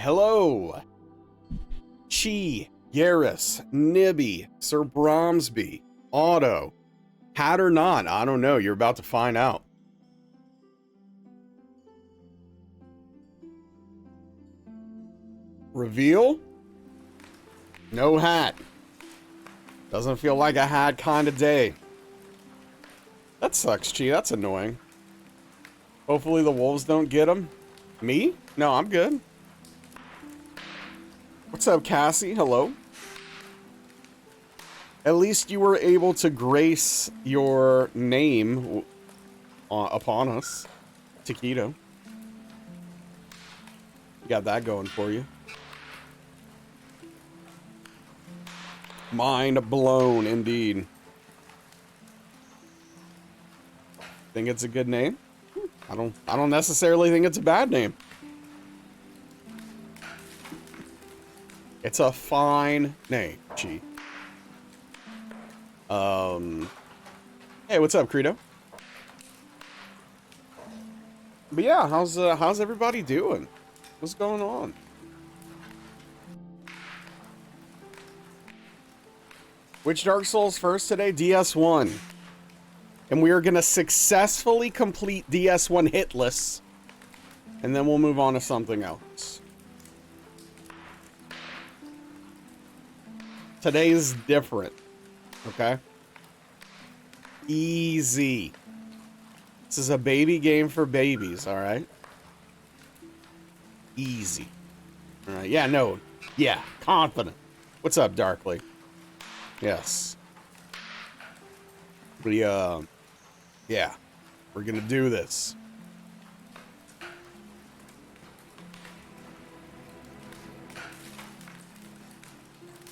Hello. Chi, Garrus, Nibby, Sir Bromsby, Otto. Hat or not, I don't know. You're about to find out. Reveal? No hat. Doesn't feel like a hat kind of day. That sucks, Chi. That's annoying. Hopefully the wolves don't get him. Me? No, I'm good. What's up, Cassie? Hello. At least you were able to grace your name upon us. Taquito. You got that going for you. Mind blown, indeed. Think it's a good name? I don't necessarily think it's a bad name. It's a fine name, Chi. Hey, what's up, Credo? But yeah, how's everybody doing? What's going on? Which Dark Souls first today? DS1. And we are gonna successfully complete DS1 Hitless. And then we'll move on to something else. Today's different. Okay? Easy. This is a baby game for babies, alright? Easy. Alright, yeah, no. Yeah, confident. What's up, Darkly? Yes. Yeah. We're gonna do this.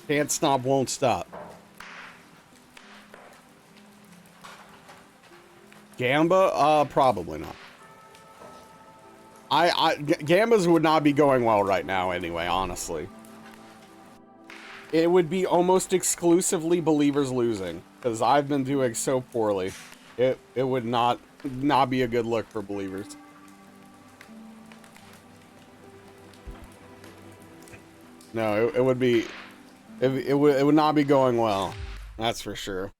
Can't stop, won't stop. Gamba? Probably not. Gambas would not be going well right now anyway, honestly. It would be almost exclusively believers losing, because I've been doing so poorly. It would not be a good look for believers. No, it would be... It would not be going well. That's for sure.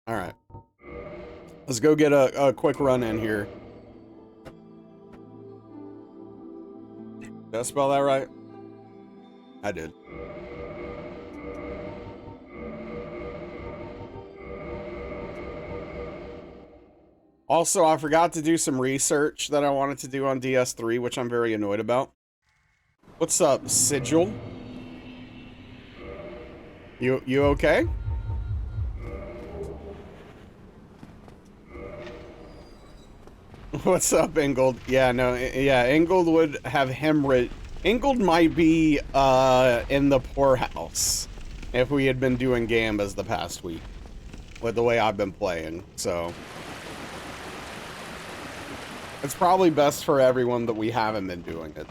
Alright. Let's go get a quick run in here. Did I spell that right? I did. Also, I forgot to do some research that I wanted to do on DS3, which I'm very annoyed about. What's up, Sigil? You okay? What's up, Ingold? Yeah, no, yeah, Ingold would have hemorrhage. Ingold might be in the poorhouse if we had been doing Gambas the past week with the way I've been playing, so it's probably best for everyone that we haven't been doing it.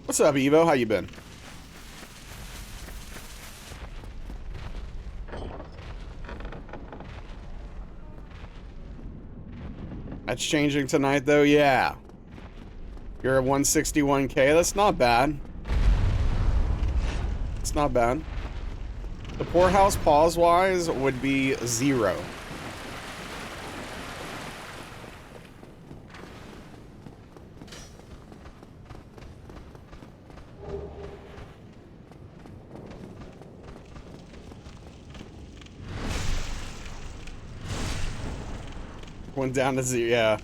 What's up, Evo? How you been? That's changing tonight, though? Yeah. You're at 161k? That's not bad. It's not bad. The poorhouse pause-wise would be 0. Went down to 0, yeah.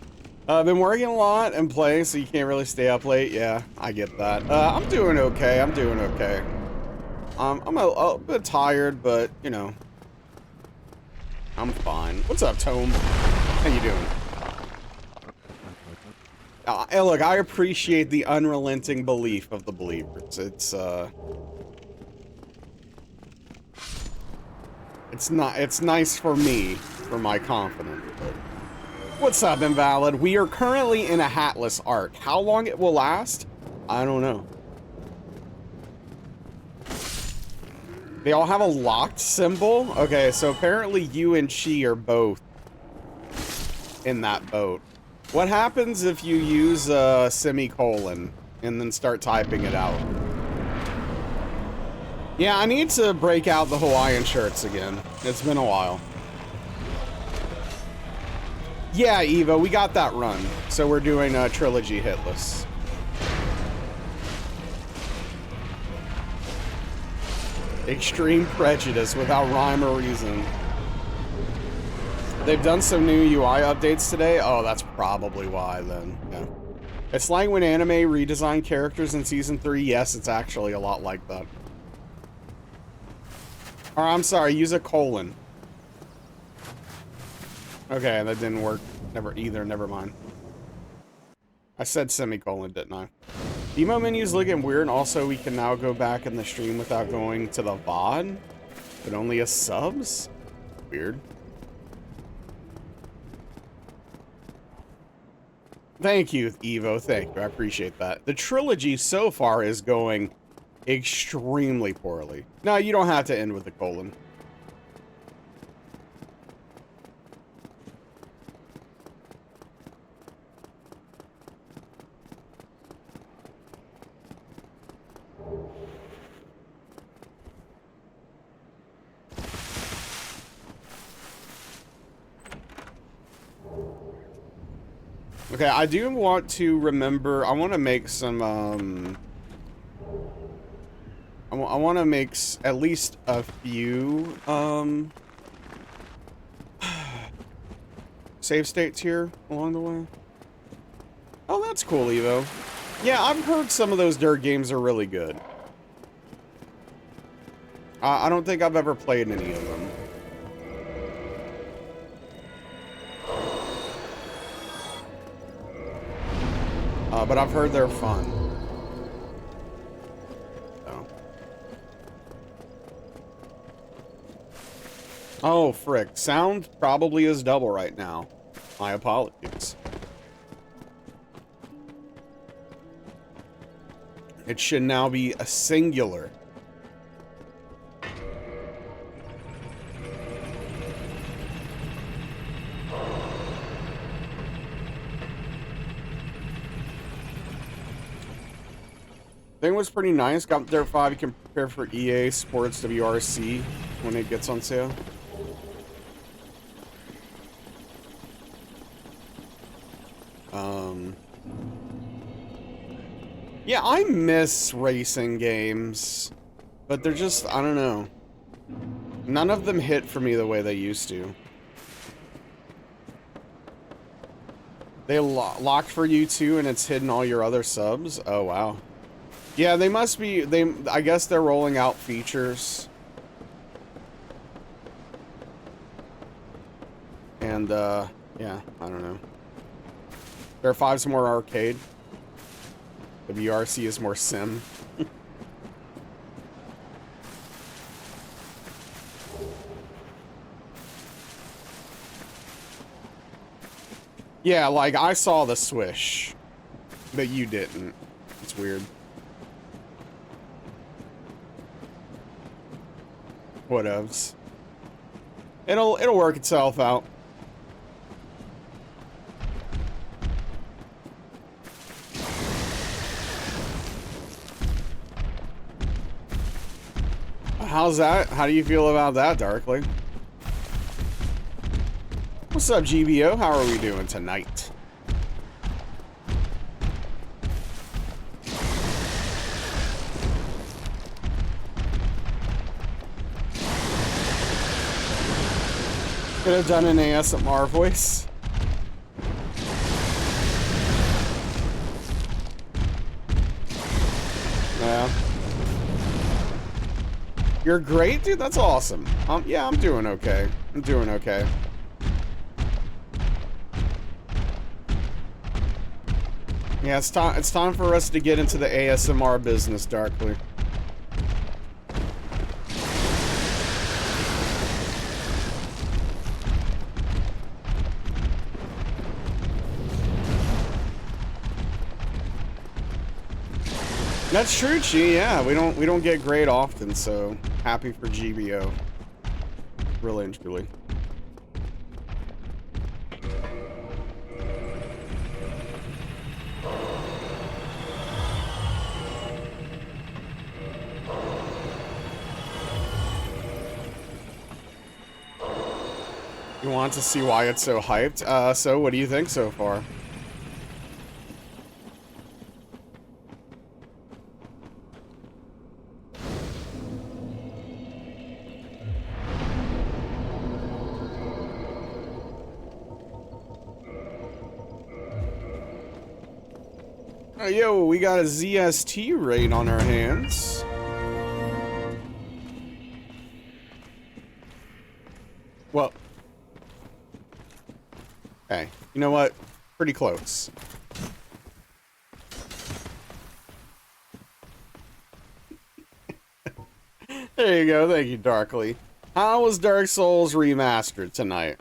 I've been working a lot and playing, so you can't really stay up late. Yeah, I get that. I'm doing okay. I'm doing okay. I'm a bit tired, but, you know, I'm fine. What's up, Tome? How you doing? Hey, look, I appreciate the unrelenting belief of the believers. It's nice for me, for my confidence, but... What's up, Invalid? We are currently in a hatless arc. How long it will last? I don't know. They all have a locked symbol? Okay, so apparently you and Chi are both in that boat. What happens if you use a semicolon and then start typing it out? Yeah, I need to break out the Hawaiian shirts again. It's been a while. Yeah, Evo, we got that run. So we're doing a Trilogy Hitless. Extreme prejudice without rhyme or reason. They've done some new UI updates today. Oh, that's probably why then. Yeah. It's like when anime redesigned characters in Season 3. Yes, it's actually a lot like that. Or, I'm sorry, use a colon. Okay, that didn't work. Never mind. I said semicolon, didn't I? Demo menu's looking weird, and also we can now go back in the stream without going to the VOD, but only as subs? Weird. Thank you, Evo. Thank you. I appreciate that. The trilogy so far is going extremely poorly. No, you don't have to end with a colon. Okay, I do want to remember, I want to make some, I want to make at least a few, save states here along the way. Oh, that's cool, Evo. Yeah, I've heard some of those dirt games are really good. I don't think I've ever played any of them. But I've heard they're fun. So. Oh, frick. Sound probably is double right now. My apologies. It should now be a singular. Thing was pretty nice. Got there 5. You can prepare for EA Sports WRC when it gets on sale. Yeah, I miss racing games, but they're just, I don't know. None of them hit for me the way they used to. They locked for you too, and it's hidden all your other subs? Oh, wow. Yeah, they must be, I guess they're rolling out features. And, yeah, I don't know. There 5's more arcade. The WRC is more sim. Yeah, like, I saw the swish, but you didn't. It's weird. Whatevs. It'll work itself out. How's that? How do you feel about that, Darkly? What's up, GBO? How are we doing tonight? Could have done an ASMR voice. Yeah. You're great, dude? That's awesome. Yeah, I'm doing okay. I'm doing okay. Yeah, it's time for us to get into the ASMR business, Darkly. That's true, Chi. Yeah, we don't get great often, so happy for GBO. Really and truly. You want to see why it's so hyped? So what do you think so far? Oh, yo, we got a ZST raid on our hands. Well, okay. You know what? Pretty close. There you go. Thank you, Darkly. How was Dark Souls Remastered tonight?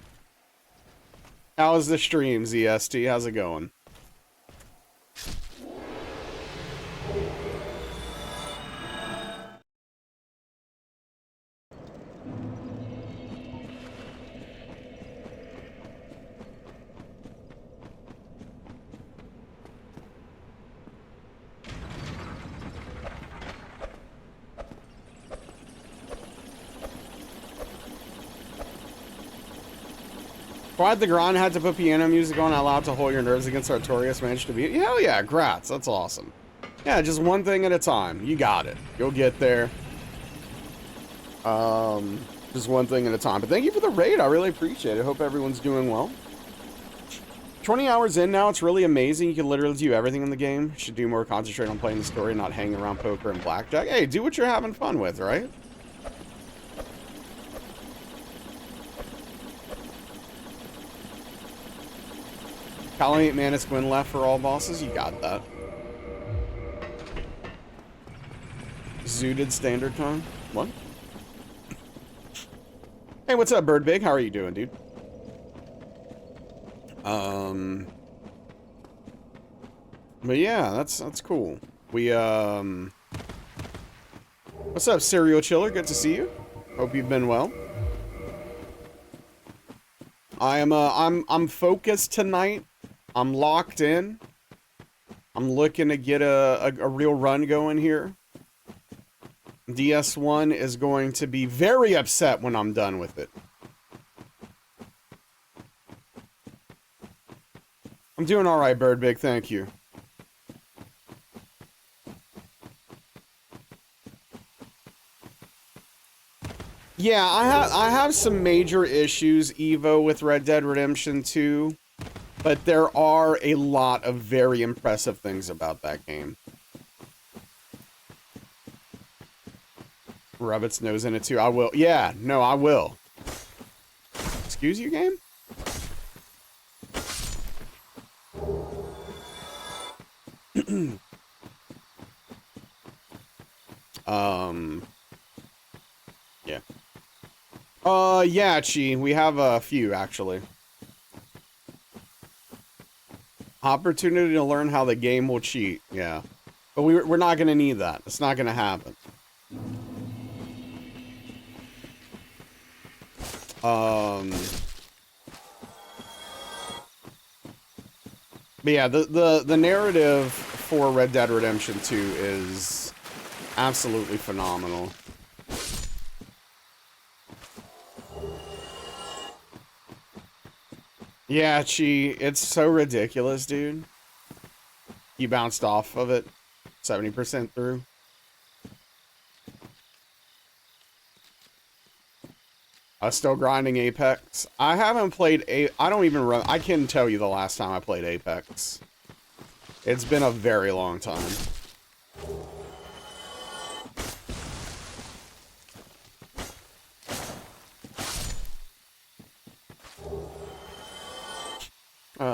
How was the stream, ZST? How's it going? Quad the Grind had to put piano music on out loud to hold your nerves against Artorias managed to beat. Hell yeah, grats. That's awesome. Yeah, just one thing at a time. You got it. You'll get there. Just one thing at a time. But thank you for the raid. I really appreciate it. Hope everyone's doing well. 20 hours in now. It's really amazing. You can literally do everything in the game. Should do more concentrate on playing the story, not hanging around poker and blackjack. Hey, do what you're having fun with, right? Calamite Manus Gwyn left for all bosses. You got that. Zooted standard time. What? Hey, what's up, Bird Big? How are you doing, dude? But yeah, that's cool. We what's up, Serial Chiller? Good to see you. Hope you've been well. I'm focused tonight. I'm locked in. I'm looking to get a real run going here. DS1 is going to be very upset when I'm done with it. I'm doing all right, Bird Big. Thank you. Yeah, I have some major issues, Evo, with Red Dead Redemption 2, but there are a lot of very impressive things about that game. Rub its nose in it too. I will. Yeah, no, I will. Excuse you, game? Yeah. Yeah, Chi. We have a few, actually. Opportunity to learn how the game will cheat. Yeah. But we're not going to need that. It's not going to happen. But yeah, the narrative for Red Dead Redemption 2 is absolutely phenomenal. Yeah, Chi, it's so ridiculous, dude. You bounced off of it 70% through. Still grinding Apex. I haven't played I don't even run. I can't tell you the last time I played Apex. It's been a very long time.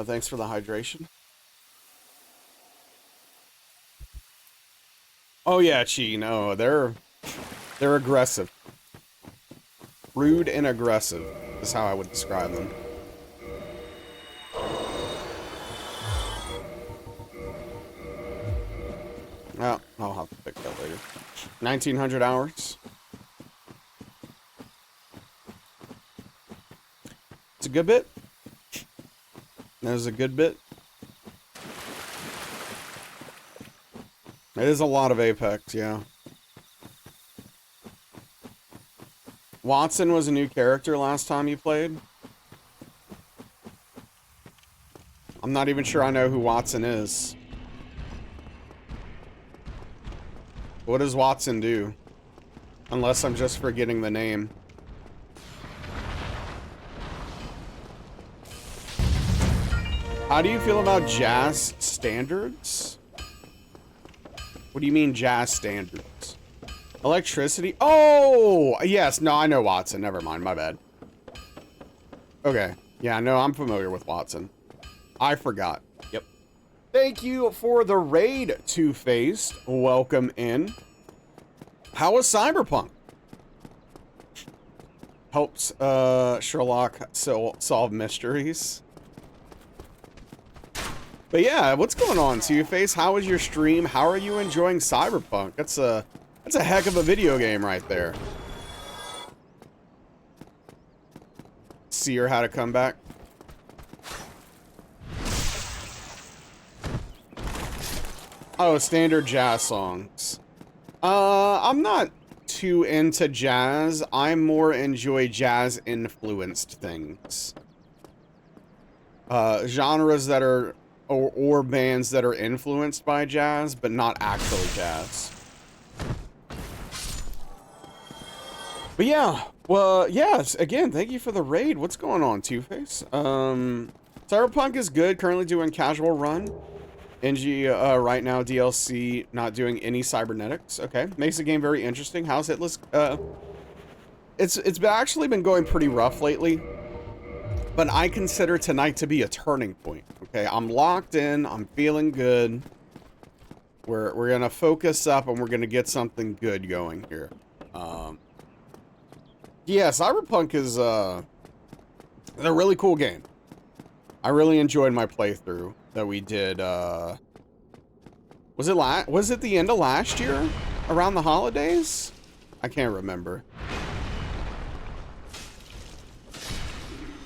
Thanks for the hydration. Oh yeah, Chi. No, they're aggressive. Rude and aggressive is how I would describe them. Oh, I'll have to pick that later. 1900 hours. It's a good bit. That is a good bit. It is a lot of Apex, yeah. Watson was a new character last time you played. I'm not even sure I know who Watson is. What does Watson do? Unless I'm just forgetting the name. How do you feel about jazz standards? What do you mean jazz standards? Electricity? Oh, yes. No, I know Watson. Never mind. My bad. Okay. Yeah, no, I'm familiar with Watson. I forgot. Yep. Thank you for the raid, Two-Faced. Welcome in. How was Cyberpunk? Helps Sherlock solve mysteries. But yeah, what's going on, Two-Face? How was your stream? How are you enjoying Cyberpunk? That's a heck of a video game right there. See her how to come back. Oh, standard jazz songs. I'm not too into jazz. I more enjoy jazz influenced things. Genres that are or bands that are influenced by jazz, but not actually jazz. But yeah, well, yes, again, thank you for the raid. What's going on, Two-Face? Cyberpunk is good, currently doing casual run. NG, right now, DLC, not doing any cybernetics. Okay, makes the game very interesting. How's Hitless? It's actually been going pretty rough lately, but I consider tonight to be a turning point. Okay, I'm locked in, I'm feeling good. We're gonna focus up and we're gonna get something good going here. Yeah, Cyberpunk is a really cool game. I really enjoyed my playthrough that we did. Was it the end of last year? Around the holidays? I can't remember.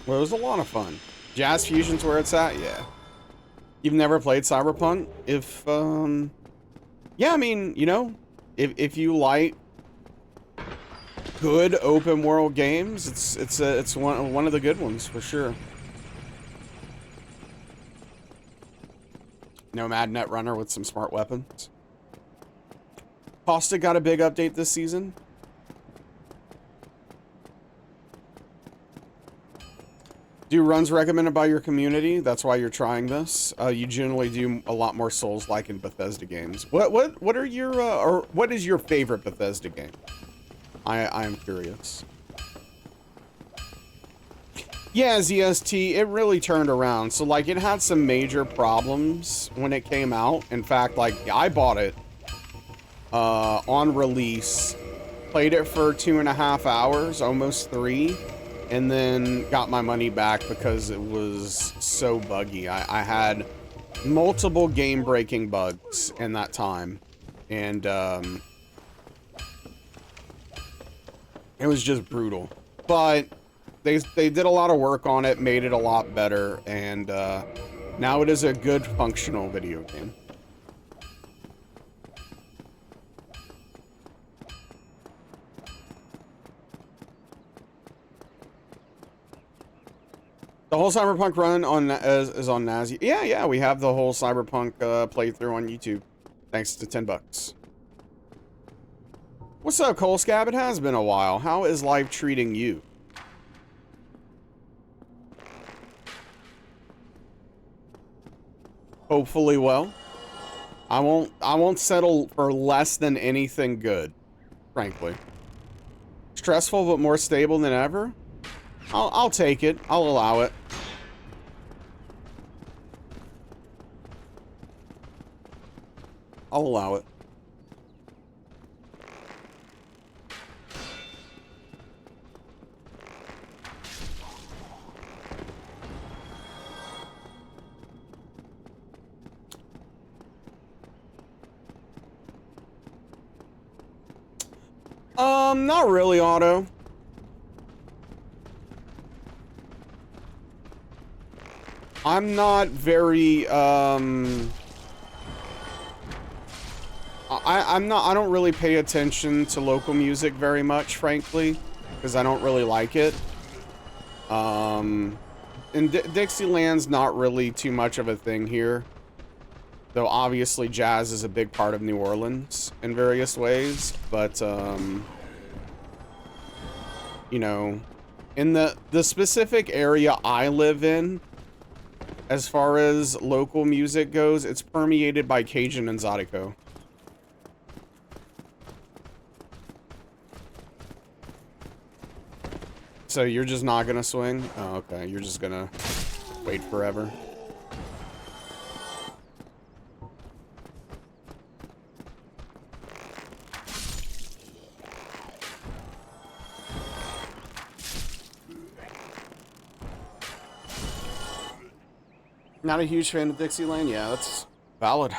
Well, it was a lot of fun. Jazz Fusion's where it's at? Yeah. You've never played Cyberpunk? Yeah, I mean, you know, if you like good open world games, it's one of the good ones for sure. Nomad Netrunner with some smart weapons. Caustic got a big update this season. Do runs recommended by your community? That's why you're trying this. You generally do a lot more Souls-like in Bethesda games. What are your or what is your favorite Bethesda game? I am curious. Yeah, ZST, it really turned around. So like it had some major problems when it came out. In fact, like I bought it on release, played it for 2.5 hours, almost 3. And then got my money back because it was so buggy. I had multiple game-breaking bugs in that time. And it was just brutal. But they did a lot of work on it, made it a lot better, and now it is a good functional video game. The whole Cyberpunk run is on Nazi. Yeah, we have the whole Cyberpunk playthrough on YouTube. Thanks to $10. What's up, Cole Scab? It has been a while. How is life treating you? Hopefully well. I won't settle for less than anything good, frankly. Stressful but more stable than ever? I'll take it. I'll allow it. I'll allow it. Not really, Otto. I'm not very, I don't really pay attention to local music very much, frankly, because I don't really like it. and Dixieland's not really too much of a thing here. Though obviously jazz is a big part of New Orleans in various ways, but you know, in the specific area I live in, as far as local music goes, it's permeated by Cajun and Zydeco. So you're just not gonna swing? Oh, okay. You're just gonna wait forever. Not a huge fan of Dixieland? Yeah, that's valid.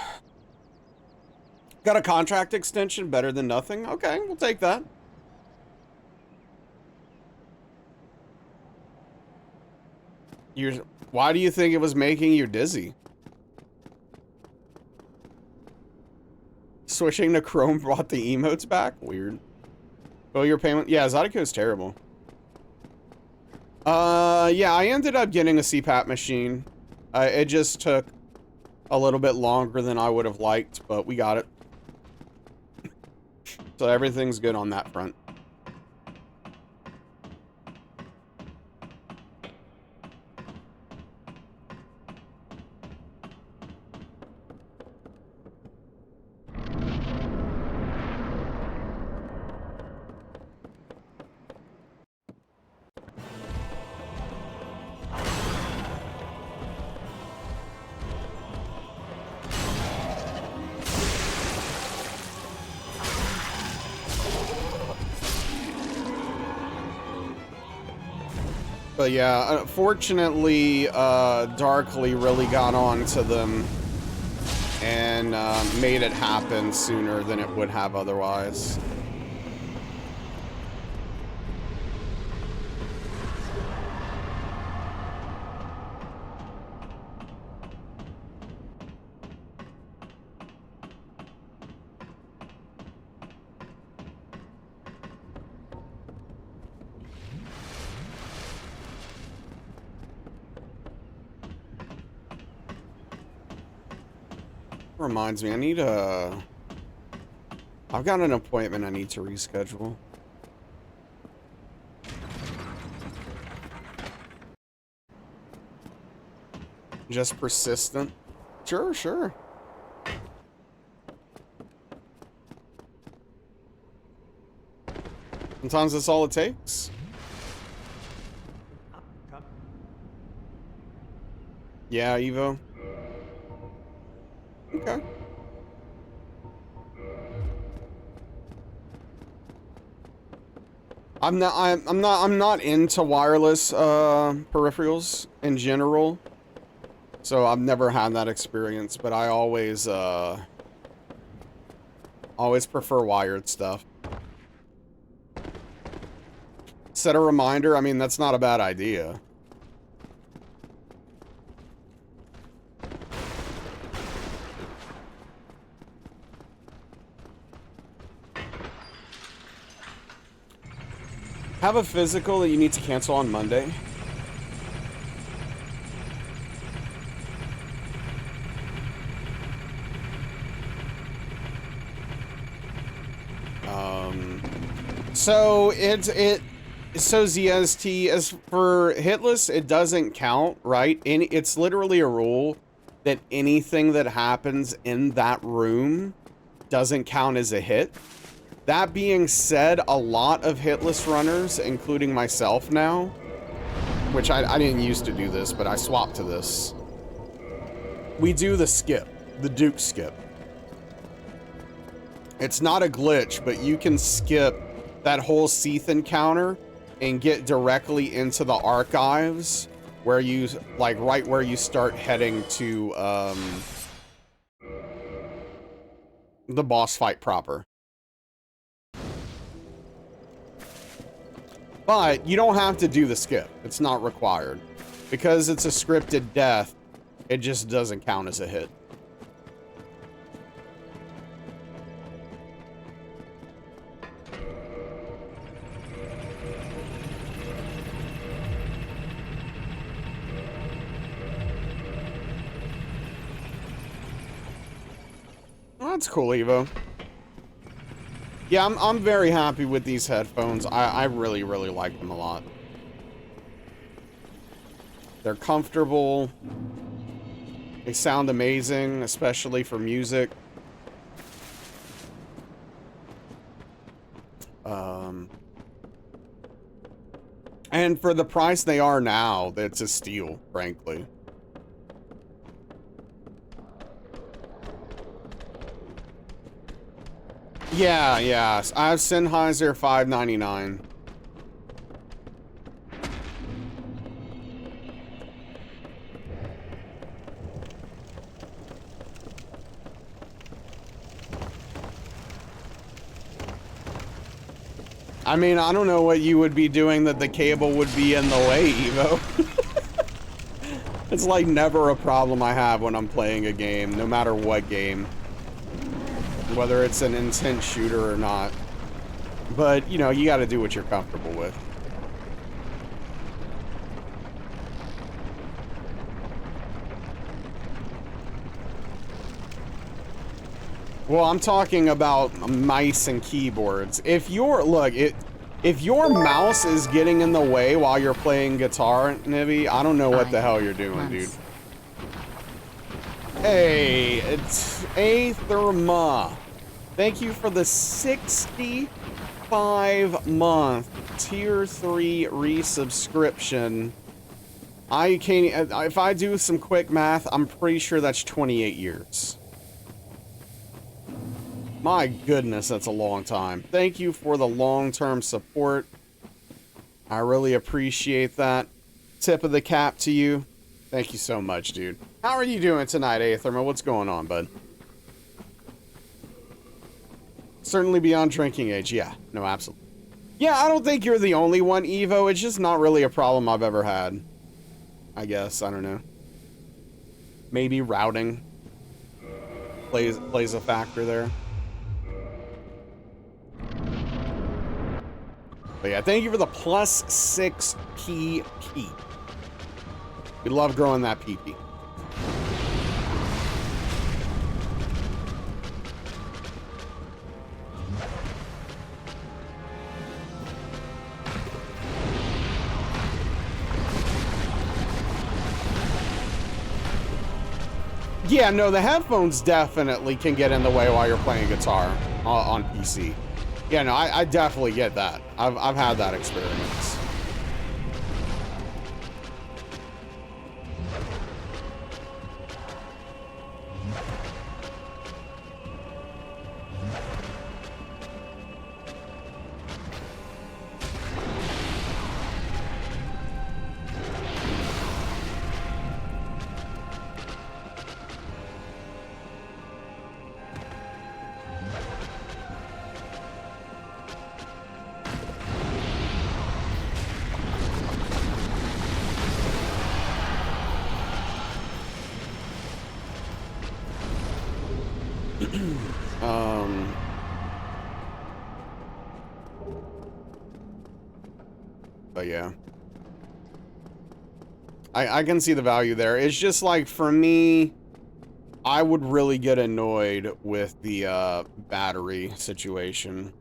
Got a contract extension, better than nothing? Okay, we'll take that. Why do you think it was making you dizzy? Switching to Chrome brought the emotes back? Weird. Oh, your payment? Yeah, Zydeco's terrible. Yeah, I ended up getting a CPAP machine. It just took a little bit longer than I would have liked, but we got it. So everything's good on that front. But yeah, unfortunately, Darkly really got on to them and made it happen sooner than it would have otherwise. Reminds me, I've got an appointment I need to reschedule. Just persistent? Sure, sure. Sometimes that's all it takes. Yeah, Evo. Okay. I'm not into wireless peripherals in general. So I've never had that experience, but I always prefer wired stuff. Set a reminder, I mean, that's not a bad idea. Have a physical that you need to cancel on Monday. So so ZST, as for Hitless, it doesn't count, right? And it's literally a rule that anything that happens in that room doesn't count as a hit. That being said, a lot of Hitless runners, including myself now, which I didn't used to do this, but I swapped to this. We do the skip, the Duke skip. It's not a glitch, but you can skip that whole Seath encounter and get directly into the archives where you, like, right where you start heading to, the boss fight proper. But you don't have to do the skip. It's not required. Because it's a scripted death, it just doesn't count as a hit. That's cool, Evo. Yeah, I'm very happy with these headphones. I really, really like them a lot. They're comfortable. They sound amazing, especially for music. And for the price they are now, it's a steal, frankly. Yeah, yeah. I have Sennheiser $5.99. I mean, I don't know what you would be doing that the cable would be in the way, Evo. It's like never a problem I have when I'm playing a game, no matter what game. Whether it's an intense shooter or not. But, you know, you gotta do what you're comfortable with. Well, I'm talking about mice and keyboards. If your mouse is getting in the way while you're playing guitar, Nibby, I don't know what the hell you're doing, dude. Hey, it's Aetherma. Thank you for the 65-month Tier 3 resubscription. I can't, if I do some quick math, I'm pretty sure that's 28 years. My goodness, that's a long time. Thank you for the long-term support. I really appreciate that. Tip of the cap to you. Thank you so much, dude. How are you doing tonight, Aetherma? What's going on, bud? Certainly beyond drinking age. Yeah, no, absolutely. Yeah, I don't think you're the only one, Evo. It's just not really a problem I've ever had. I guess. I don't know. Maybe routing plays a factor there. But yeah, thank you for the +6 PP. We love growing that PP. Yeah, no, the headphones definitely can get in the way while you're playing guitar on PC. Yeah, no, I definitely get that. I've had that experience. But yeah. I can see the value there. It's just like, for me, I would really get annoyed with the battery situation.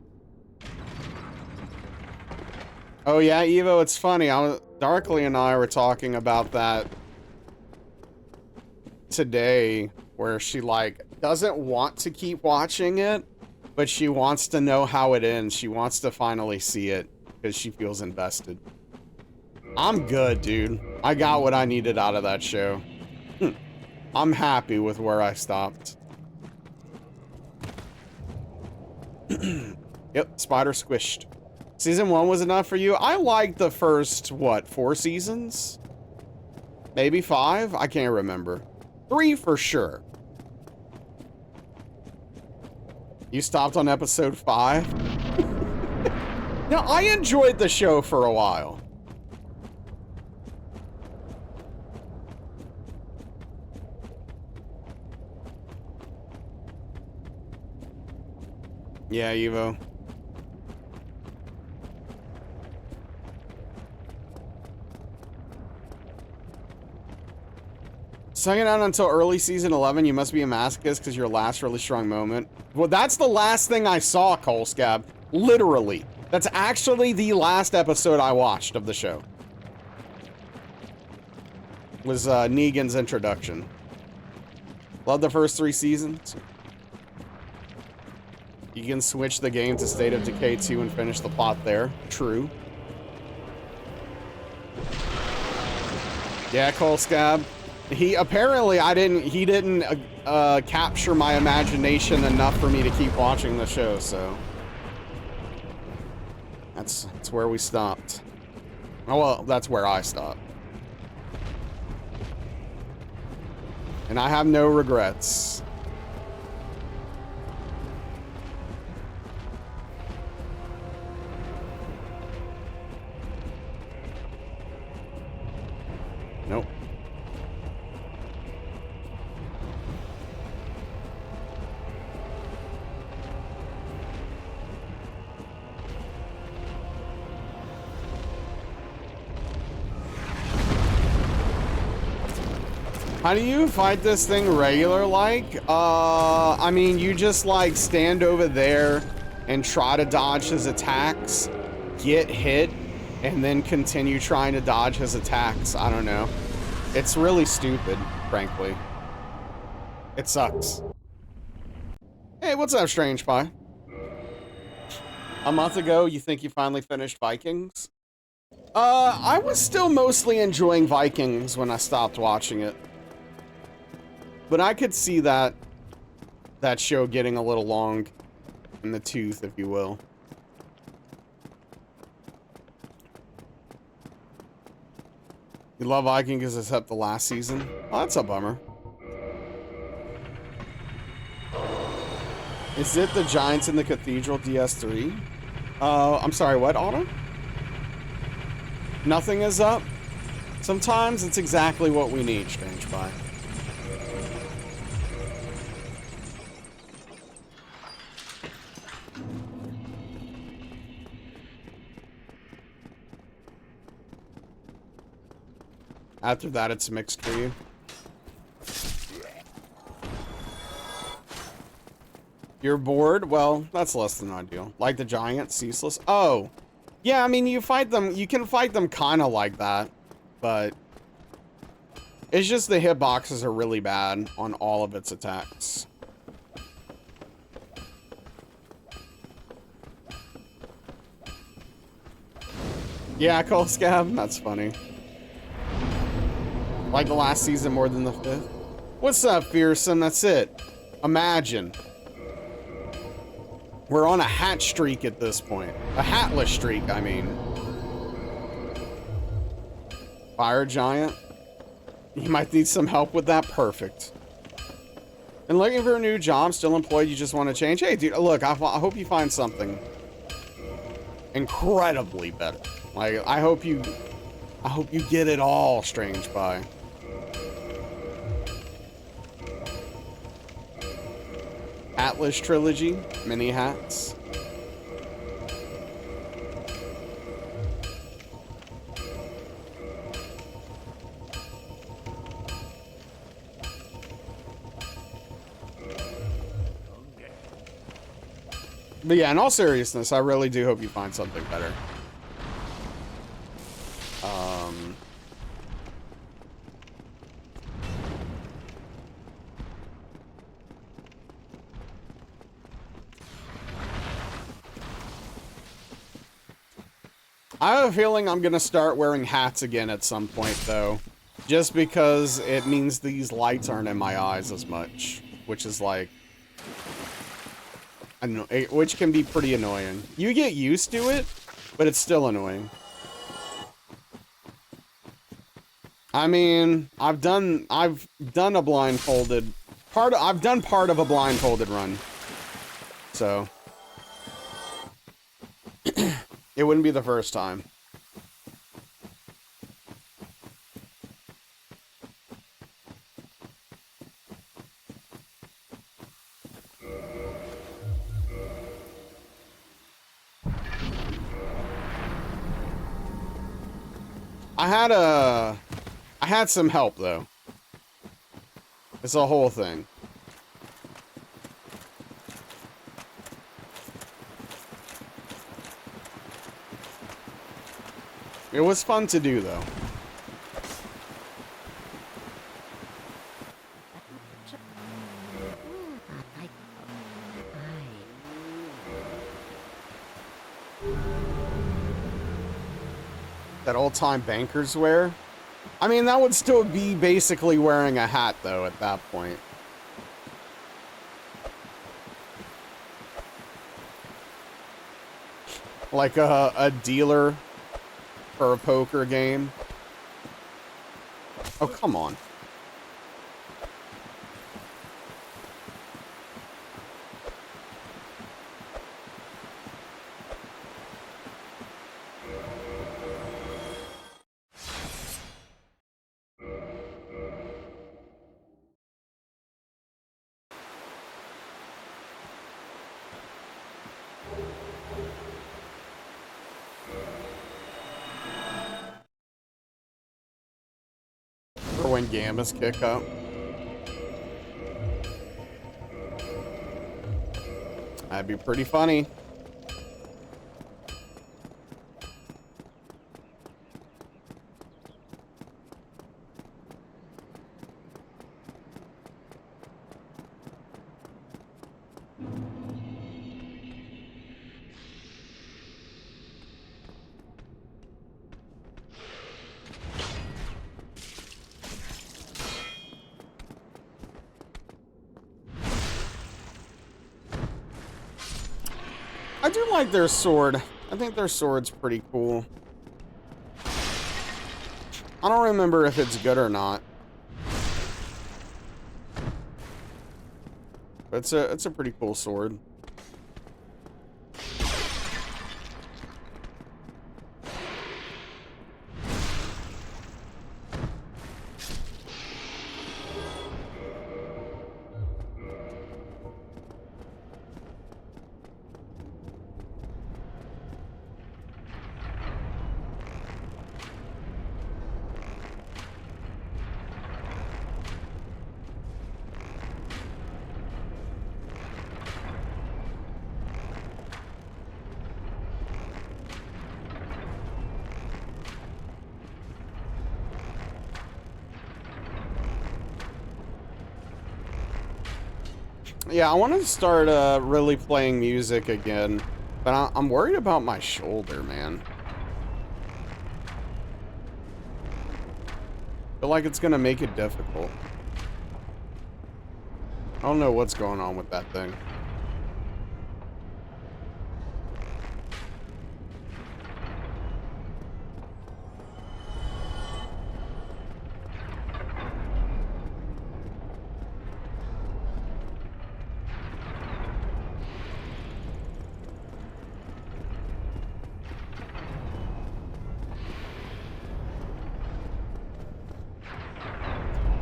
Oh yeah, Evo, it's funny. Darkly and I were talking about that today, where she like doesn't want to keep watching it, but she wants to know how it ends. She wants to finally see it because she feels invested. I'm good, dude. I got what I needed out of that show. I'm happy with where I stopped. Yep, spider squished. Season 1 was enough for you? I liked the first, what, 4 seasons? Maybe 5? I can't remember. 3 for sure. You stopped on episode 5? No, I enjoyed the show for a while. Yeah, Evo. Second out until early season 11, you must be a masochist because your last really strong moment. Well, that's the last thing I saw, Cole Scab. Literally. That's actually the last episode I watched of the show. Was Negan's introduction. Love the first 3 seasons. You can switch the game to State of Decay 2 and finish the plot there. True. Yeah, Cole Scab. He apparently he didn't capture my imagination enough for me to keep watching the show, so that's where we stopped. Oh well, that's where I stopped. And I have no regrets. Nope. How do you fight this thing regular like? I mean, you just like stand over there and try to dodge his attacks, get hit, and then continue trying to dodge his attacks. I don't know. It's really stupid, frankly. It sucks. Hey, what's up, Strange Pie? A month ago, you think you finally finished Vikings? I was still mostly enjoying Vikings when I stopped watching it. But I could see that show getting a little long in the tooth, if you will. You love Vikings except the last season? Oh, that's a bummer. Is it the Giants in the Cathedral DS3? I'm sorry, what, Autumn? Nothing is up? Sometimes it's exactly what we need, Strange Pie. After that, it's mixed for you. You're bored? Well, that's less than ideal. Like the Giants, ceaseless. Oh, yeah. I mean, you fight them. You can fight them kind of like that, but it's just the hitboxes are really bad on all of its attacks. Yeah, Cole Scab. That's funny. Like the last season more than the 5th. What's up, Fearsome? That's it. Imagine. We're on a hat streak at this point. A hatless streak, I mean. Fire Giant. You might need some help with that. Perfect. And looking for a new job, still employed, you just want to change? Hey, dude, look, I hope you find something incredibly better. Like, I hope you get it all, Strange Pie. Atlas Trilogy, mini hats. But yeah, in all seriousness, I really do hope you find something better. I have a feeling I'm gonna start wearing hats again at some point, though. Just because it means these lights aren't in my eyes as much. Which is like... which can be pretty annoying. You get used to it, but it's still annoying. I mean, I've done a blindfolded... I've done part of a blindfolded run. So... It wouldn't be the first time. I had some help though. It's a whole thing. It was fun to do, though. That old-time bankers wear? I mean, that would still be basically wearing a hat, though, at that point. Like a dealer for a poker game. Oh, come on. For when Gambas kick up. That'd be pretty funny. I do like their sword. I think their sword's pretty cool. I don't remember if it's good or not. But it's a pretty cool sword. Yeah, I want to start really playing music again, but I'm worried about my shoulder, man. I feel like it's gonna make it difficult. I don't know what's going on with that thing.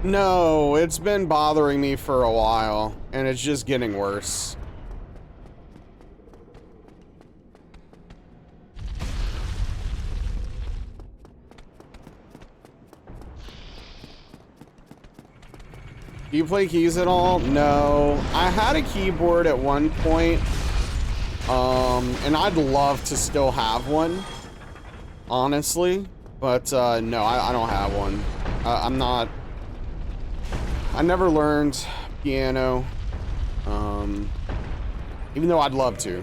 No, it's been bothering me for a while, and it's just getting worse. Do you play keys at all? No. I had a keyboard at one point, and I'd love to still have one, honestly, but no, I don't have one. I'm not... I never learned piano, even though I'd love to.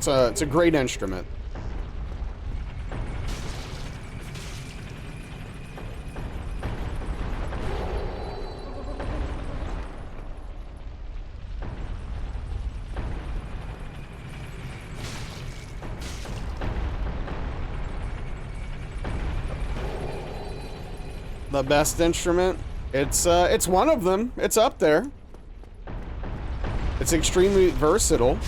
It's a great instrument. The best instrument? It's one of them. It's up there. It's extremely versatile.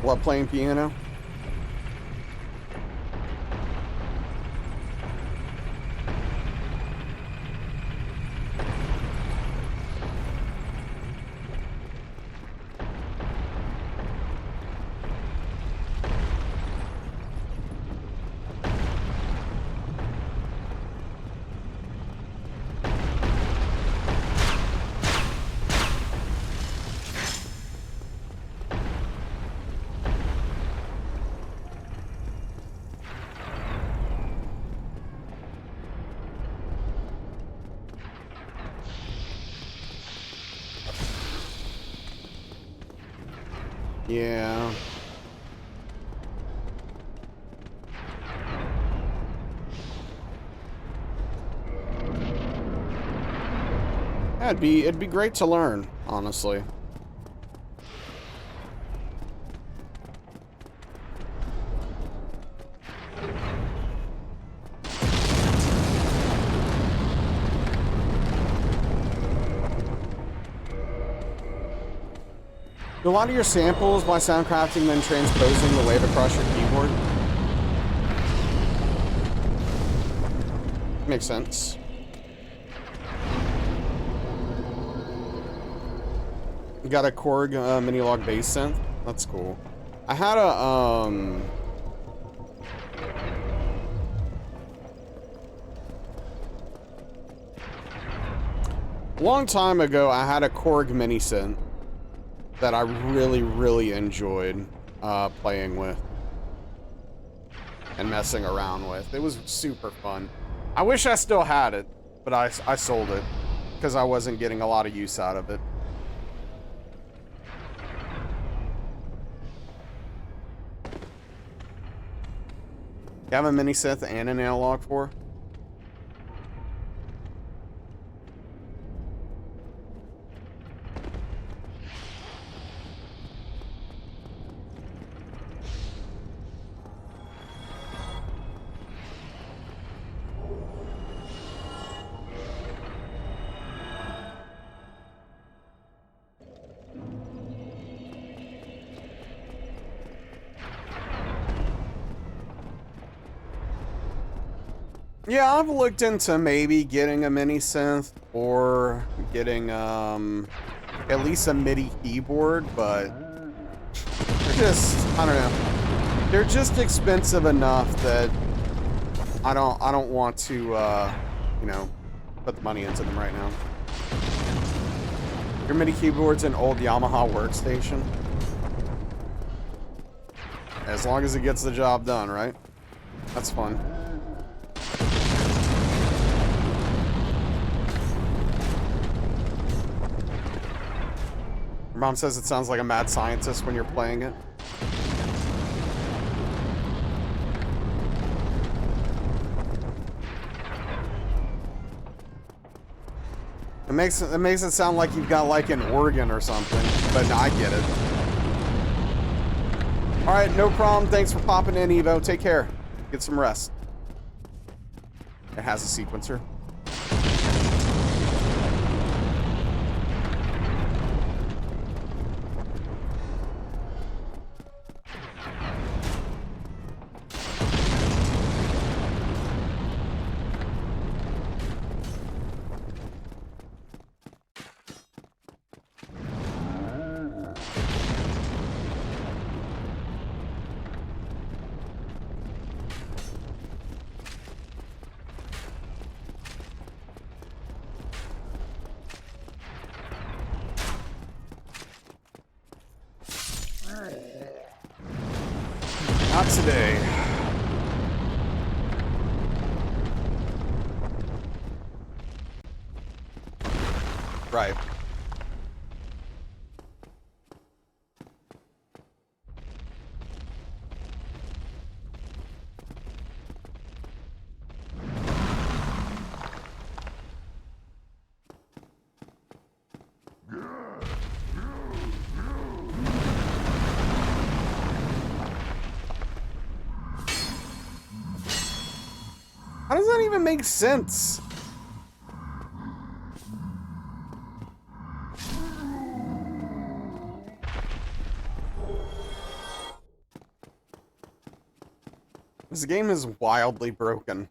What, playing piano? Yeah. Yeah, it'd be great to learn, honestly. Do a lot of your samples by soundcrafting then transposing the wave across your keyboard? Makes sense. You got a Korg mini-log bass synth? That's cool. I had a, long time ago, I had a Korg mini synth that I really, really enjoyed playing with and messing around with. It was super fun. I wish I still had it, but I sold it because I wasn't getting a lot of use out of it. You have a mini synth and an analog for? Yeah, I've looked into maybe getting a mini synth or getting at least a MIDI keyboard, but they're just, I don't know. They're just expensive enough that I don't want to you know, put the money into them right now. Your MIDI keyboard's an old Yamaha workstation. As long as it gets the job done, right? That's fun. Your mom says it sounds like a mad scientist when you're playing it. It makes it sound like you've got like an organ or something, but no, I get it. All right, no problem. Thanks for popping in, Evo. Take care. Get some rest. It has a sequencer. Not today. Right. How does that even make sense? This game is wildly broken.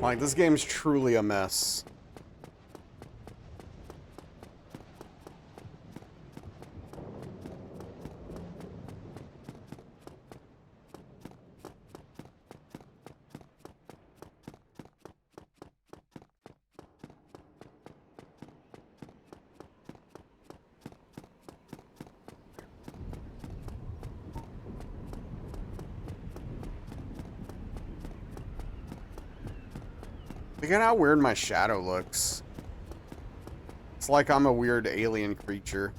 Like, this game's truly a mess. Look at how weird my shadow looks. It's like I'm a weird alien creature.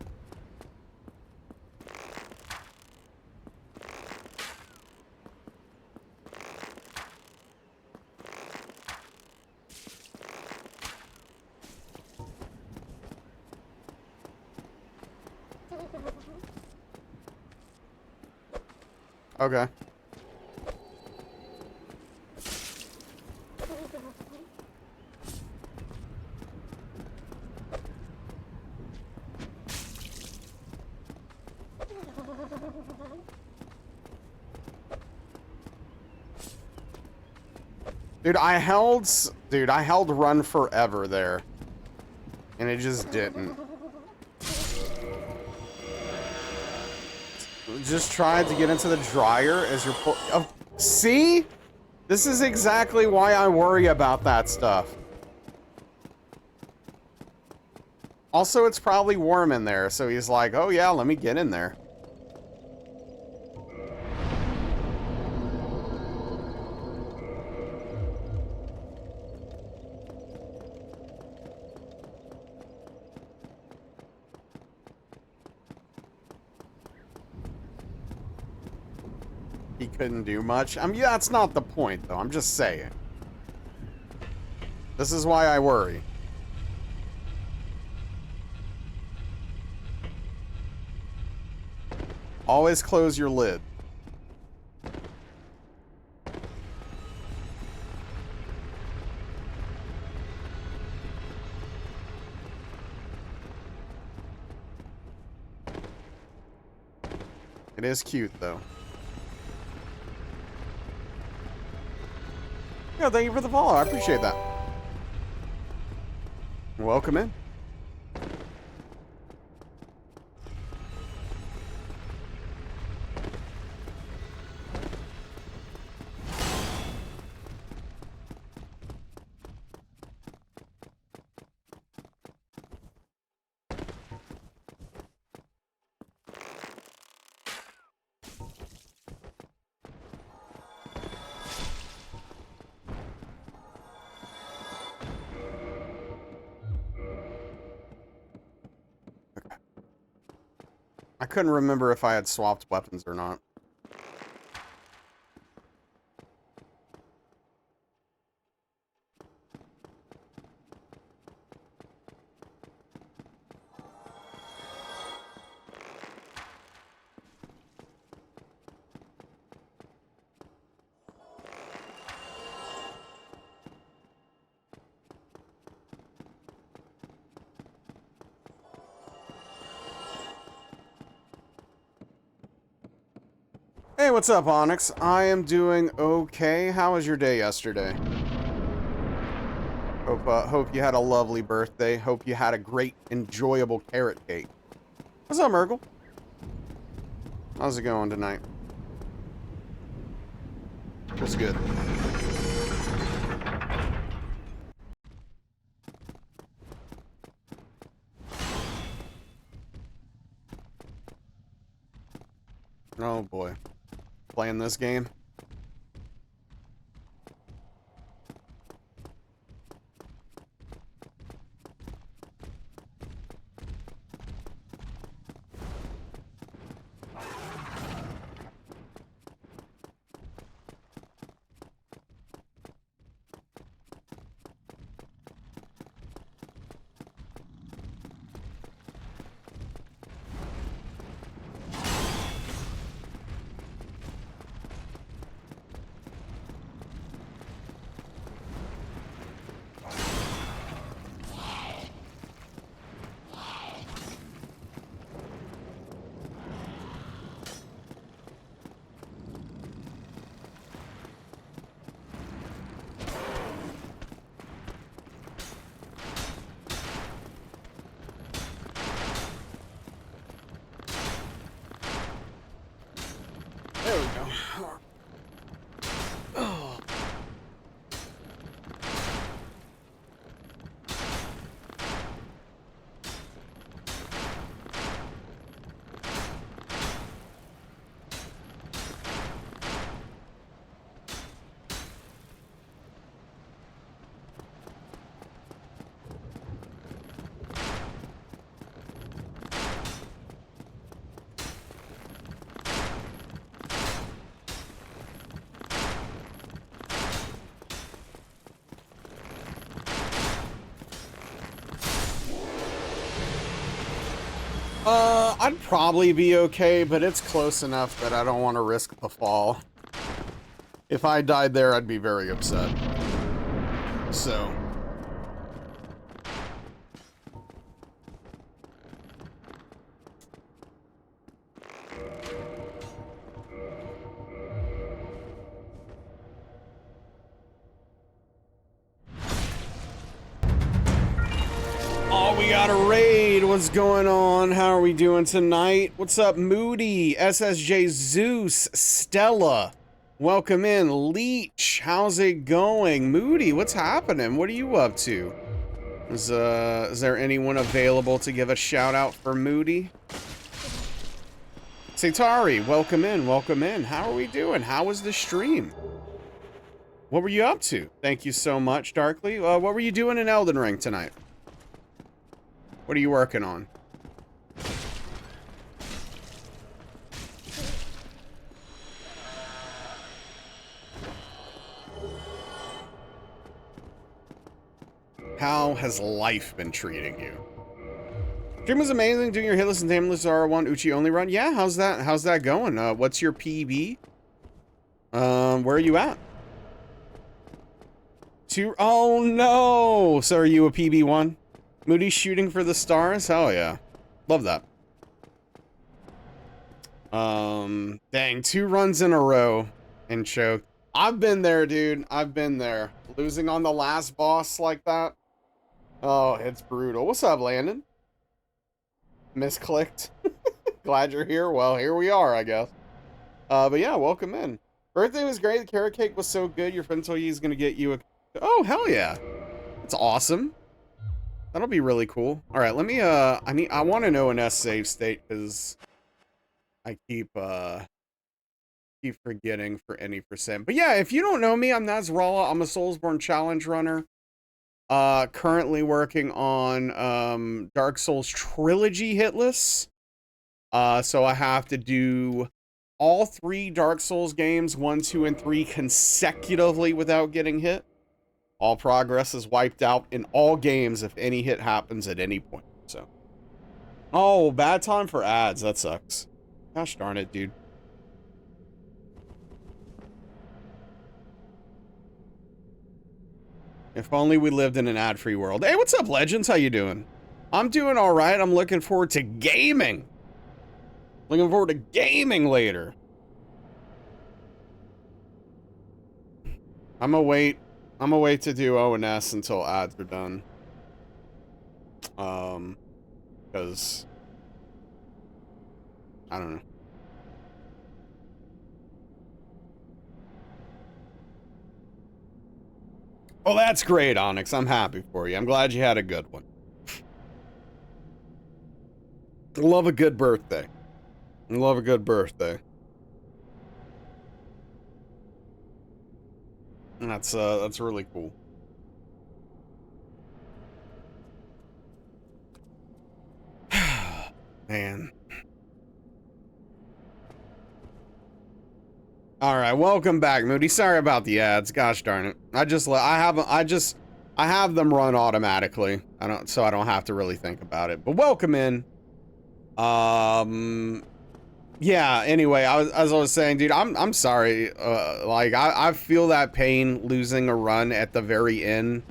Okay. Dude, I held run forever there. And it just didn't. Just tried to get into the dryer as you're see? This is exactly why I worry about that stuff. Also, it's probably warm in there, so he's like, oh yeah, let me get in there. He couldn't do much. I mean, that's not the point, though. I'm just saying. This is why I worry. Always close your lid. It is cute, though. Yeah, thank you for the follow. I appreciate that. Welcome in. I couldn't remember if I had swapped weapons or not. Hey, what's up, Onyx? I am doing okay. How was your day yesterday? Hope you had a lovely birthday. Hope you had a great, enjoyable carrot cake. What's up, Mergle? How's it going tonight? What's good? Oh boy. Playing this game? I'd probably be okay, but it's close enough that I don't want to risk the fall. If I died there, I'd be very upset. So. Oh, we got a raid. What's going on? How are we doing tonight? What's up, Moody, SSJ Zeus, Stella? Welcome in. Leech, how's it going? Moody, what's happening? What are you up to? Is there anyone available to give a shout out for Moody? Saitari, welcome in, welcome in. How are we doing? How was the stream? What were you up to? Thank you so much, Darkly. What were you doing in Elden Ring tonight? What are you working on? How has life been treating you? Stream was amazing. Doing your Hitless and Tameless R1 Uchi only run. Yeah, how's that going? What's your PB? Where are you at? Oh no! So are you a PB1? Moody shooting for the stars? Hell yeah. Love that. Dang, 2 runs in a row and choked. I've been there, dude. I've been there. Losing on the last boss like that. Oh, it's brutal. What's up, Landon? Misclicked. Glad you're here. Well, here we are, I guess. But yeah, welcome in. Birthday was great. The carrot cake was so good. Your friend told you he's gonna get you a... Oh, hell yeah. That's awesome. That'll be really cool. All right, let me, I want to know an S save state because I keep forgetting for any percent. But yeah, if you don't know me, I'm Nazrala. I'm a Soulsborne challenge runner. Currently working on, Dark Souls Trilogy Hitless. So I have to do all 3 Dark Souls games, 1, 2, and 3 consecutively without getting hit. All progress is wiped out in all games if any hit happens at any point, so. Oh, bad time for ads. That sucks. Gosh darn it, dude. If only we lived in an ad-free world. Hey, what's up, Legends? How you doing? I'm doing all right. I'm looking forward to gaming. Looking forward to gaming later. I'm gonna wait to do ONS until ads are done. Because I don't know. Oh, that's great, Onyx. I'm happy for you. I'm glad you had a good one. Love a good birthday. Love a good birthday. That's really cool. Man. All right, welcome back, Moody. Sorry about the ads. Gosh darn it. I have them run automatically. So I don't have to really think about it. But welcome in. Yeah, anyway, as I was saying, dude, I'm sorry. Like I feel that pain losing a run at the very end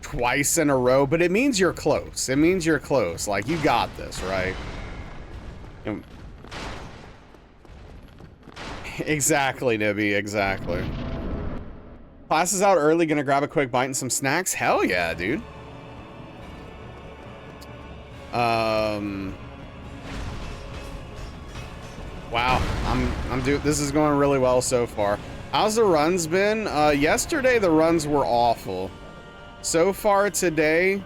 twice in a row, but it means you're close. It means you're close. Like you got this, right? Exactly, Nibby, exactly. Class is out early, gonna grab a quick bite and some snacks? Hell yeah, dude. Wow, this is going really well so far. How's the runs been? Yesterday the runs were awful. So far today,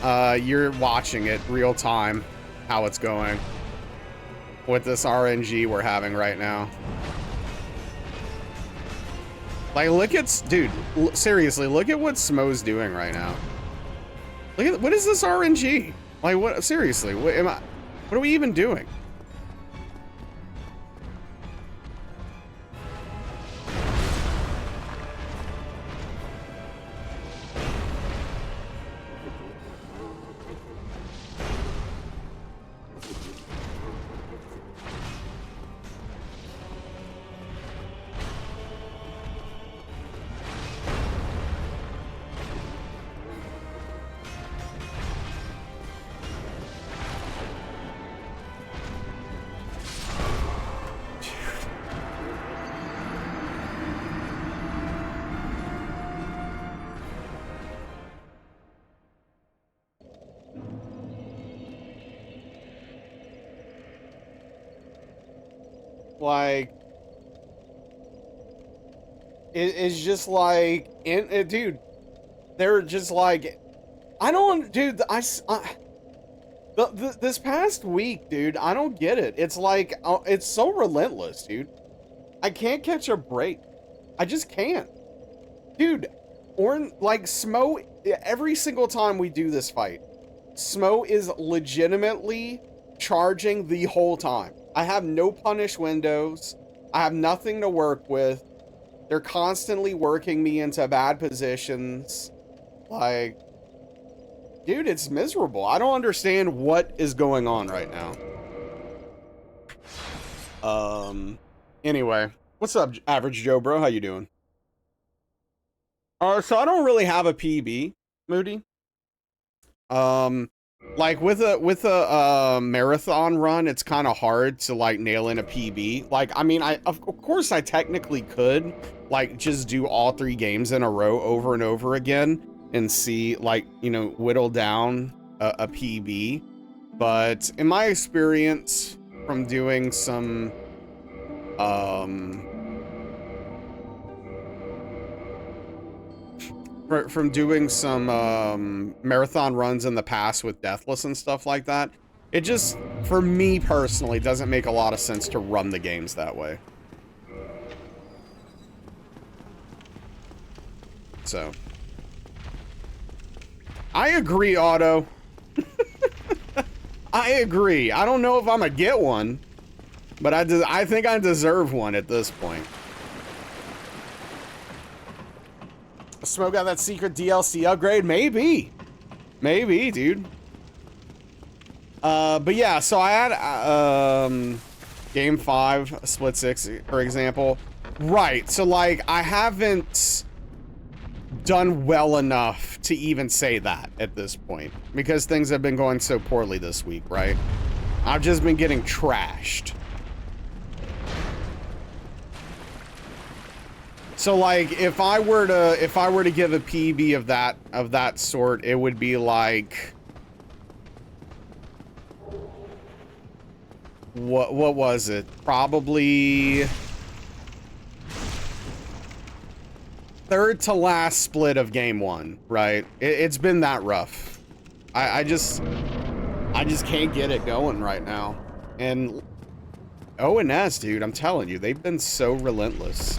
you're watching it real time, how it's going. With this RNG we're having right now. Like, look at, dude, seriously, look at what Smo's doing right now. Look at, what is this RNG? Like, what, seriously, what are we even doing? Like, it's just like, dude, they're just like, I don't, dude, this past week, dude, I don't get it. It's like, it's so relentless, dude. I can't catch a break. I just can't. Dude, like, Smo, every single time we do this fight, Smo is legitimately charging the whole time. I have no punish windows. I have nothing to work with. They're constantly working me into bad positions. Like, dude, it's miserable. I don't understand what is going on right now. Anyway, what's up, Average Joe, bro? How you doing? So I don't really have a PB, Moody. Like with a marathon run, it's kind of hard to like nail in a PB. Like, I mean, of course I technically could like just do all 3 games in a row over and over again and see, like, you know, whittle down a PB. But in my experience from doing some marathon runs in the past with Deathless and stuff like that, it just, for me personally, doesn't make a lot of sense to run the games that way. So, I agree, Otto. I agree. I don't know if I'm gonna get one, but I think I deserve one at this point. Smoke got that secret DLC upgrade? Maybe. Maybe, dude. But yeah, so I had, Game 5, Split 6, for example. Right, so, like, I haven't done well enough to even say that at this point, because things have been going so poorly this week, right? I've just been getting trashed. So, like, if I were to give a PB of that sort, it would be like, what was it? Probably third to last split of game 1, right? It's been that rough. I just can't get it going right now. And ONS, dude, I'm telling you, they've been so relentless.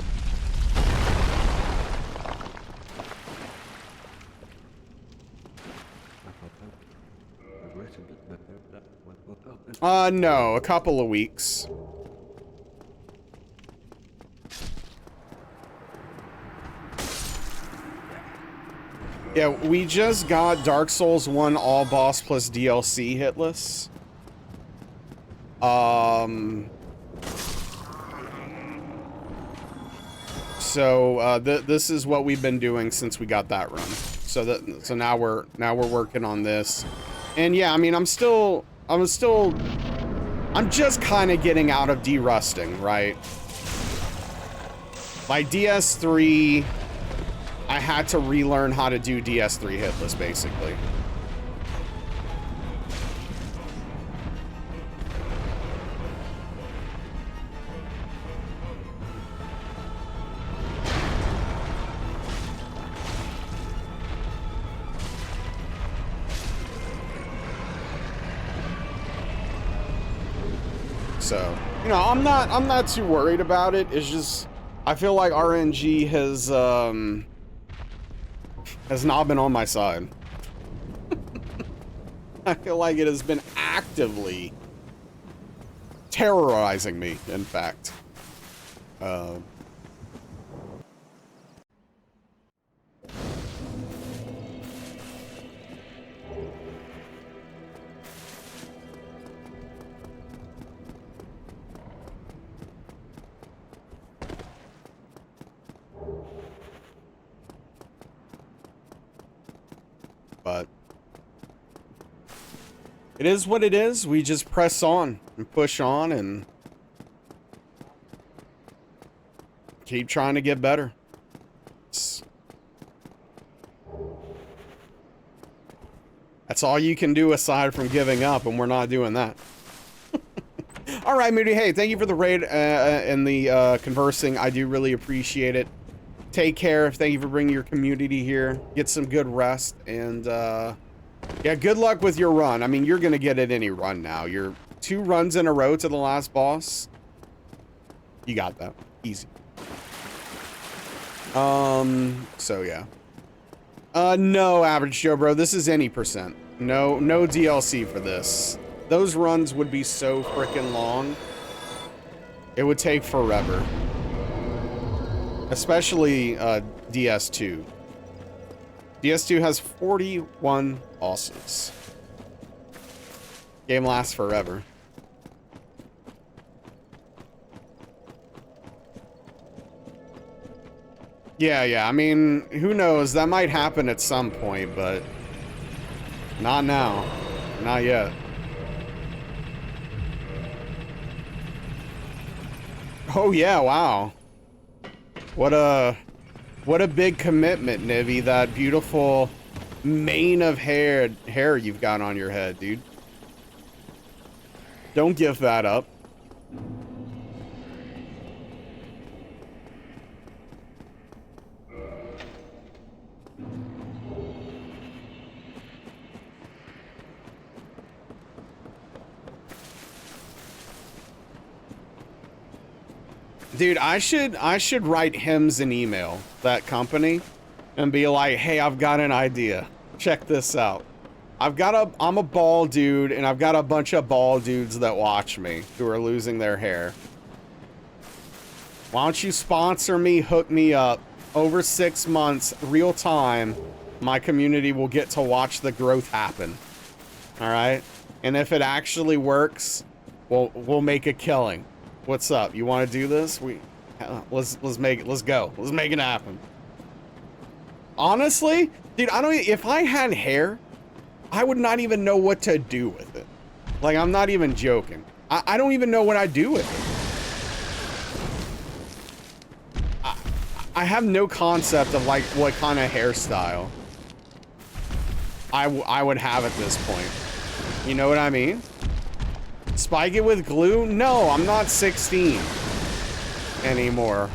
No, a couple of weeks. Yeah, we just got Dark Souls 1 all boss plus DLC hitless. So this is what we've been doing since we got that run. So now we're working on this. And yeah, I mean, I'm just kind of getting out of derusting, right? Like DS3, I had to relearn how to do DS3 hitless, basically. So, you know, I'm not too worried about it. It's just, I feel like RNG has not been on my side. I feel like it has been actively terrorizing me, in fact. But it is what it is. We just press on and push on and keep trying to get better. That's all you can do aside from giving up, and we're not doing that. All All right, Moody. Hey, thank you for the raid and the conversing. I do really appreciate it. Take care. Thank you for bringing your community here. Get some good rest. And, yeah, good luck with your run. I mean, you're going to get it any run now. You're 2 runs in a row to the last boss. You got that. Easy. So, yeah. No, Average Joe, bro. This is any percent. No DLC for this. Those runs would be so freaking long. It would take forever. Especially, DS2. DS2 has 41 bosses. Game lasts forever. Yeah, I mean, who knows? That might happen at some point, but not now. Not yet. Oh yeah, wow. What a big commitment, Nivy. That beautiful mane of hair you've got on your head, dude. Don't give that up. Dude, I should write Hims an email, that company, and be like, hey, I've got an idea. Check this out. I'm a bald dude, and I've got a bunch of bald dudes that watch me who are losing their hair. Why don't you sponsor me, hook me up? Over 6 months, real time, my community will get to watch the growth happen. All right? And if it actually works, we'll make a killing. What's up? You want to do this? Let's make it. Let's go. Let's make it happen. Honestly, dude, if I had hair, I would not even know what to do with it. Like, I'm not even joking. I don't even know what I'd do with it. I have no concept of, like, what kind of hairstyle I would have at this point. You know what I mean? Spike it with glue? No, I'm not 16 anymore.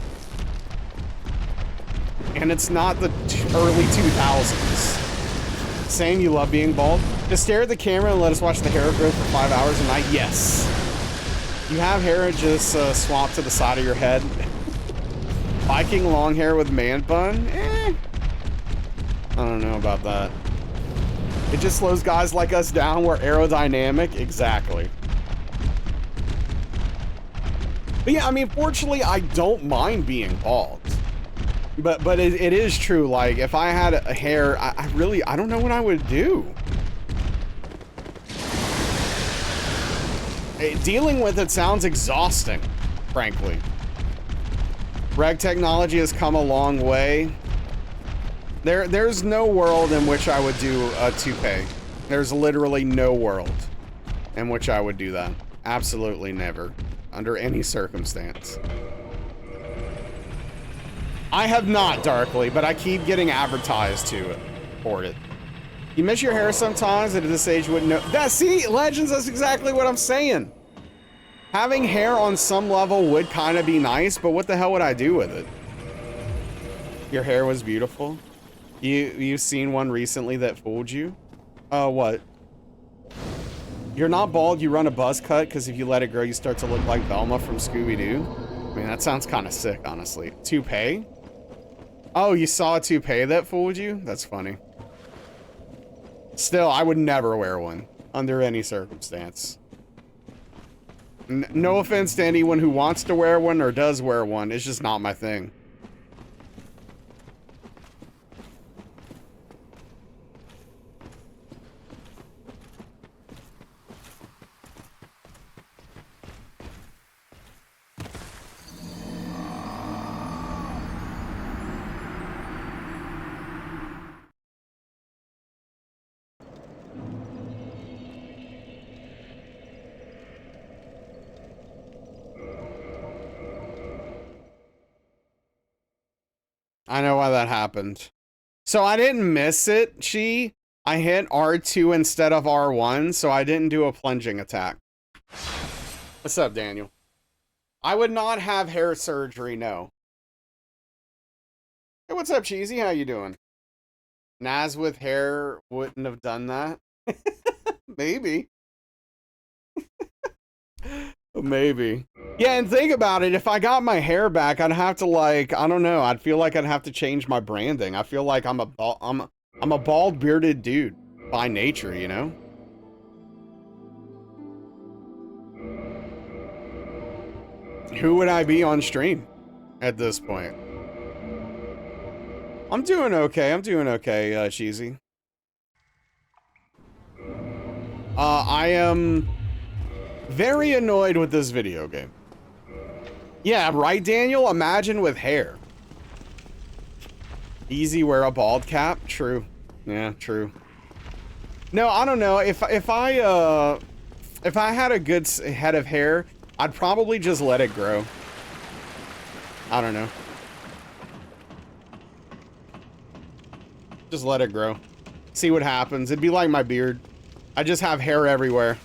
And it's not the early 2000s. Saying you love being bald? Just stare at the camera and let us watch the hair growth for 5 hours a night? Yes. You have hair just swap to the side of your head. Viking long hair with man bun? I don't know about that. It just slows guys like us down. We're aerodynamic. Exactly. But yeah, I mean, fortunately, I don't mind being bald. But it is true. Like, if I had a hair, I don't know what I would do. Dealing with it sounds exhausting, frankly. Reg technology has come a long way. There's no world in which I would do a toupee. There's literally no world in which I would do that. Absolutely never. Under any circumstance. I have not, Darkly, but I keep getting advertised to it. For it. You miss your hair sometimes, and at this age you wouldn't know. See, Legends, that's exactly what I'm saying. Having hair on some level would kind of be nice, but what the hell would I do with it? Your hair was beautiful. You've seen one recently that fooled you? What? You're not bald, you run a buzz cut, because if you let it grow, you start to look like Velma from Scooby-Doo. I mean, that sounds kind of sick, honestly. Toupee? Oh, you saw a toupee that fooled you? That's funny. Still, I would never wear one, under any circumstance. No offense to anyone who wants to wear one or does wear one, it's just not my thing. I know why that happened. So I didn't miss it, I hit R2 instead of R1, so I didn't do a plunging attack. What's up, Daniel? I would not have hair surgery, no. Hey, what's up, Cheesy? How you doing? Naz with hair wouldn't have done that. Maybe. Maybe. Yeah, and think about it. If I got my hair back, I'd have to like, I don't know. I'd feel like I'd have to change my branding. I feel like I'm a bald bearded dude by nature, you know? Who would I be on stream at this point? I'm doing okay. I'm doing okay, Cheesy. I am very annoyed with this video game. Yeah, right, Daniel? Imagine with hair. Easy wear a bald cap? True. Yeah, true. No, I don't know. If I had a good head of hair, I'd probably just let it grow. I don't know. Just let it grow. See what happens. It'd be like my beard. I just have hair everywhere.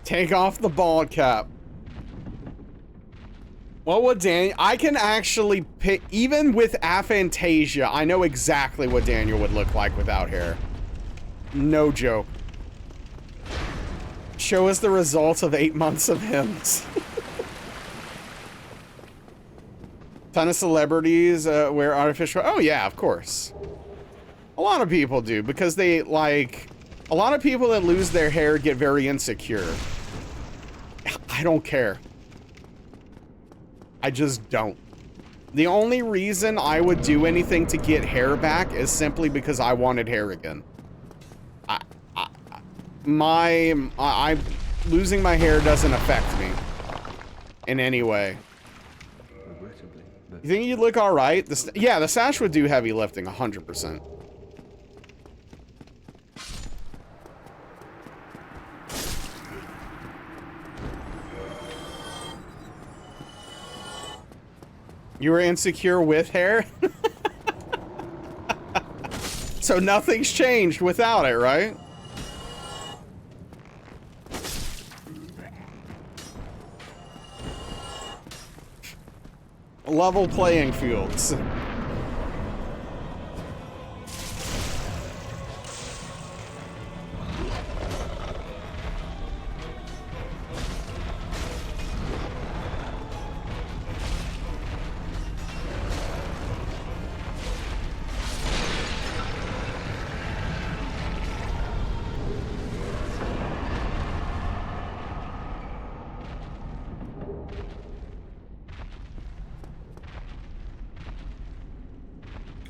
Take off the bald cap. What would Daniel... I can actually pick... Even with aphantasia, I know exactly what Daniel would look like without hair. No joke. Show us the results of 8 months of hymns. Ton of celebrities wear artificial... Oh, yeah, of course. A lot of people do, because they, like... A lot of people that lose their hair get very insecure. I don't care. I just don't. The only reason I would do anything to get hair back is simply because I wanted hair again. Losing my hair doesn't affect me in any way. You think you'd look all right? Yeah, the sash would do heavy lifting, 100%. You were insecure with hair? So nothing's changed without it, right? Level playing fields.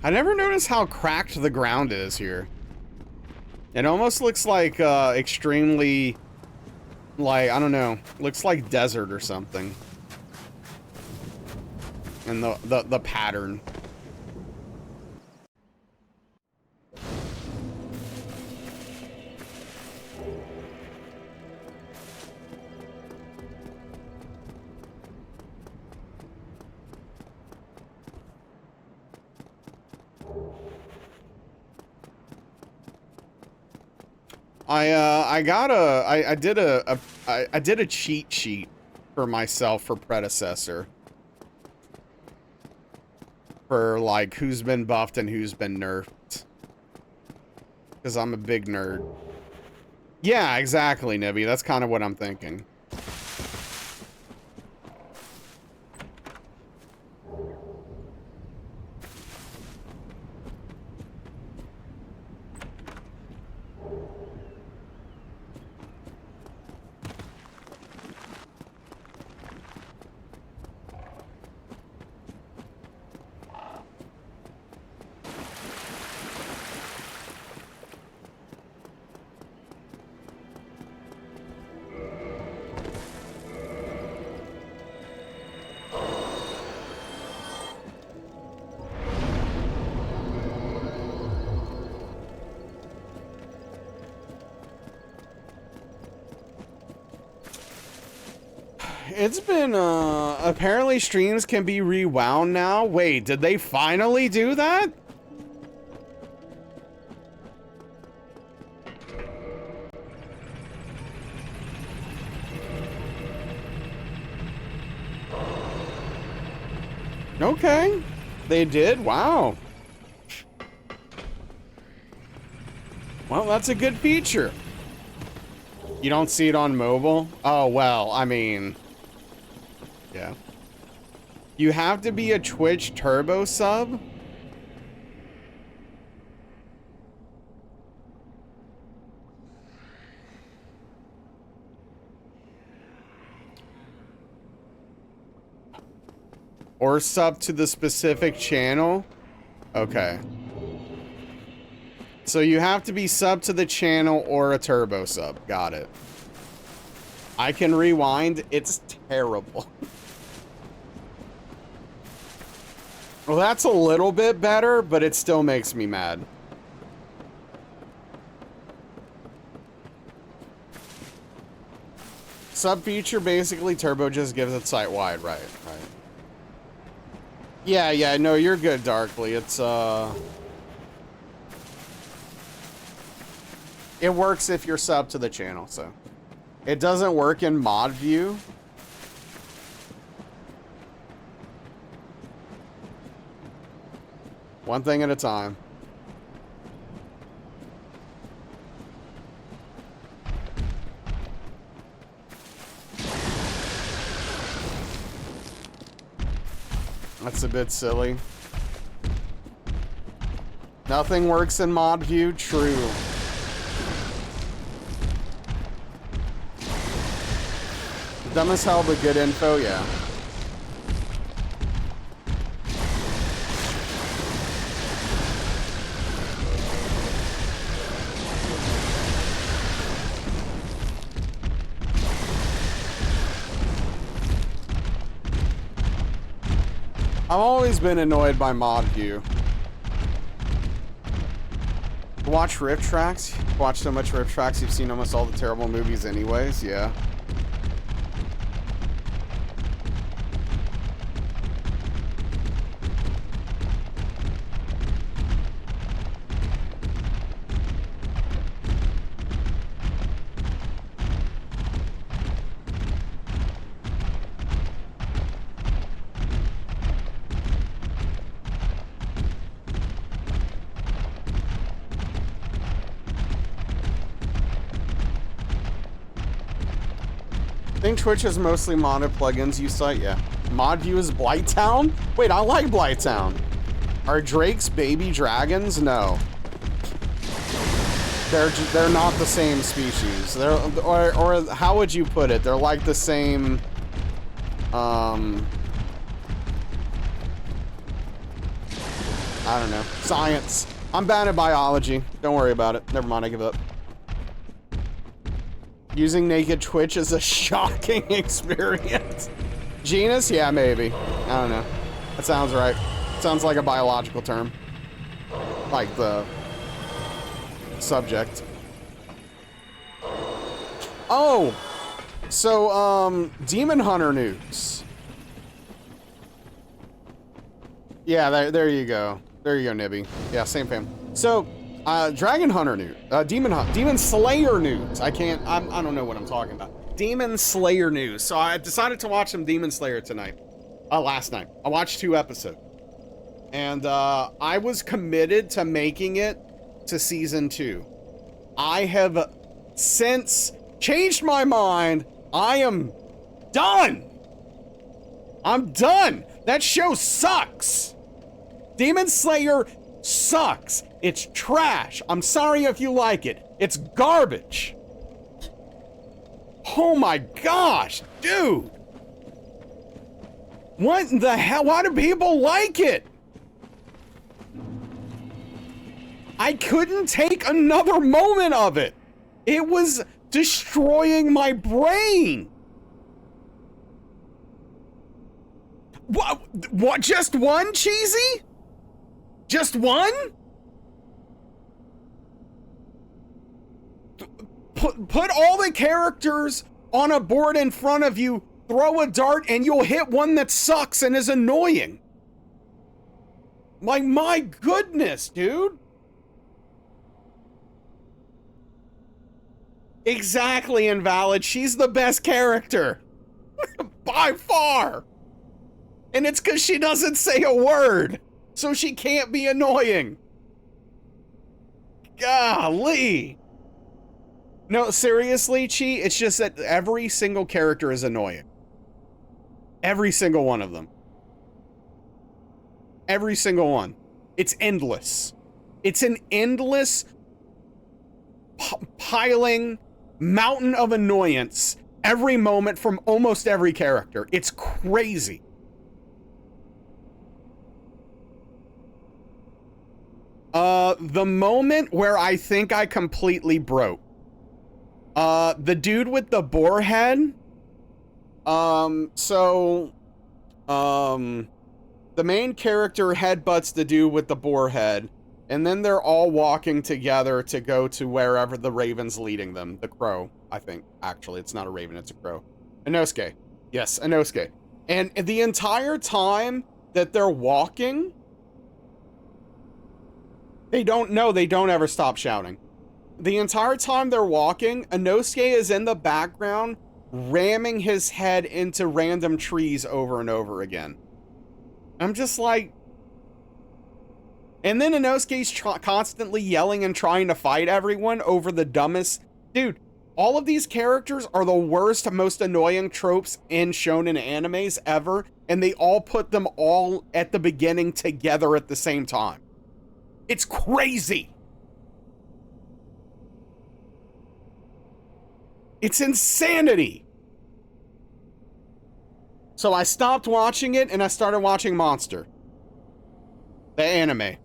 I never noticed how cracked the ground is here. It almost looks like extremely, like, I don't know, looks like desert or something. And the pattern. I did a cheat sheet for myself for Predecessor. For like who's been buffed and who's been nerfed. Because I'm a big nerd. Yeah, exactly, Nibby. That's kind of what I'm thinking. It's been, apparently streams can be rewound now. Wait, did they finally do that? Okay. They did? Wow. Well, that's a good feature. You don't see it on mobile? Oh, well, I mean... Yeah. You have to be a Twitch Turbo sub? Or sub to the specific channel? Okay. So you have to be sub to the channel or a turbo sub. Got it. I can rewind. It's terrible. Well, that's a little bit better, but it still makes me mad. Sub feature, basically, turbo just gives it site-wide. Right. Yeah, no, you're good, Darkly. It's, it works if you're sub to the channel, so. It doesn't work in mod view. One thing at a time. That's a bit silly. Nothing works in mod view. True. Dumb as hell, but good info, yeah. I've always been annoyed by mod view. Watch Rip Tracks. Watch so much Rip Tracks, you've seen almost all the terrible movies anyways, yeah. I think Twitch is mostly modded plugins you cite, yeah. Mod view is Blighttown? Wait, I like Blighttown. Are Drake's baby dragons? No. They're not the same species. Or how would you put it? They're like the same, I don't know. Science. I'm bad at biology. Don't worry about it. Never mind, I give up. Using naked Twitch is a shocking experience. Genus? Yeah, maybe. I don't know. That sounds right. Sounds like a biological term. Like the subject. Oh! So, Demon Hunter news. Yeah, there you go. There you go, Nibby. Yeah, same fam. So, Dragon Hunter news. Demon Slayer news. I don't know what I'm talking about. Demon Slayer news. So I decided to watch some Demon Slayer tonight. Last night. I watched 2 episodes. And, I was committed to making it to season 2. I have since changed my mind. I am done. I'm done. That show sucks. Demon Slayer sucks. It's trash. I'm sorry if you like it. It's garbage. Oh my gosh, dude. What the hell? Why do people like it? I couldn't take another moment of it. It was destroying my brain. What? Just one, Cheesy? Just one? Put all the characters on a board in front of you, throw a dart, and you'll hit one that sucks and is annoying. Like, my goodness, dude. Exactly, Invalid. She's the best character. By far. And it's because she doesn't say a word. So she can't be annoying. Golly. No, seriously, Chi, it's just that every single character is annoying. Every single one of them. Every single one. It's endless. It's an endless piling mountain of annoyance every moment from almost every character. It's crazy. The moment where I think I completely broke. The dude with the boar head. The main character headbutts the dude with the boar head, and then they're all walking together to go to wherever the raven's leading them. The crow, I think. Actually, it's not a raven, it's a crow. Inosuke. Yes, Inosuke. And the entire time that they're walking, they don't ever stop shouting. The entire time they're walking, Inosuke is in the background ramming his head into random trees over and over again. I'm just like... And then Inosuke's constantly yelling and trying to fight everyone over the dumbest... Dude, all of these characters are the worst, most annoying tropes in shonen animes ever, and they all put them all at the beginning together at the same time. It's crazy! It's insanity! So I stopped watching it and I started watching Monster. The anime.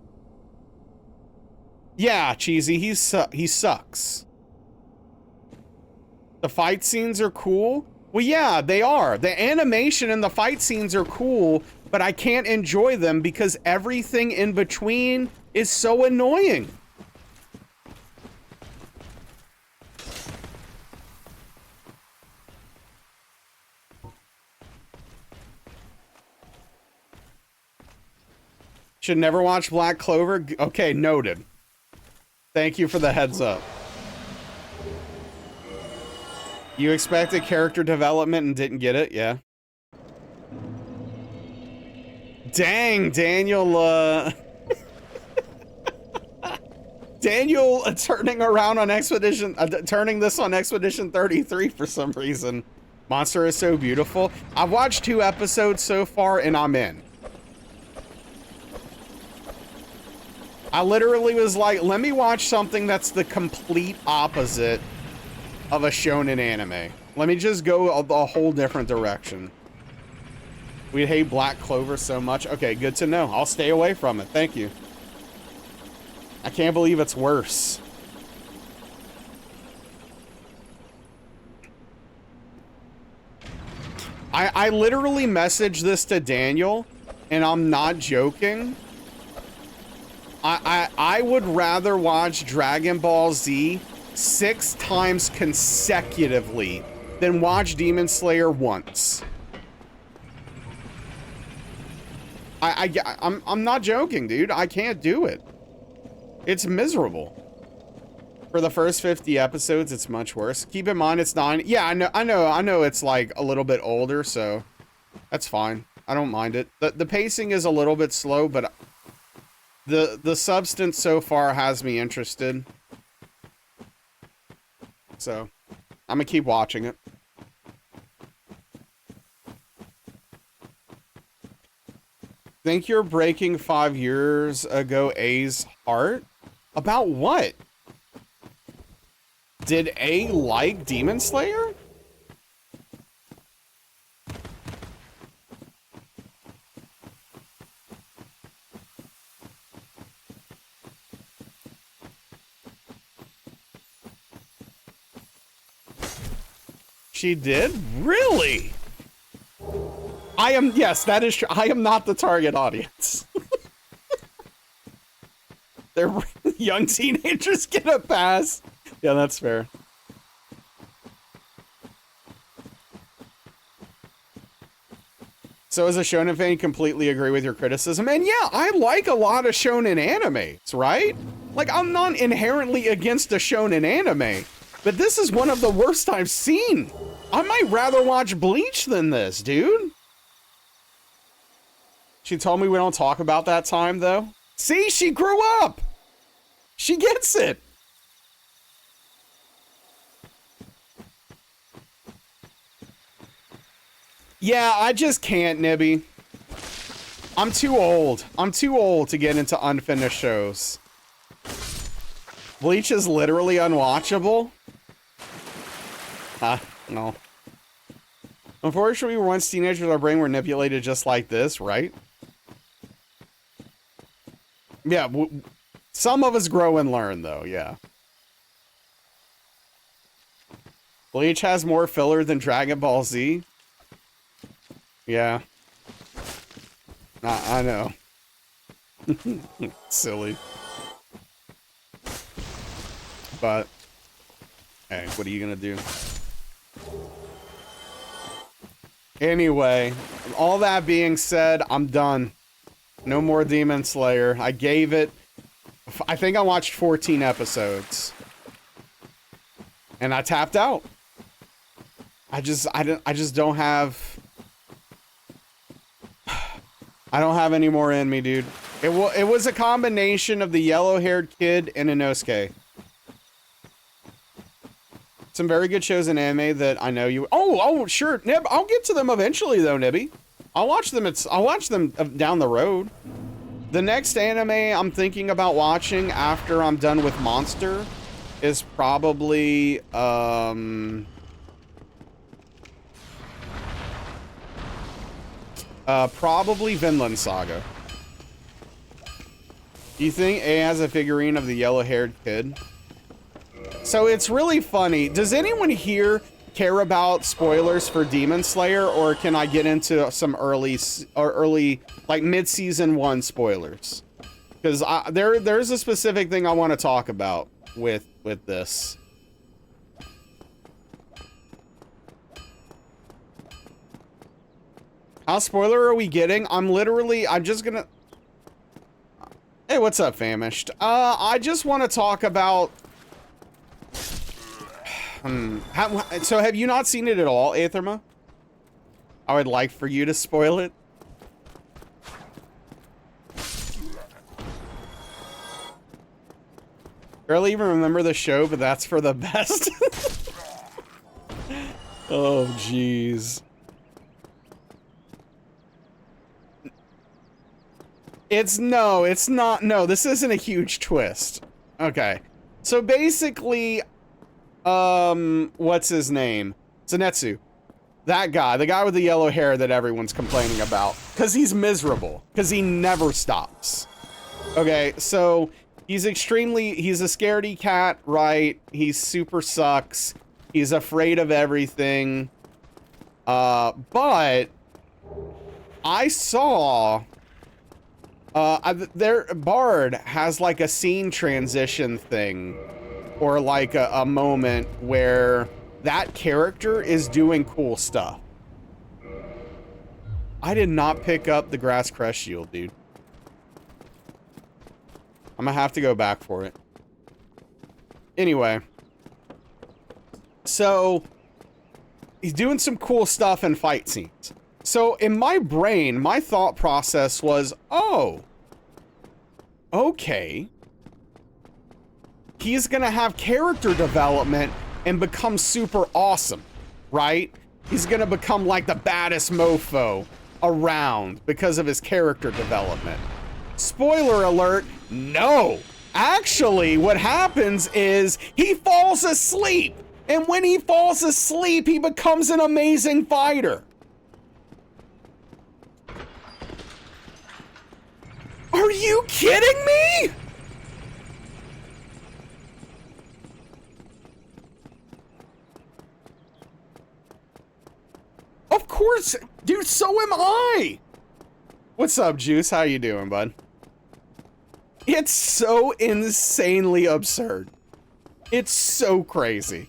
Yeah, Cheesy, he sucks. The fight scenes are cool. Well, yeah, they are. The animation and the fight scenes are cool, but I can't enjoy them because everything in between is so annoying. Should never watch Black Clover. Okay, noted. Thank you for the heads up. You expected character development and didn't get it? Yeah. Dang, Daniel, Daniel turning around on Expedition, turning this on Expedition 33 for some reason. Monster is so beautiful. I've watched 2 episodes so far and I'm in. I literally was like, let me watch something that's the complete opposite of a shonen anime. Let me just go a whole different direction. We hate Black Clover so much. Okay, good to know. I'll stay away from it. Thank you. I can't believe it's worse. I literally messaged this to Daniel, and I'm not joking. I would rather watch Dragon Ball Z 6 times consecutively than watch Demon Slayer once. I'm not joking, dude. I can't do it. It's miserable. For the first 50 episodes, it's much worse. Keep in mind, it's 9. Yeah, I know it's like a little bit older, so that's fine. I don't mind it. The pacing is a little bit slow, but the substance so far has me interested. So, I'm gonna keep watching it. Think you're breaking 5 years ago A's heart? About what? Did A like Demon Slayer? She did? Really? Yes, that is true. I am not the target audience. They're young teenagers get a pass. Yeah, that's fair. So as a shonen fan, you completely agree with your criticism. And yeah, I like a lot of shonen animes, right? Like, I'm not inherently against a shonen anime, but this is one of the worst I've seen. I might rather watch Bleach than this, dude. She told me we don't talk about that time, though. See, she grew up. She gets it. Yeah, I just can't, Nibby. I'm too old. I'm too old to get into unfinished shows. Bleach is literally unwatchable? No. Unfortunately, once teenagers, our brain were manipulated just like this, right? Yeah, some of us grow and learn, though, yeah. Bleach has more filler than Dragon Ball Z? Yeah. I know. Silly. But, hey, what are you gonna do? Anyway, all that being said, I'm done. No more Demon Slayer. I gave it... I think I watched 14 episodes. And I tapped out. I just don't have... I don't have any more in me, dude. It was a combination of the yellow-haired kid and Inosuke. Some very good shows in anime that I know you... Oh, sure, Nib. I'll get to them eventually, though, Nibby. I'll watch them down the road. The next anime I'm thinking about watching after I'm done with Monster is probably, probably Vinland Saga. Do you think A has a figurine of the yellow-haired kid? So it's really funny. Does anyone here care about spoilers for Demon Slayer, or can I get into some early like mid-season 1 spoilers? Because there's a specific thing I want to talk about with this. How spoiler are we getting? I'm just gonna... Hey, what's up, Famished? I just want to talk about... So have you not seen it at all, Aetherma? I would like for you to spoil it. Barely even remember the show, but that's for the best. Oh, jeez. It's not. No, this isn't a huge twist. Okay. So basically, what's his name? Zenitsu. That guy, the guy with the yellow hair that everyone's complaining about. Because he's miserable. Because he never stops. Okay, so he's a scaredy cat, right? He super sucks. He's afraid of everything. But I saw... Bard has like a scene transition thing, or like a moment where that character is doing cool stuff. I did not pick up the Grass Crest Shield, dude. I'm gonna have to go back for it. Anyway. So, he's doing some cool stuff in fight scenes. So, in my brain, my thought process was, oh, okay. He's gonna have character development and become super awesome, right? He's gonna become like the baddest mofo around because of his character development. Spoiler alert, no. Actually, what happens is he falls asleep. And when he falls asleep, he becomes an amazing fighter. Are you kidding me? Of course, dude, so am I. What's up, Juice? How you doing, bud? It's so insanely absurd. It's so crazy.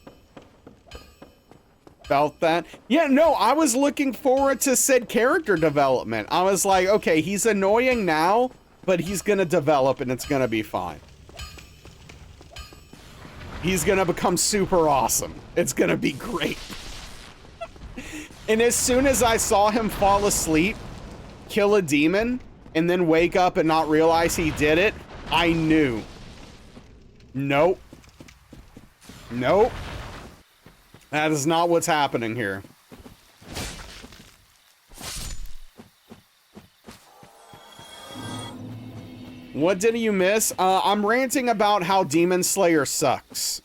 Felt that? Yeah, no, I was looking forward to said character development. I was like, okay, he's annoying now, but he's gonna develop and it's gonna be fine. He's gonna become super awesome. It's gonna be great. And as soon as I saw him fall asleep, kill a demon, and then wake up and not realize he did it, I knew. Nope. Nope. That is not what's happening here. What did you miss? I'm ranting about how Demon Slayer sucks.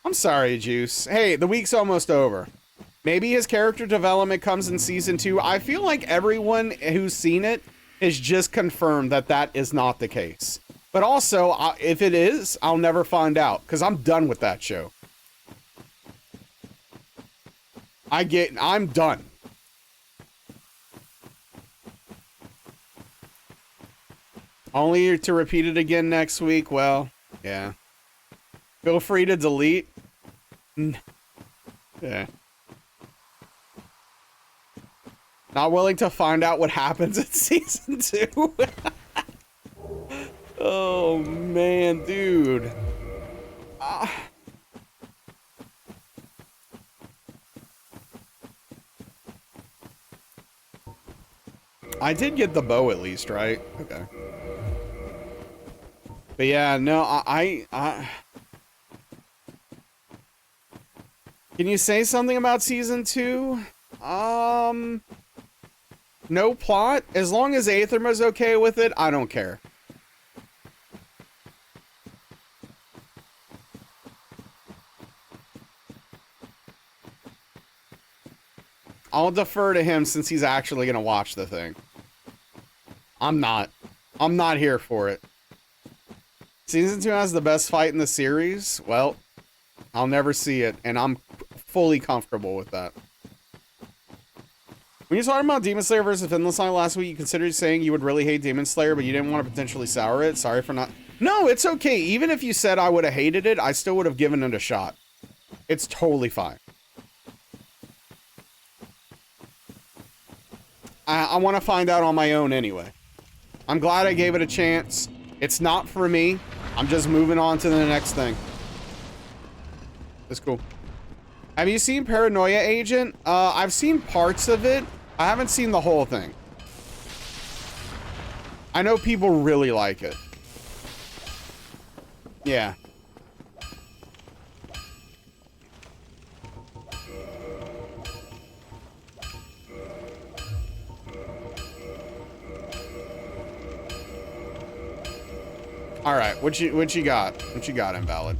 I'm sorry, Juice. Hey, the week's almost over. Maybe his character development comes in season 2. I feel like everyone who's seen it has just confirmed that that is not the case. But also, if it is, I'll never find out, because I'm done with that show. I'm done. Only to repeat it again next week? Well, yeah. Feel free to delete. Yeah. Not willing to find out what happens in season 2. Oh, man, dude. I did get the bow at least, right? Okay. But yeah, no, I Can you say something about season 2? No plot. As long as Aetherma's okay with it, I don't care. I'll defer to him since he's actually gonna watch the thing. I'm not here for it. Season 2 has the best fight in the series. Well, I'll never see it, and I'm fully comfortable with that. When you were talking about Demon Slayer versus Hitless last week, you considered saying you would really hate Demon Slayer, but you didn't want to potentially sour it. Sorry for not... No, it's okay. Even if you said I would have hated it, I still would have given it a shot. It's totally fine. I want to find out on my own anyway. I'm glad I gave it a chance. It's not for me. I'm just moving on to the next thing. That's cool. Have you seen Paranoia Agent? I've seen parts of it. I haven't seen the whole thing. I know people really like it. Yeah. All right, what you got? What you got, Invalid?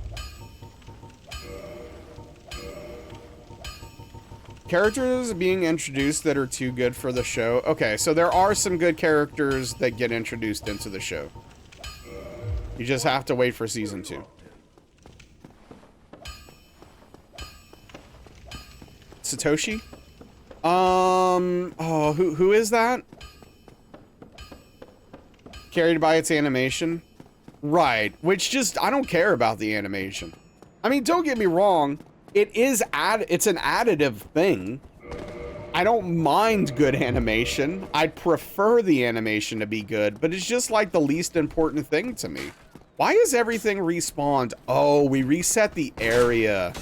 Characters being introduced that are too good for the show. Okay, so there are some good characters that get introduced into the show. You just have to wait for season 2. Satoshi? Oh, who is that? Carried by its animation? Right, which just, I don't care about the animation. I mean, don't get me wrong, it's an additive thing. I don't mind good animation. I'd prefer the animation to be good, but it's just like the least important thing to me. Why is everything respawned? Oh, we reset the area.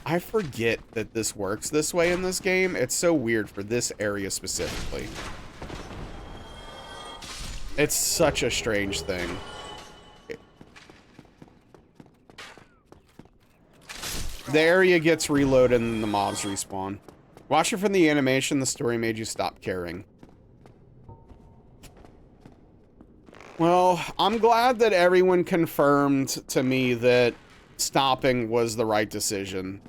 I forget that this works this way in this game. It's so weird for this area specifically. It's such a strange thing. The area gets reloaded and the mobs respawn. Watching from the animation, the story made you stop caring. Well, I'm glad that everyone confirmed to me that stopping was the right decision.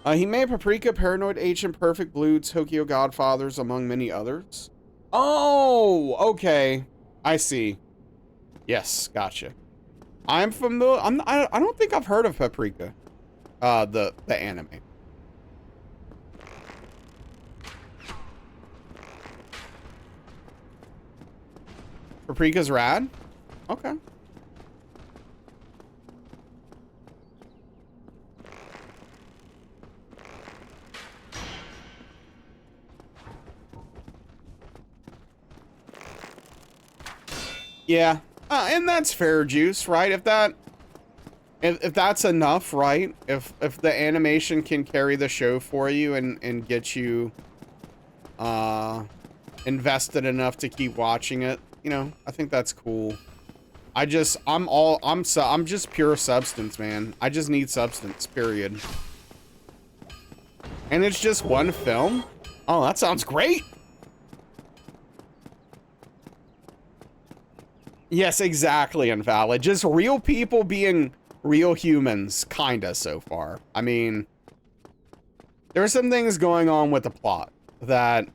He made Paprika, Paranoid Agent, Perfect Blue, Tokyo Godfathers, among many others. Oh, okay. I see. Yes, gotcha. I'm familiar. I don't think I've heard of Paprika, the anime. Paprika's rad. Okay. Yeah. And that's fair, Juice, right? If that... if that's enough, right? If the animation can carry the show for you and get you invested enough to keep watching it, you know, I think that's cool. I'm just pure substance, man. I just need substance, period. And it's just one film? Oh, that sounds great. Yes, exactly, Invalid. Just real people being real humans, kinda, so far. I mean, there are some things going on with the plot that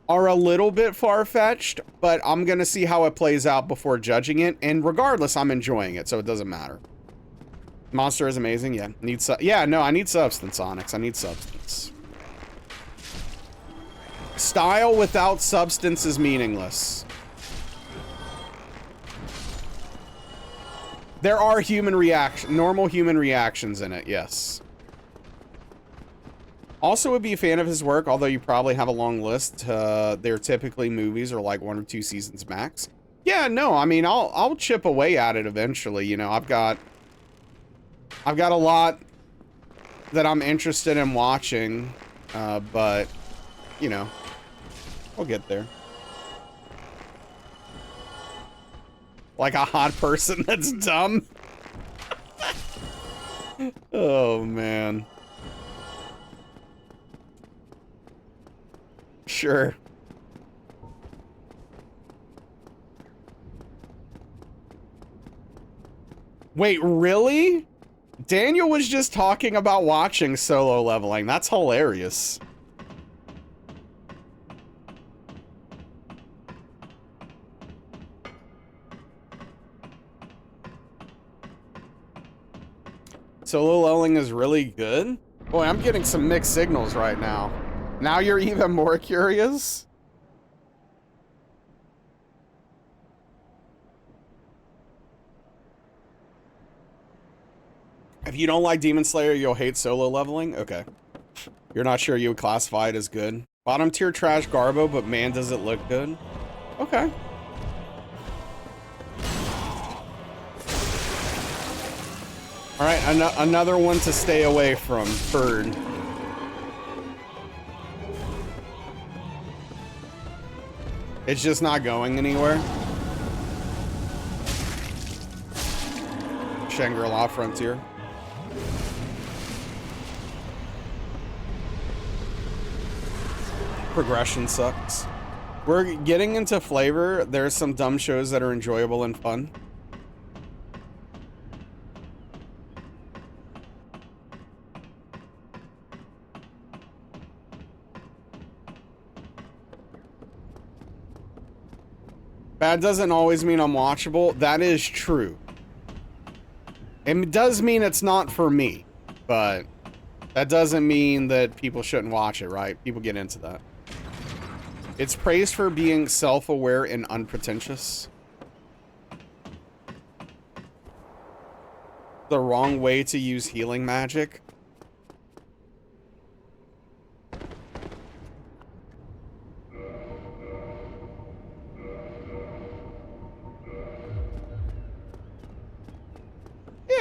are a little bit far-fetched, but I'm gonna see how it plays out before judging it, and regardless, I'm enjoying it, so it doesn't matter. Monster is amazing, yeah. I need substance, Onyx. I need substance. Style without substance is meaningless. There are normal human reactions in it, yes. Also would be a fan of his work, although you probably have a long list. They're typically movies or like 1 or 2 seasons max. Yeah, no, I mean, I'll chip away at it eventually, you know. I've got a lot that I'm interested in watching, but, you know, I'll get there. Like a hot person that's dumb. Oh, man. Sure. Wait, really? Daniel was just talking about watching Solo Leveling. That's hilarious. Solo Leveling is really good? Boy, I'm getting some mixed signals right now. Now you're even more curious? If you don't like Demon Slayer, you'll hate Solo Leveling? Okay. You're not sure you would classify it as good? Bottom tier trash garbo, but man, does it look good? Okay. Alright, another one to stay away from. Bird. It's just not going anywhere. Shangri-La Frontier. Progression sucks. We're getting into flavor. There's some dumb shows that are enjoyable and fun. Bad doesn't always mean unwatchable. That is true. It does mean it's not for me, but that doesn't mean that people shouldn't watch it, right? People get into that. It's praised for being self-aware and unpretentious. The wrong way to use healing magic.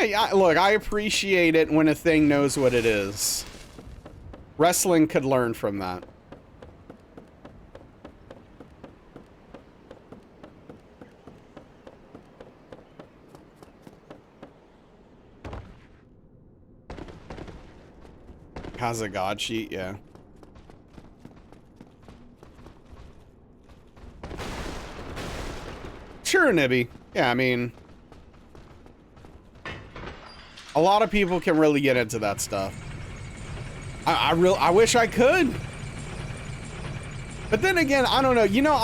Yeah, look, I appreciate it when a thing knows what it is. Wrestling could learn from that. Has a god sheet, yeah. Sure, Nibby. Yeah, I mean, a lot of people can really get into that stuff. I wish I could. But then again, I don't know. You know,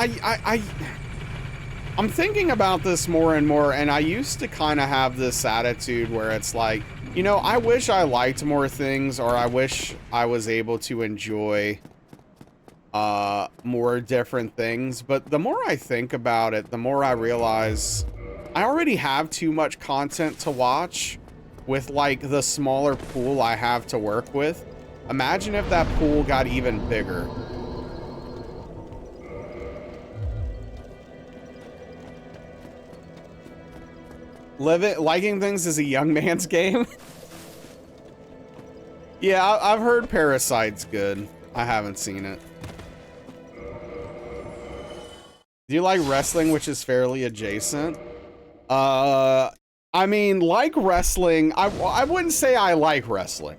I'm thinking about this more and more, and I used to kind of have this attitude where it's like, you know, I wish I liked more things, or I wish I was able to enjoy more different things. But the more I think about it, the more I realize I already have too much content to watch with, like, the smaller pool I have to work with. Imagine if that pool got even bigger. Liking things is a young man's game. Yeah, I've heard Parasite's good. I haven't seen it. Do you like wrestling, which is fairly adjacent? I mean, like wrestling, I wouldn't say I like wrestling.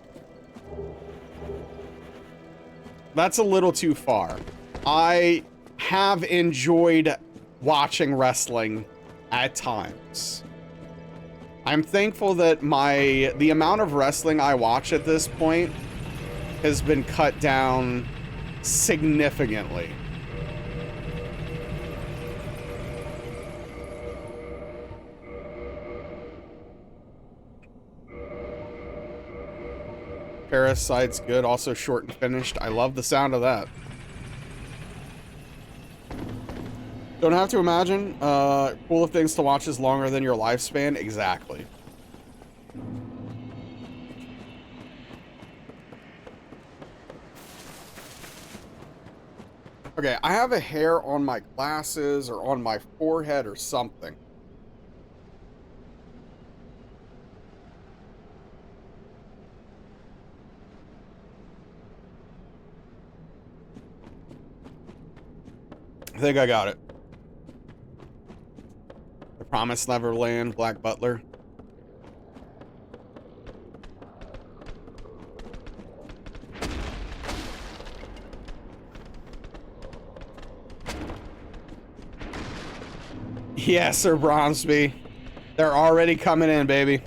That's a little too far. I have enjoyed watching wrestling at times. I'm thankful that the amount of wrestling I watch at this point has been cut down significantly. Parasite's good, also short and finished. I love the sound of that. Don't have to imagine. Cool if things to watch is longer than your lifespan. Exactly. Okay, I have a hair on my glasses or on my forehead or something. I think I got it. The Promised Neverland, Black Butler. Yes, Sir Bromsby. They're already coming in, baby.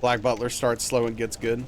Black Butler starts slow and gets good.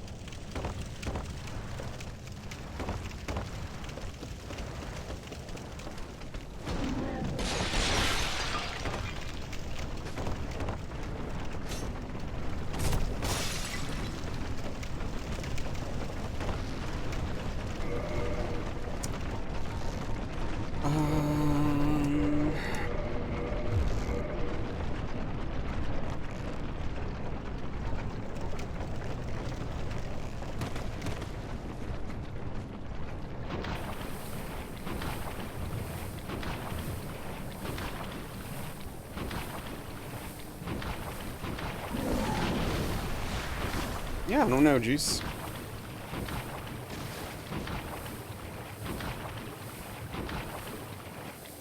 Yeah, I don't know, Juice.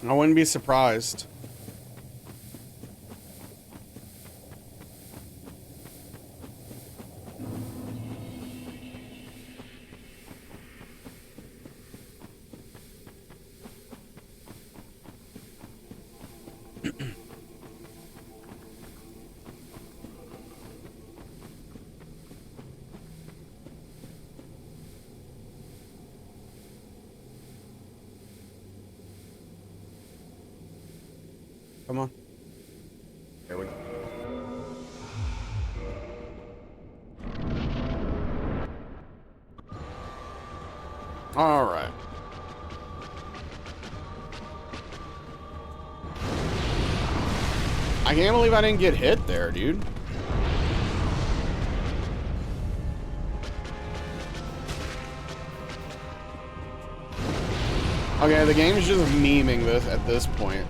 I wouldn't be surprised. Come on. There we go. All right. I can't believe I didn't get hit there, dude. Okay, the game's just memeing this at this point.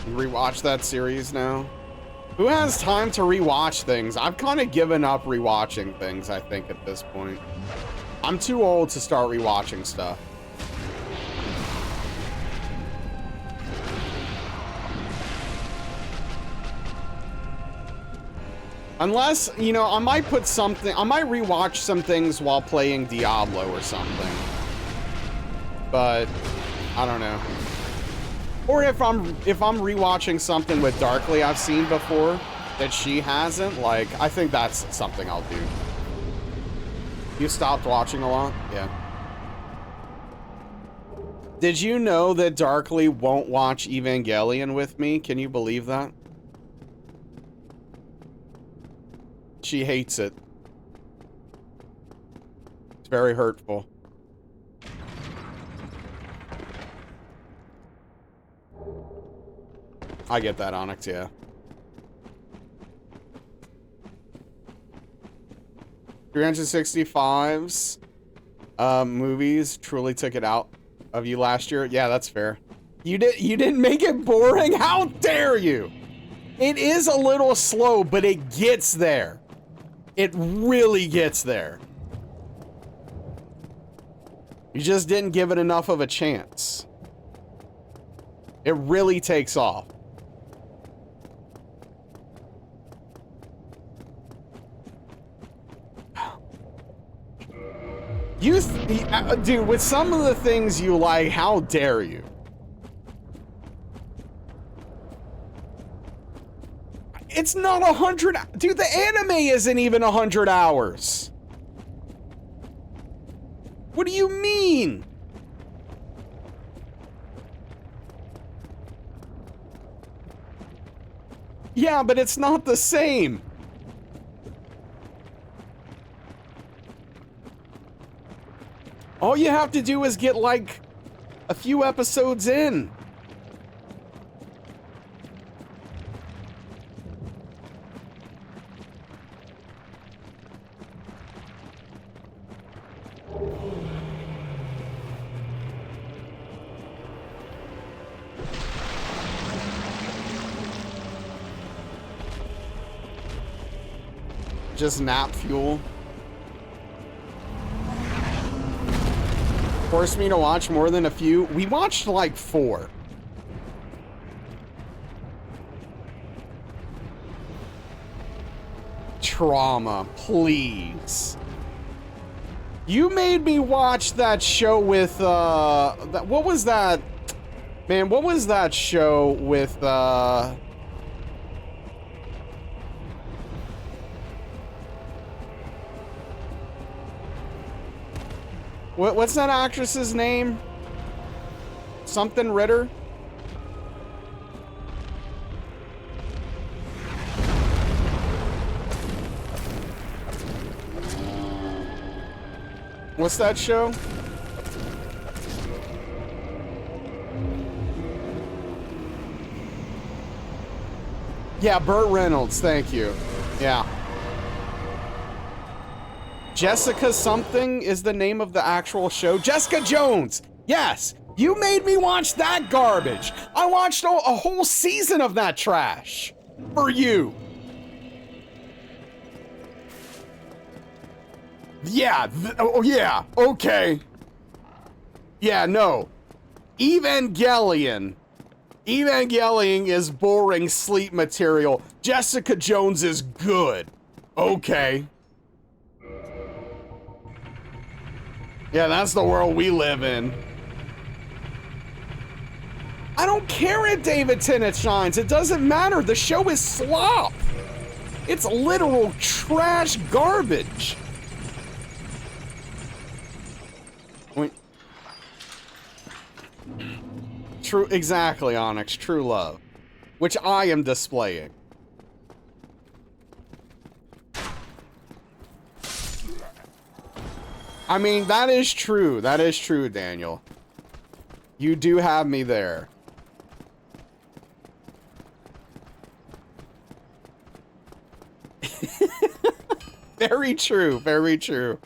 Rewatch that series now. Who has time to rewatch things? I've kind of given up rewatching things, I think, at this point. I'm too old to start rewatching stuff. Unless, you know, I might rewatch some things while playing Diablo or something. But I don't know. Or if I'm rewatching something with Darkly I've seen before that she hasn't, like, I think that's something I'll do. You stopped watching a lot? Yeah. Did you know that Darkly won't watch Evangelion with me? Can you believe that? She hates it. It's very hurtful. I get that, Onyx, yeah. 365's movies truly took it out of you last year. Yeah, that's fair. You didn't make it boring? How dare you? It is a little slow, but it gets there. It really gets there. You just didn't give it enough of a chance. It really takes off. Dude, with some of the things you like, how dare you? It's not 100. Dude, the anime isn't even 100 hours. What do you mean? Yeah, but it's not the same. All you have to do is get like a few episodes in. Just nap fuel. Forced me to watch more than a few. We watched like 4. Trauma, please. You made me watch that show with, what was that? Man, what was that show with, what's that actress's name? Something Ritter? What's that show? Yeah, Burt Reynolds, thank you. Yeah. Jessica something is the name of the actual show. Jessica Jones! Yes! You made me watch that garbage! I watched a whole season of that trash! For you! Yeah, oh yeah, okay. Yeah, no. Evangelion is boring sleep material. Jessica Jones is good. Okay. Yeah, that's the world we live in. I don't care if David Tennant shines. It doesn't matter. The show is slop. It's literal trash garbage. True, exactly, Onyx. True love. Which I am displaying. I mean, that is true. That is true, Daniel. You do have me there. Very true. Very true.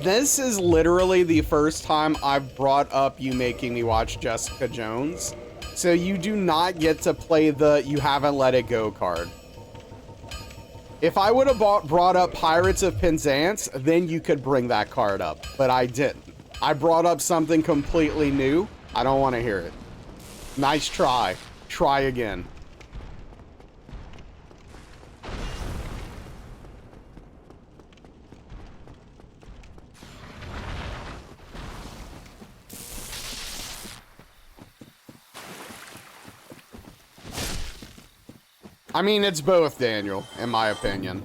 This is literally the first time I've brought up you making me watch Jessica Jones. So you do not get to play the you haven't let it go card. If I would have brought up Pirates of Penzance, then you could bring that card up. But I didn't. I brought up something completely new. I don't want to hear it. Nice try. Try again. I mean, it's both, Daniel, in my opinion.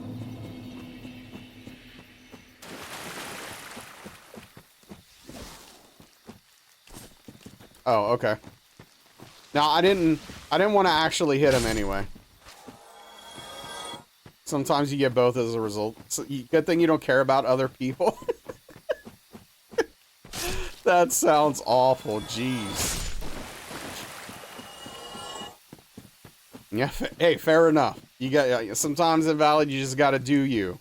Oh, okay. Now, I didn't want to actually hit him anyway. Sometimes you get both as a result. So, good thing you don't care about other people. That sounds awful. Jeez. Yeah, hey, fair enough. You got sometimes in Valid, you just gotta do you.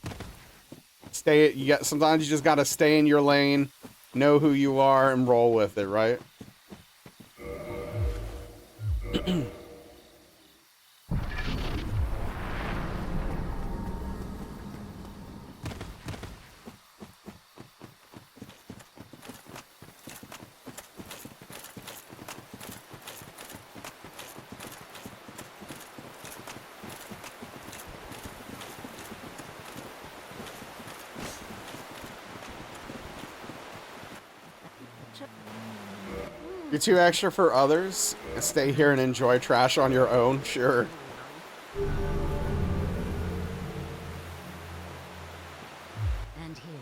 Sometimes you just gotta stay in your lane, know who you are, and roll with it, right? You're too extra for others? Stay here and enjoy trash on your own? Sure. And here.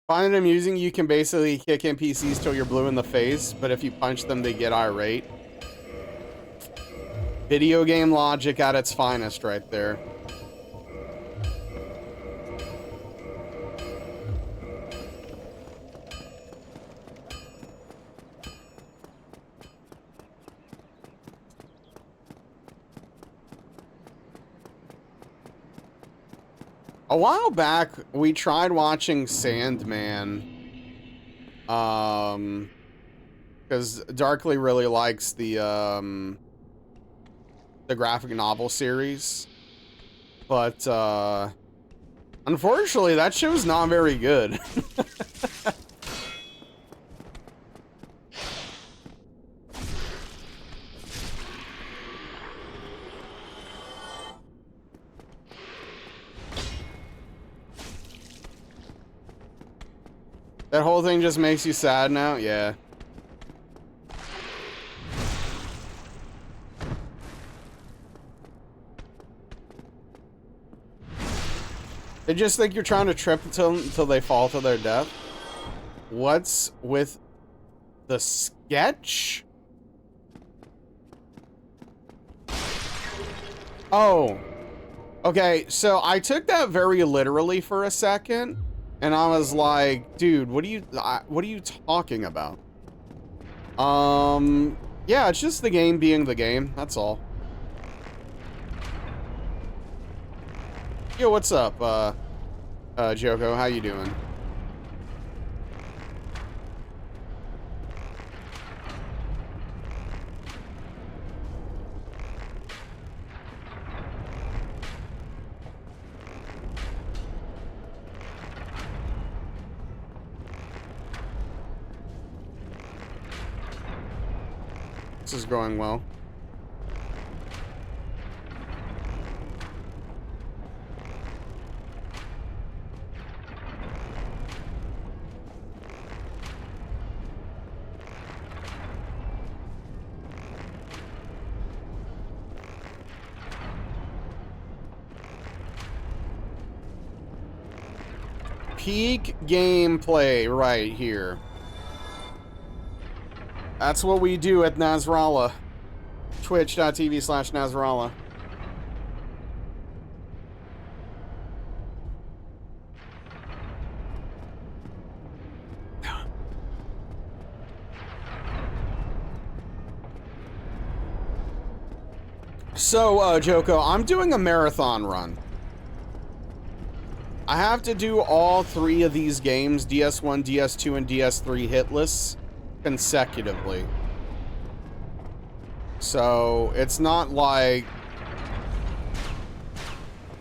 Find it amusing you can basically kick NPCs till you're blue in the face, but if you punch them, they get irate. Video game logic at its finest right there. A while back, we tried watching Sandman. Because Darkly really likes the graphic novel series. But, unfortunately, that show's not very good. That whole thing just makes you sad now? Yeah. They just think you're trying to trip until they fall to their death. What's with the sketch? Oh. Okay, so I took that very literally for a second. And I was like, dude, what are you talking about? Yeah, it's just the game being the game. That's all. Yo, what's up, Joko? How you doing? This is going well. Peak gameplay right here. That's what we do at Nasrallah. Twitch.tv/Nasrallah. So, Joko, I'm doing a marathon run. I have to do all 3 of these games, DS1, DS2, and DS3 hitless. consecutively. So it's not like,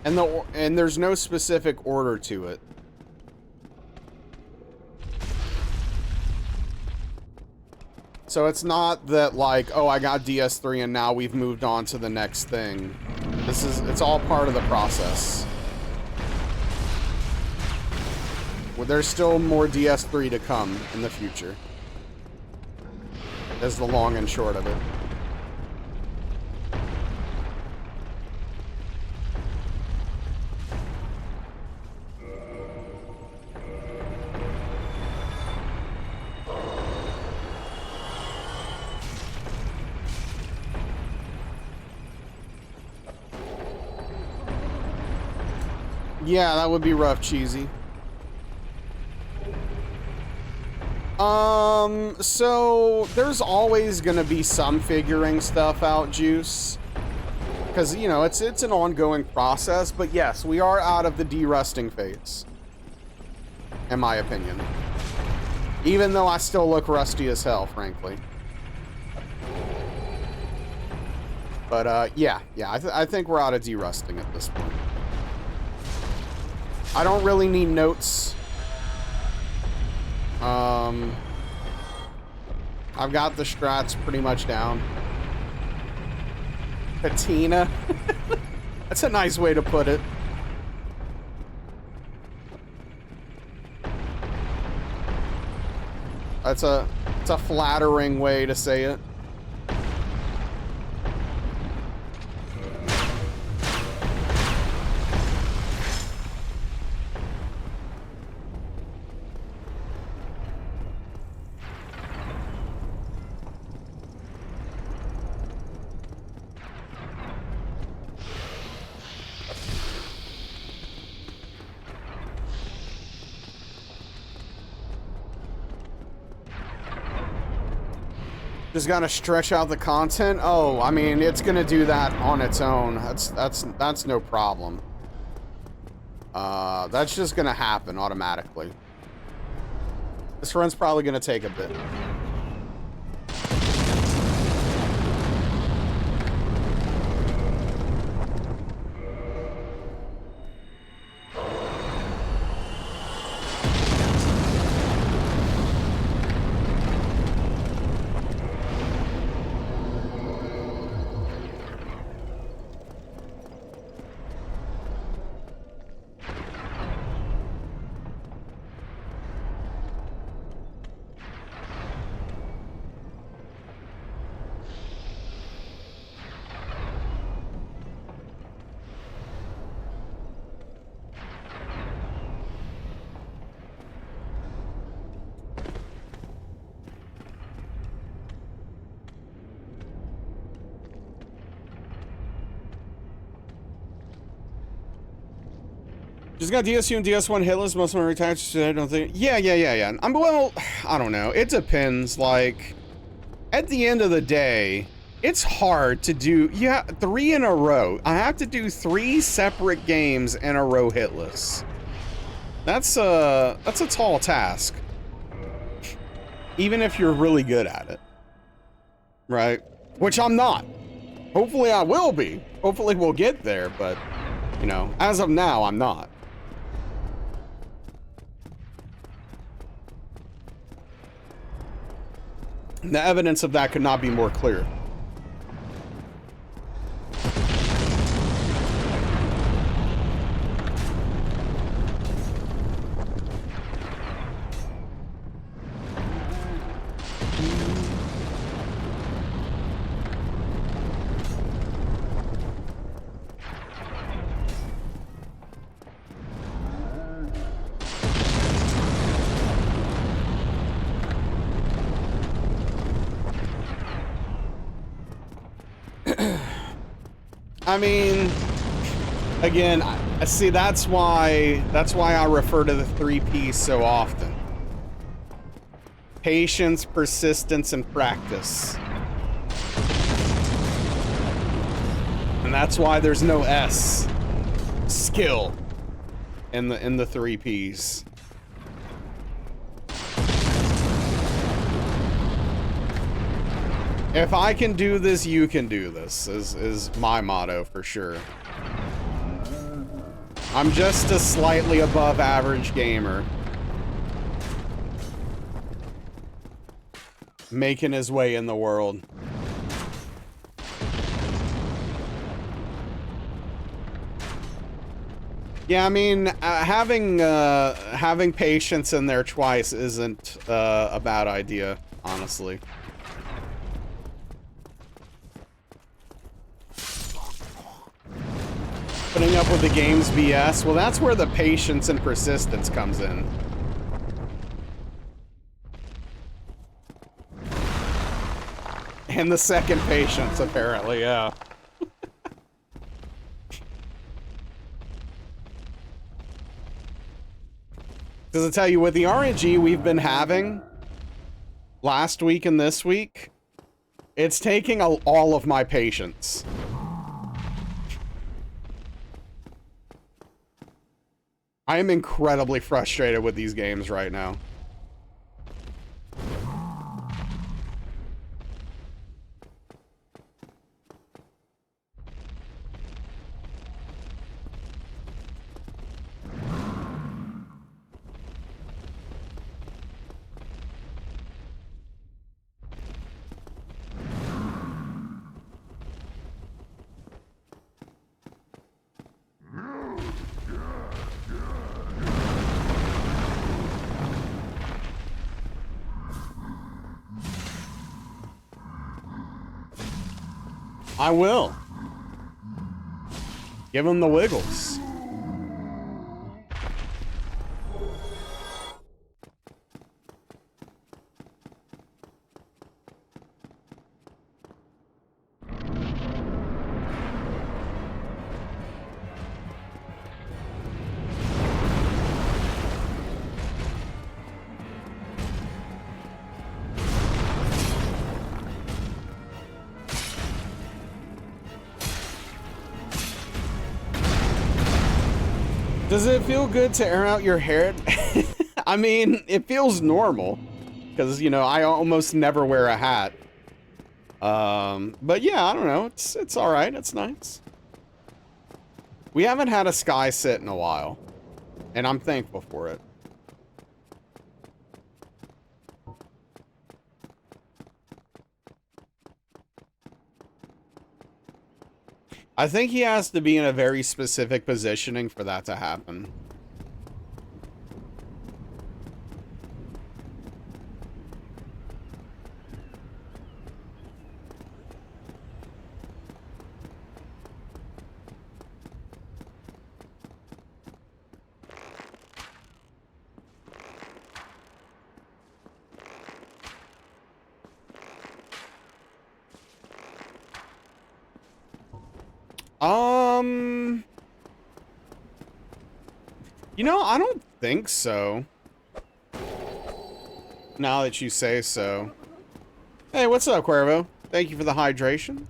and there's no specific order to it. So it's not that like, oh, I got DS3 and now we've moved on to the next thing. It's all part of the process. Well, there's still more DS3 to come in the future. That's the long and short of it. Yeah, that would be rough, Cheesy. So there's always gonna be some figuring stuff out, Juice. Because, you know, it's an ongoing process, but yes, we are out of the de-rusting phase. In my opinion. Even though I still look rusty as hell, frankly. But, yeah, I think we're out of de-rusting at this point. I don't really need notes. I've got the strats pretty much down. Patina. That's a nice way to put it. It's a flattering way to say it. Just gotta stretch out the content. Oh, I mean, it's gonna do that on its own. That's no problem. That's just gonna happen automatically. This run's probably gonna take a bit. Just got DS2 and DS1 hitless. Most of them are attached, so I don't think. Yeah. Well, I don't know. It depends. Like, at the end of the day, it's hard to do. Yeah, 3 in a row. I have to do 3 separate games in a row hitless. That's a tall task. Even if you're really good at it. Right? Which I'm not. Hopefully I will be. Hopefully we'll get there, but, you know, as of now, I'm not. The evidence of that could not be more clear. I mean, again, I see that's why I refer to the 3Ps so often. Patience, persistence, and practice. And that's why there's no S. Skill in the 3Ps. If I can do this, you can do this, is my motto for sure. I'm just a slightly above average gamer. Making his way in the world. Yeah, I mean, having patience in there twice isn't a bad idea, honestly. Putting up with the game's BS, well, that's where the patience and persistence comes in. And the second patience, apparently, yeah. Because I tell you, with the RNG we've been having last week and this week, it's taking all of my patience. I am incredibly frustrated with these games right now. I will. Give him the wiggles. Does it feel good to air out your hair? I mean, it feels normal. Because, you know, I almost never wear a hat. But yeah, I don't know. It's alright. It's nice. We haven't had a sky sit in a while. And I'm thankful for it. I think he has to be in a very specific positioning for that to happen. You know, I don't think so. Now that you say so. Hey, what's up, Cuervo? Thank you for the hydration.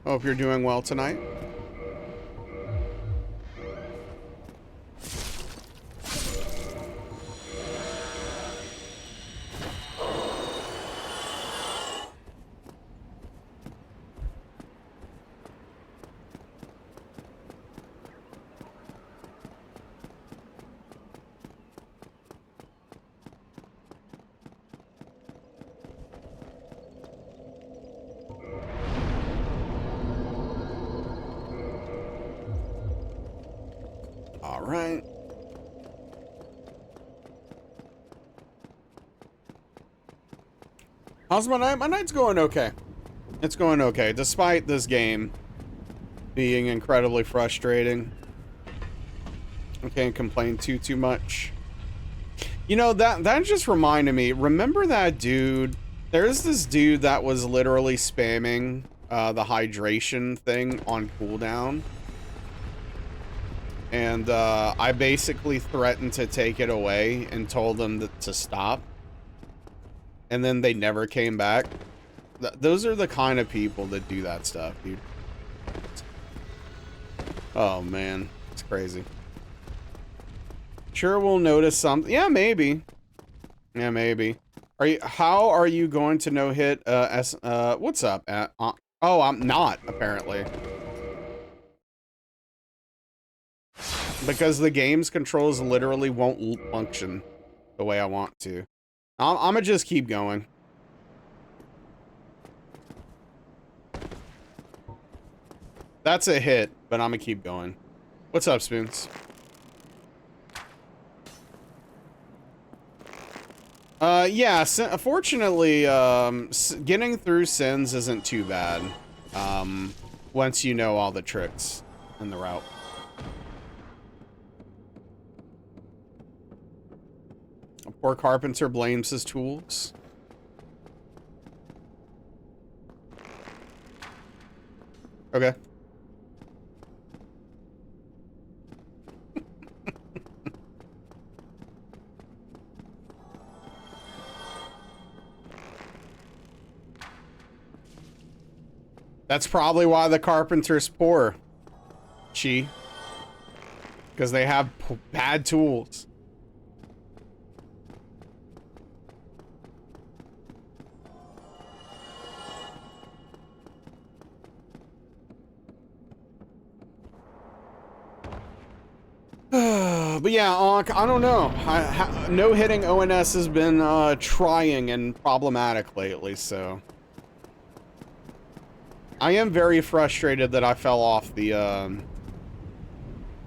Hope you're doing well tonight. How's my night? My night's going okay. It's going okay, despite this game being incredibly frustrating. I can't complain too much. You know, that just reminded me. Remember that dude? There's this dude that was literally spamming the hydration thing on cooldown. And I basically threatened to take it away and told them to stop. And then they never came back. Those are the kind of people that do that stuff, dude. Oh, man. It's crazy. Sure we'll notice something. Yeah, maybe. Yeah, maybe. How are you going to no hit what's up? Oh, I'm not, apparently. Because the game's controls literally won't function the way I want to. I'm gonna just keep going. That's a hit, but I'm gonna keep going. What's up, Spoons? Yeah, fortunately, getting through Sins isn't too bad. Once you know all the tricks in the route. A poor carpenter blames his tools. Okay. That's probably why the carpenter's poor. Chi. Because they have bad tools. But yeah, I don't know. No hitting ONS has been trying and problematic lately, so... I am very frustrated that I fell off the, I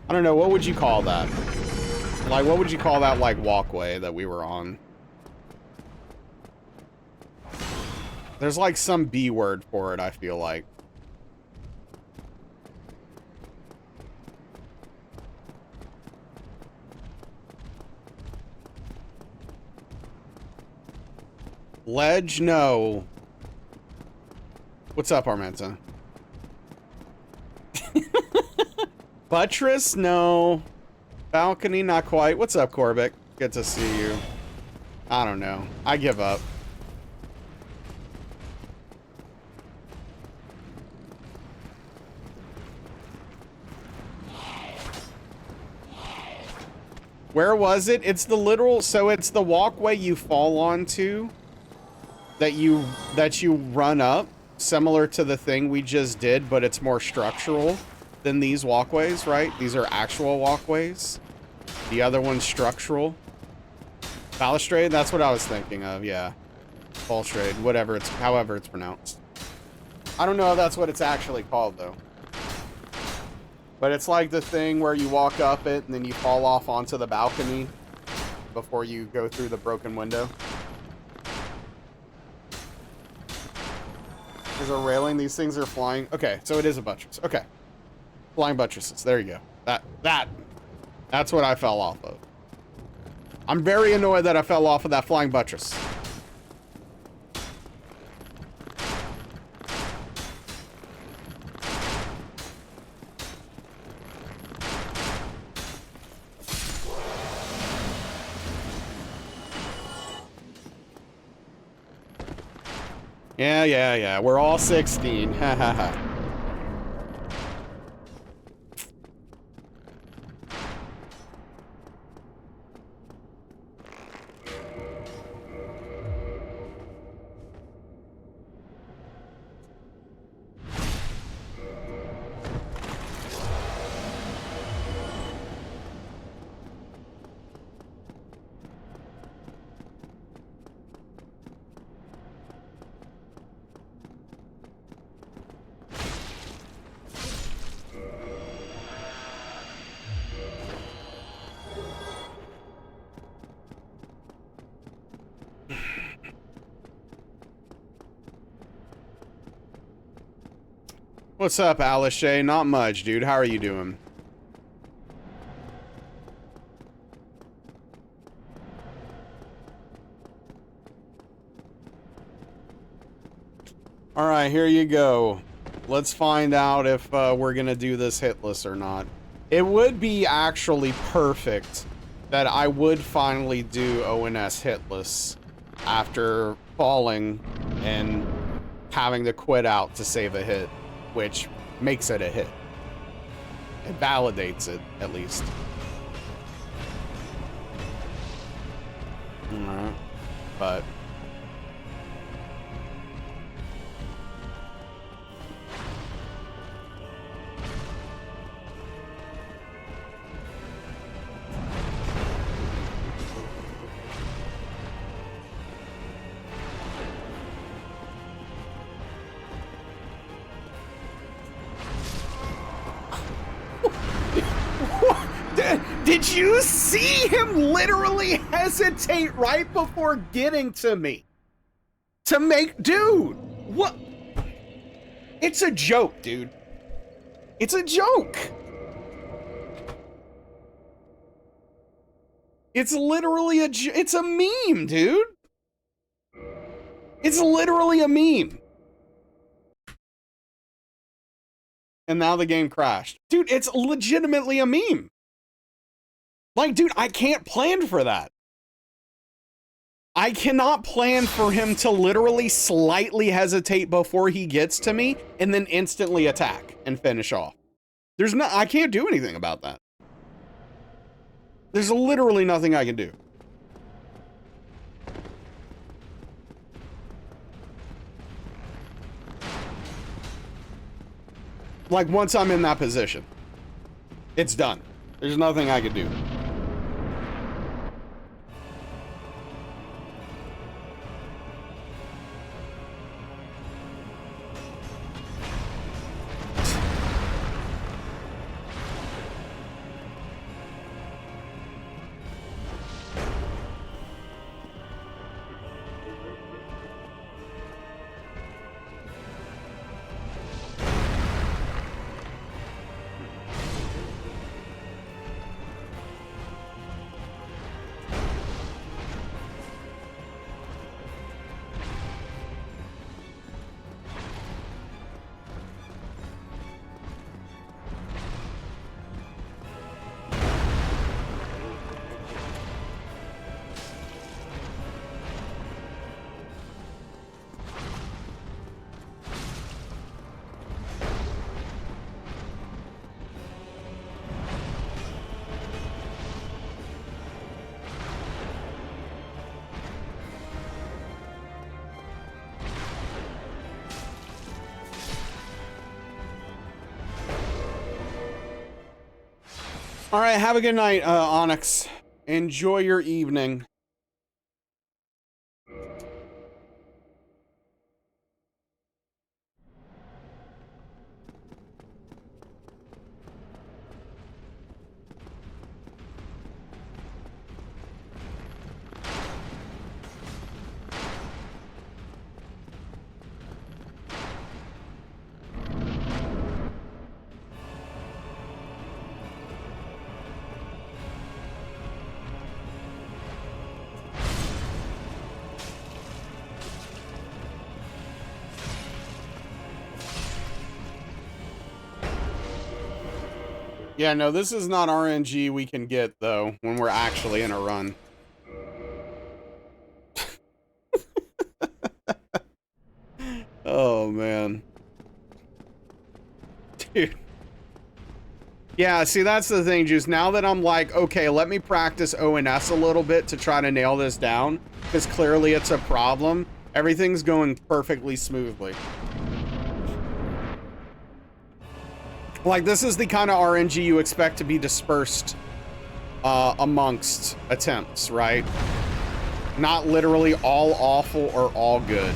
don't know, what would you call that? Like, what would you call that, like, walkway that we were on? There's, like, some B word for it, I feel like. Ledge? No. What's up, Armenta? Buttress? No. Balcony? Not quite. What's up, Corbic? Good to see you. I don't know. I give up. Where was it? It's the literal, so it's the walkway you fall onto that you run up, similar to the thing we just did, but it's more structural than these walkways, right? These are actual walkways. The other one's structural. Balustrade? That's what I was thinking of, yeah. Balustrade, whatever it's, however it's pronounced. I don't know if that's what it's actually called, though. But it's like the thing where you walk up it and then you fall off onto the balcony before you go through the broken window. Is a railing? These things are flying. Okay, so it is a buttress. Okay. Flying buttresses. There you go. That's what I fell off of. I'm very annoyed that I fell off of that flying buttress. Yeah. We're all 16. Ha ha ha. What's up, Alice? Not much, dude. How are you doing? All right, here you go. Let's find out if we're gonna do this hitless or not. It would be actually perfect that I would finally do ONS hitless after falling and having to quit out to save a hit, which makes it a hit. It validates it, at least. Alright. But Did you see him literally hesitate right before getting to me? To make, dude, what? It's a joke, dude. It's a joke. It's literally it's a meme, dude. It's literally a meme. And now the game crashed. Dude, it's legitimately a meme. Like, dude, I can't plan for that. I cannot plan for him to literally slightly hesitate before he gets to me and then instantly attack and finish off. I can't do anything about that. There's literally nothing I can do. Like, once I'm in that position, it's done. There's nothing I can do. All right, have a good night, Onyx. Enjoy your evening. Yeah, no, this is not RNG we can get, though, when we're actually in a run. Oh, man. Dude. Yeah, see, that's the thing, Juice. Now that I'm like, okay, let me practice ONS a little bit to try to nail this down, because clearly it's a problem, everything's going perfectly smoothly. Like, this is the kind of RNG you expect to be dispersed amongst attempts, right? Not literally all awful or all good.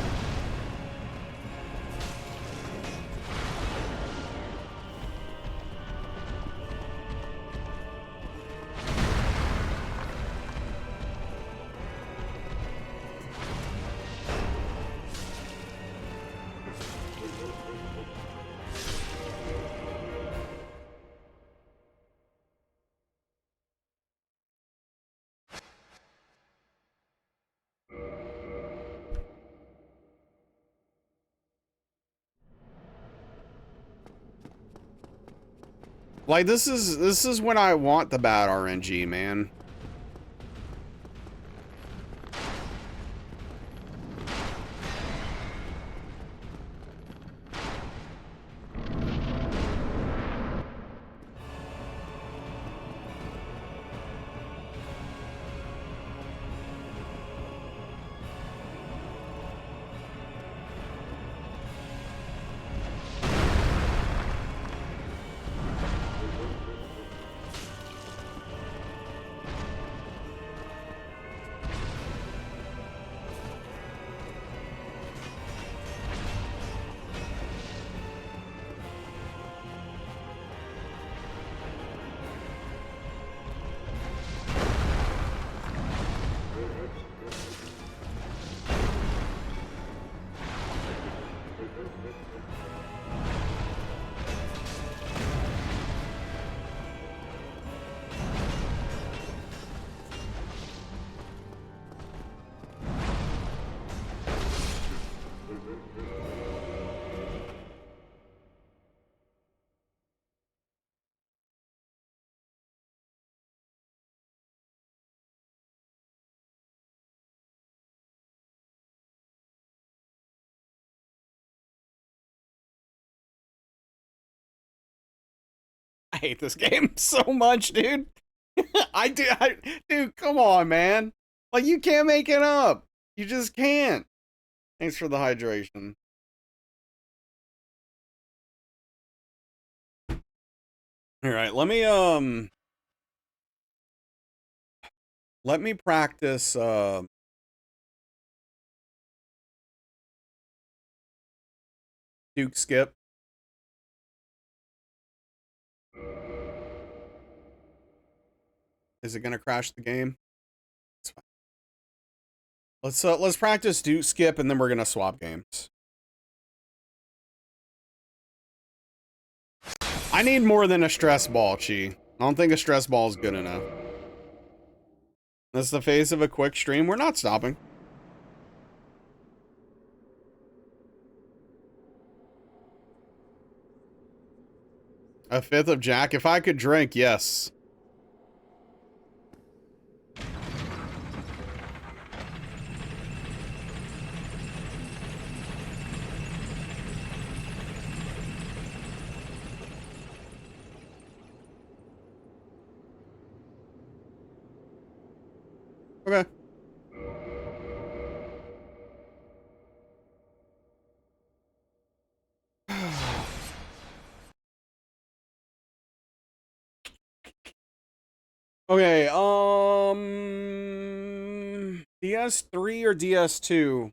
Like, this is when I want the bad RNG, man. hate this game so much, dude. Dude, come on, man. Like, you can't make it up. You just can't. Thanks for the hydration. All right, let me practice, Duke Skip. Is it gonna crash the game? It's fine. Let's practice Duke Skip, and then we're gonna swap games. I need more than a stress ball, Chi. I don't think a stress ball is good enough. That's the face of a quick stream. We're not stopping. A fifth of Jack. If I could drink, yes. Okay. Okay, DS3 or DS2?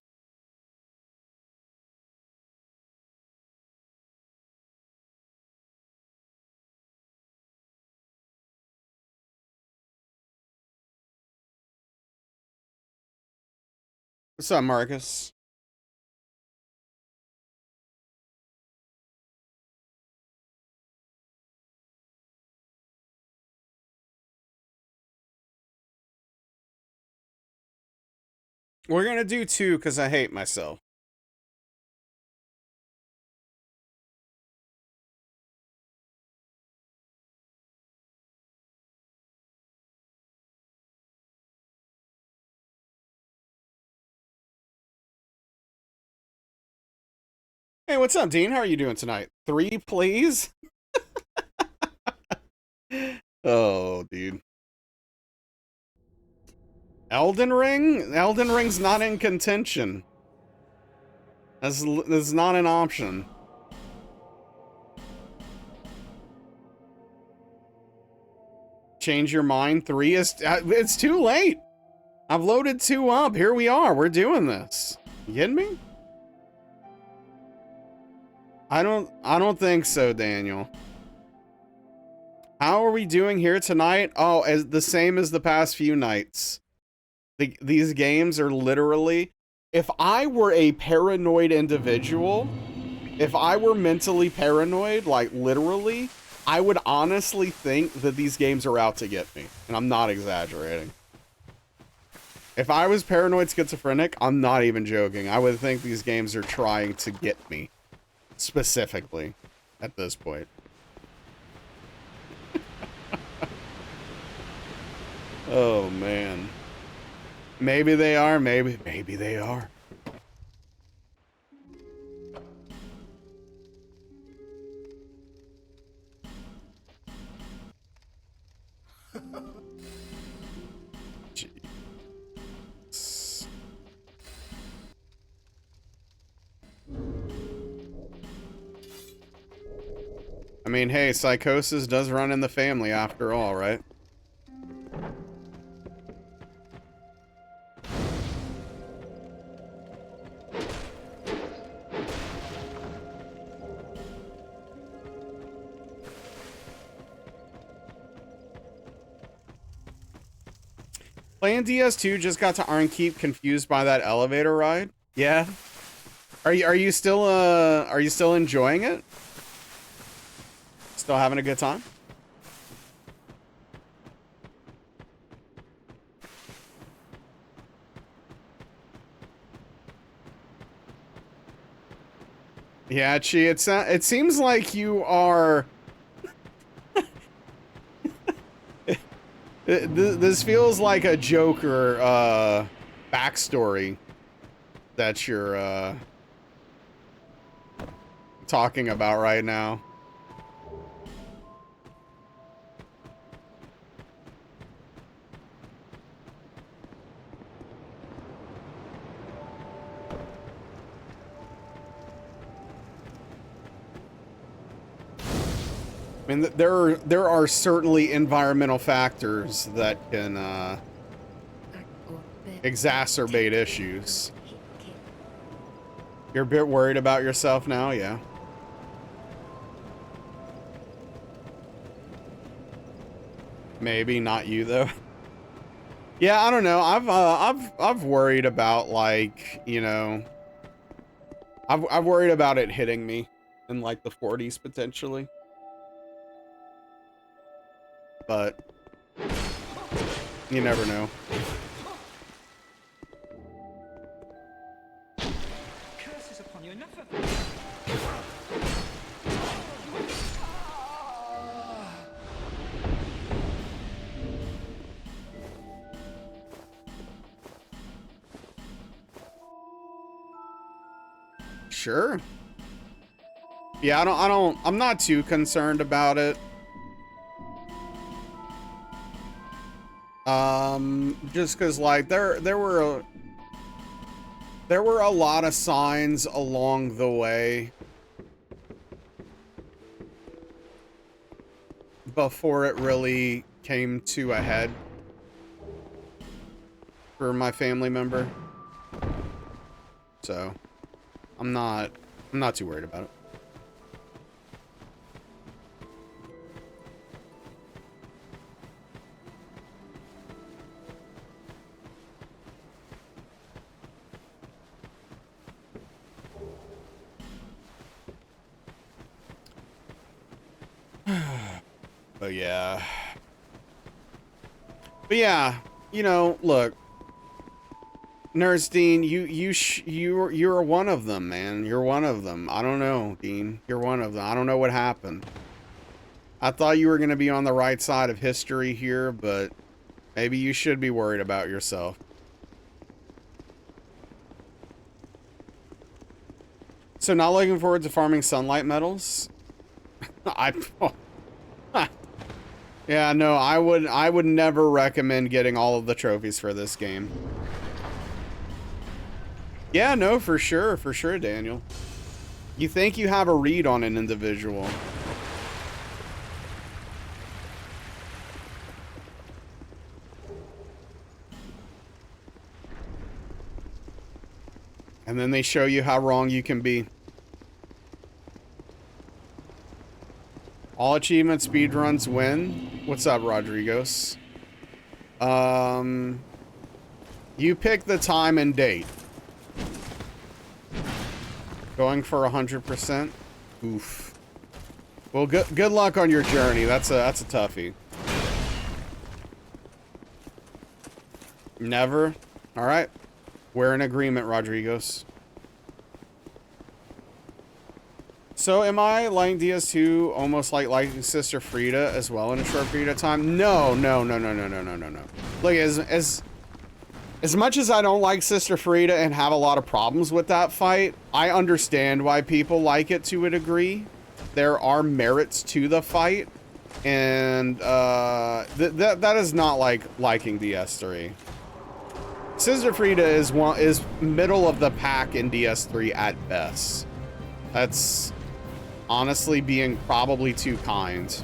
What's up, Marcus? We're gonna do 2 because I hate myself. Hey, what's up, Dean? How are you doing tonight? 3, please? Oh, dude. Elden Ring? Elden Ring's not in contention. That's not an option. Change your mind. 3 is... it's too late. I've loaded 2 up. Here we are. We're doing this. You kidding me? I don't think so, Daniel. How are we doing here tonight? Oh, as the same as the past few nights. These games are literally... If I were a paranoid individual, if I were mentally paranoid, like literally, I would honestly think that these games are out to get me. And I'm not exaggerating. If I was paranoid schizophrenic, I'm not even joking. I would think these games are trying to get me. Specifically, at this point. Oh, man. Maybe they are, maybe they are. Jeez. I mean, hey, psychosis does run in the family after all, right? Playing DS2 just got to Arnkeep confused by that elevator ride. Yeah. Are you still enjoying it? Still having a good time? Yeah, Chi, it seems like you are... This feels like a Joker, backstory that you're, talking about right now. I mean, there are certainly environmental factors that can exacerbate issues. You're a bit worried about yourself now, yeah. Maybe not you though. Yeah, I don't know. I've worried about, like, you know, I've worried about it hitting me in like the 40s potentially. But you never know. Curses upon you, enough of Sure. Yeah, I'm not too concerned about it. Just cause like there were a lot of signs along the way before it really came to a head for my family member. So I'm not too worried about it. But yeah. But yeah, you know, look, Nurse Dean, you're one of them, man. You're one of them. I don't know, Dean. You're one of them. I don't know what happened. I thought you were going to be on the right side of history here, but maybe you should be worried about yourself. So not looking forward to farming sunlight metals? Yeah, no, I would never recommend getting all of the trophies for this game. Yeah, no, for sure, Daniel. You think you have a read on an individual. And then they show you how wrong you can be. All achievement speedruns win. What's up, Rodriguez? You pick the time and date. Going for 100%. Oof. Well, good luck on your journey. That's a toughie. Never. All right. We're in agreement, Rodriguez. So am I liking DS2 almost like liking Sister Frida as well in a short period of time? No. Look, as much as I don't like Sister Frida and have a lot of problems with that fight, I understand why people like it to a degree. There are merits to the fight, and that is not like liking DS3. Sister Frida is middle of the pack in DS3 at best. That's honestly being probably too kind.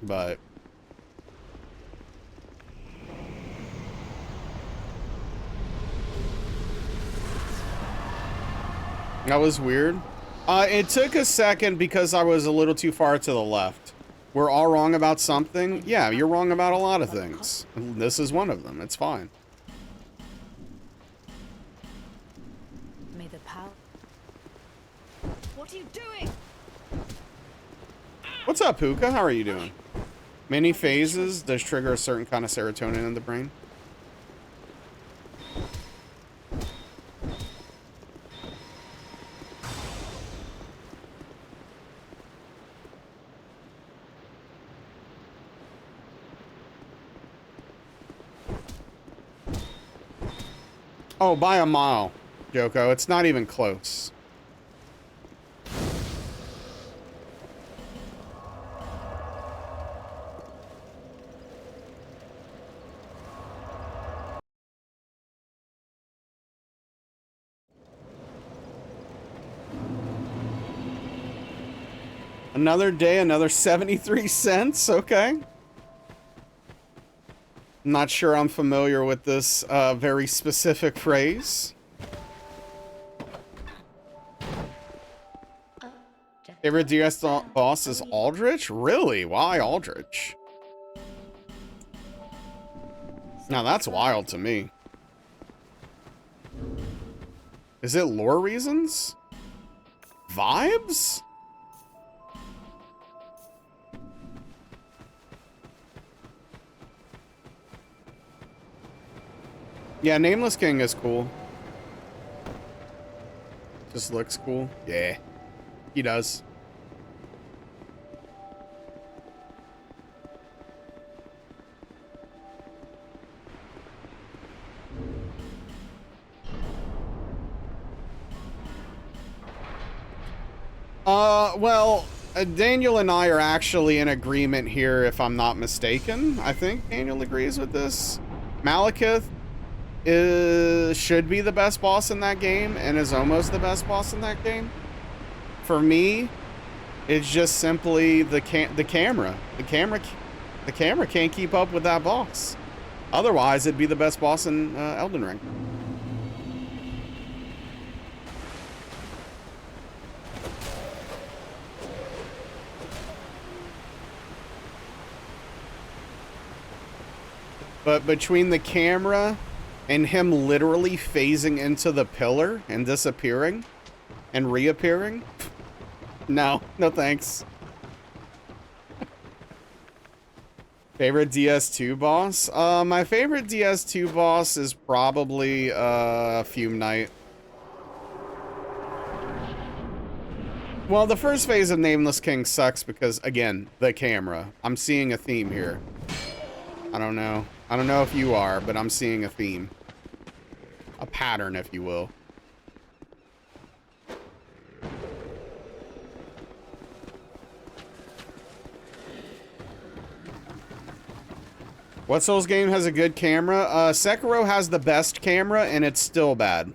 But that was weird. It took a second because I was a little too far to the left. We're all wrong about something. Yeah, you're wrong about a lot of things. This is one of them. It's fine. May the power. What are you doing? What's up, Puka? How are you doing? Many phases does trigger a certain kind of serotonin in the brain. Oh, by a mile, Joko. It's not even close. Another day, another 73 cents. Okay. I'm not sure I'm familiar with this very specific phrase. Favorite DS boss is Aldrich? Really? Why Aldrich? Now that's wild to me. Is it lore reasons? Vibes? Yeah, Nameless King is cool. Just looks cool. Yeah, he does. Well, Daniel and I are actually in agreement here, if I'm not mistaken. I think Daniel agrees with this. Malekith should be the best boss in that game and is almost the best boss in that game. For me, it's just simply the camera. The camera can't keep up with that boss. Otherwise, it'd be the best boss in Elden Ring. But between the camera and him literally phasing into the pillar and disappearing and reappearing, no thanks. Favorite DS2 boss? My favorite DS2 boss is probably Fume Knight. Well, the first phase of Nameless King sucks because, again, the camera. I'm seeing a theme here. I don't know. I don't know if you are, but I'm seeing a theme. A pattern, if you will. What Souls game has a good camera? Sekiro has the best camera, and it's still bad.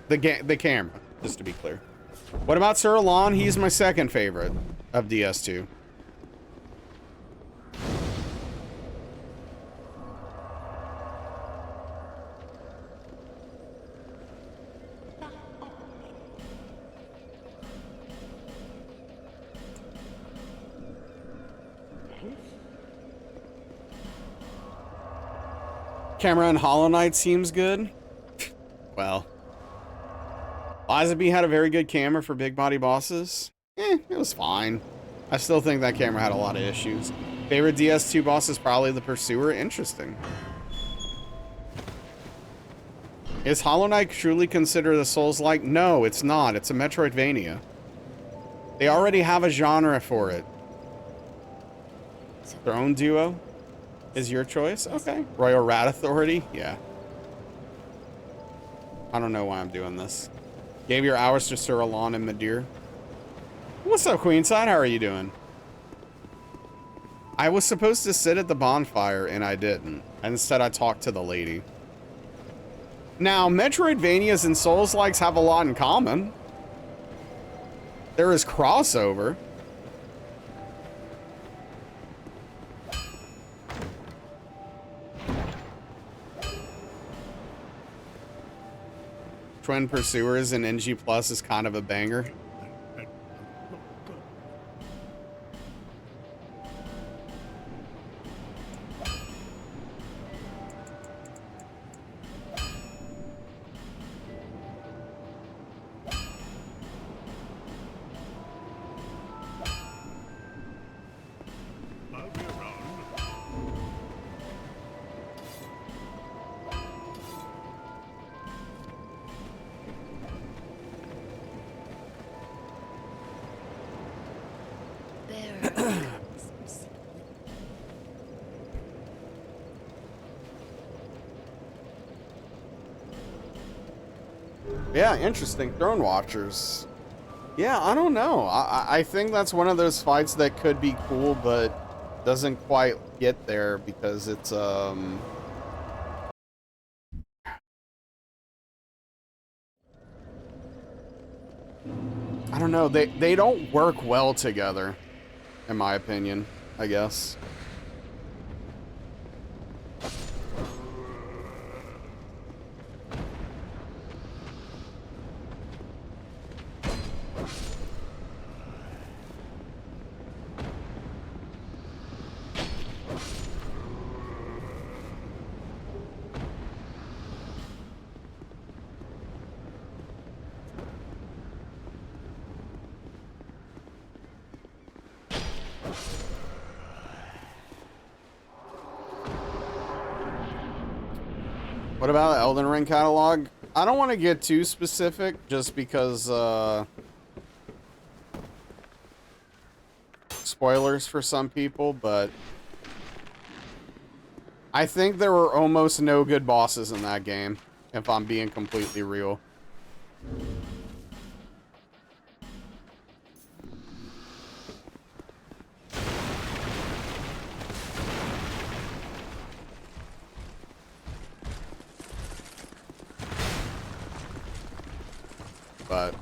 The camera, just to be clear. What about Sir Alon? He's my second favorite of DS2. Camera in Hollow Knight seems good. Well, Liza B had a very good camera for big body bosses. It was fine. I still think that camera had a lot of issues. Favorite DS2 boss is probably the Pursuer. Interesting. Is Hollow Knight truly considered a Souls-like? No, it's not. It's a Metroidvania. They already have a genre for it. Their own duo is your choice? Okay. Royal Rat Authority? Yeah. I don't know why I'm doing this. Gave your hours to Sir Alon and Madeir. What's up, Queenside? How are you doing? I was supposed to sit at the bonfire, and I didn't. Instead, I talked to the lady. Now, Metroidvanias and Souls-likes have a lot in common. There is crossover. Twin Pursuers and NG Plus is kind of a banger. Yeah, interesting. Throne Watchers. Yeah, I don't know. I think that's one of those fights that could be cool, but doesn't quite get there because it's, I don't know, they don't work well together, in my opinion, I guess. What about the Elden Ring catalog? I don't want to get too specific just because, spoilers for some people, but I think there were almost no good bosses in that game, if I'm being completely real. But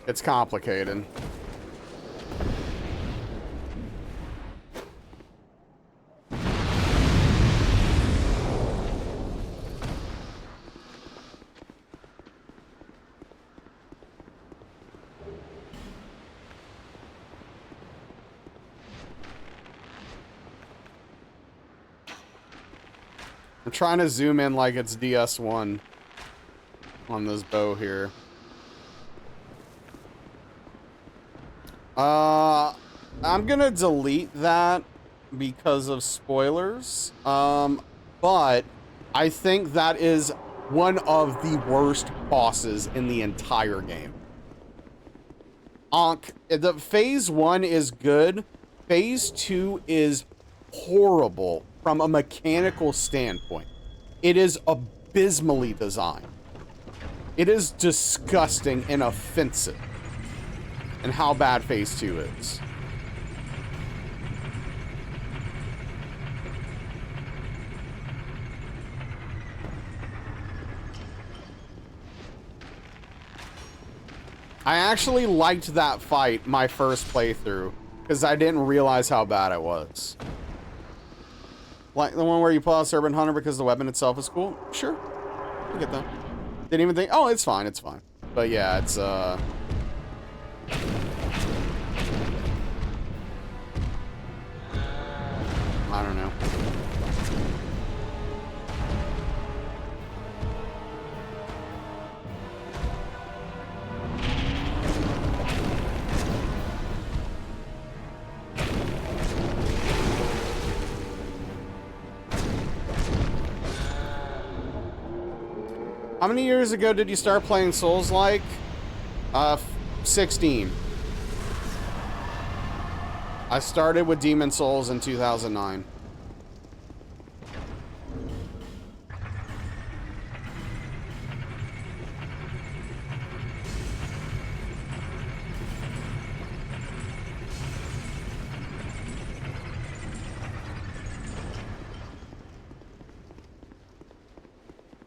it's complicated. I'm trying to zoom in like it's DS1 on this bow here. I'm gonna delete that because of spoilers. But I think that is one of the worst bosses in the entire game. The phase 1 is good. Phase 2 is horrible from a mechanical standpoint. It is abysmally designed. It is disgusting and offensive in how bad phase 2 is. I actually liked that fight my first playthrough because I didn't realize how bad it was. Like the one where you pull out Serpent Hunter because the weapon itself is cool? Sure. I get that. Didn't even think, oh, it's fine, it's fine. But yeah, it's, I don't know. How many years ago did you start playing Souls-like? 16. I started with Demon Souls in 2009.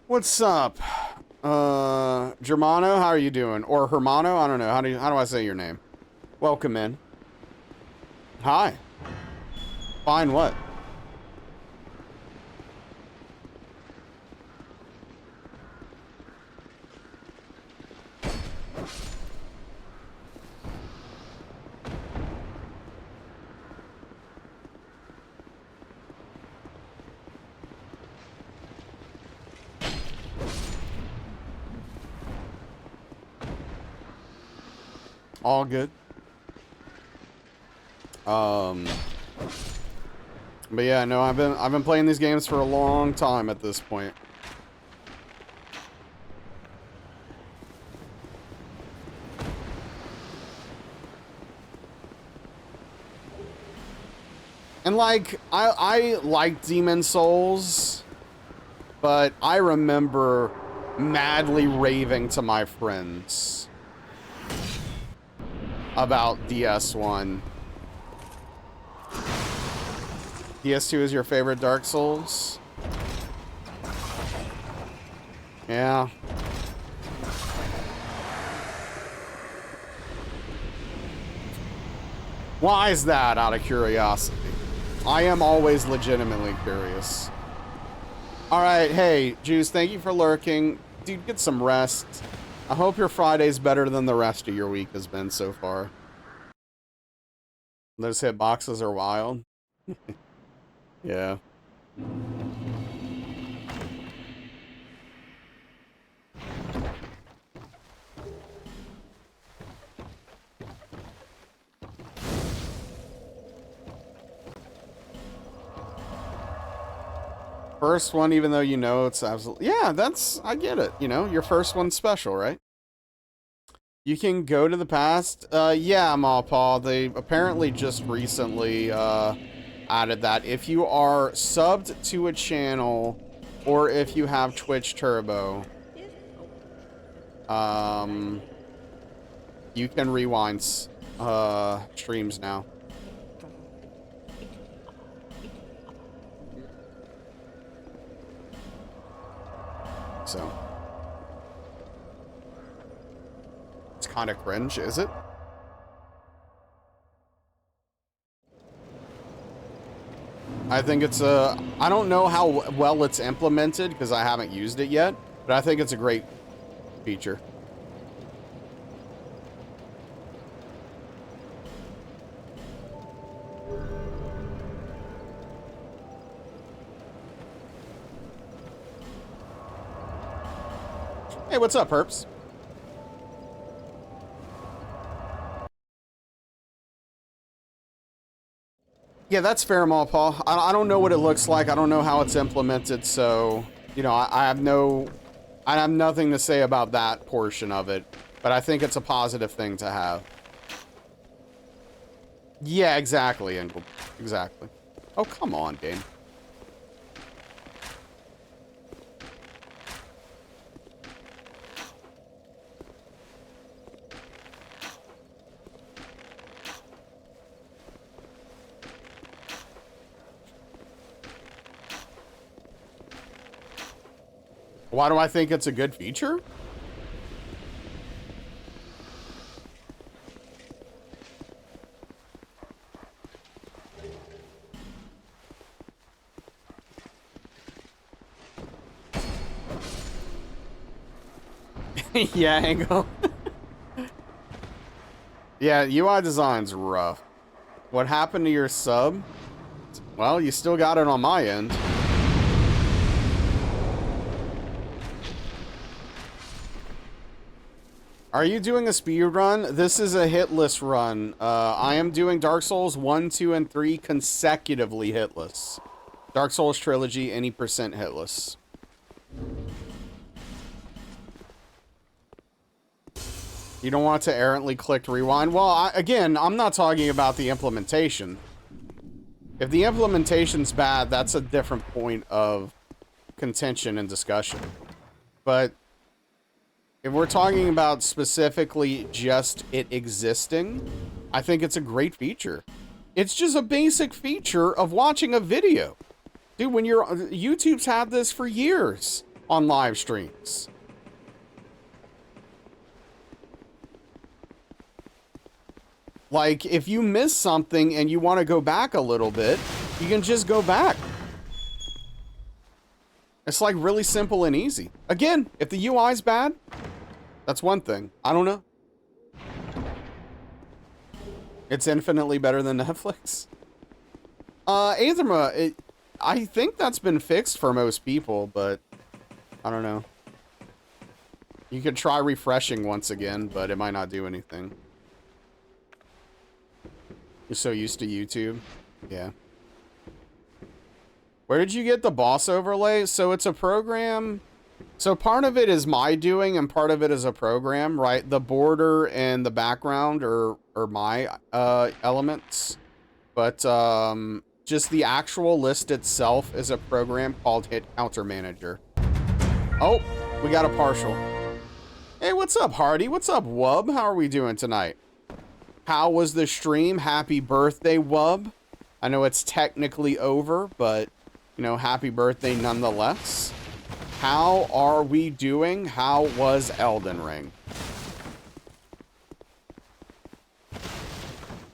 What's up? Germano, how are you doing? Or Hermano? I don't know. How do I say your name? Welcome in. Hi. Fine what? All good. But yeah, no, I've been playing these games for a long time at this point. And like, I like Demon Souls, but I remember madly raving to my friends about DS1. DS2 is your favorite Dark Souls? Yeah. Why is that, out of curiosity? I am always legitimately curious. Alright, hey, Juice, thank you for lurking. Dude, get some rest. I hope your Friday's better than the rest of your week has been so far. Those hitboxes are wild. Yeah. First one, even though you know it's absolutely... Yeah, that's... I get it. You know, your first one's special, right? You can go to the past. Yeah, Paul. They apparently just recently added that. If you are subbed to a channel, or if you have Twitch Turbo, you can rewind streams now. So it's kind of cringe, is it? I think it's a... I don't know how well it's implemented because I haven't used it yet, but I think it's a great feature. Hey, what's up, Herps? Yeah, that's fair, Paul. I don't know what it looks like. I don't know how it's implemented, so, you know, I have nothing to say about that portion of it, but I think it's a positive thing to have. Yeah, exactly, Engel. Exactly. Oh, come on, Dane. Why do I think it's a good feature? Yeah, Angle. Yeah, UI design's rough. What happened to your sub? Well, you still got it on my end. Are you doing a speed run? This is a hitless run. I am doing Dark Souls 1, 2, and 3 consecutively hitless. Dark Souls Trilogy, any percent hitless. You don't want to errantly click rewind? Well, again, I'm not talking about the implementation. If the implementation's bad, that's a different point of contention and discussion. But if we're talking about specifically just it existing, I think it's a great feature. It's just a basic feature of watching a video. Dude, when YouTube's had this for years on live streams. Like, if you miss something and you want to go back a little bit, you can just go back. It's like really simple and easy. Again, if the UI's bad, that's one thing. I don't know. It's infinitely better than Netflix. Aetherma, I think that's been fixed for most people, but I don't know. You could try refreshing once again, but it might not do anything. You're so used to YouTube. Yeah. Where did you get the boss overlay? So it's a program. So part of it is my doing and part of it is a program, right? The border and the background are my elements. But just the actual list itself is a program called Hit Counter Manager. Oh, we got a partial. Hey, what's up, Hardy? What's up, Wub? How are we doing tonight? How was the stream? Happy birthday, Wub. I know it's technically over, but, you know, happy birthday nonetheless. how are we doing? How was Elden Ring?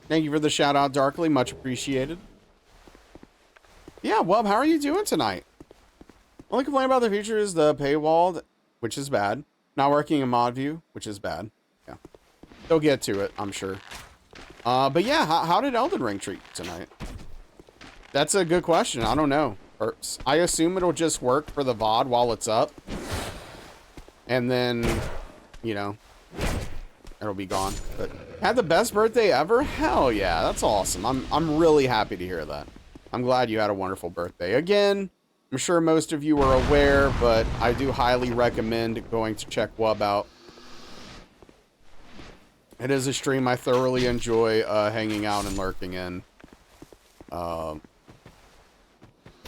Thank you for the shout out, Darkly. Much appreciated. Yeah, Wub, how are you doing tonight? Only complaint about the feature is the paywall, which is bad. Not working in mod view, which is bad. Yeah. They'll get to it, I'm sure. But yeah, how did Elden Ring treat you tonight? That's a good question. I don't know. I assume it'll just work for the VOD while it's up. And then, you know, it'll be gone. But had the best birthday ever? Hell yeah, that's awesome. I'm really happy to hear that. I'm glad you had a wonderful birthday. Again, I'm sure most of you are aware, but I do highly recommend going to check Wub out. It is a stream I thoroughly enjoy hanging out and lurking in.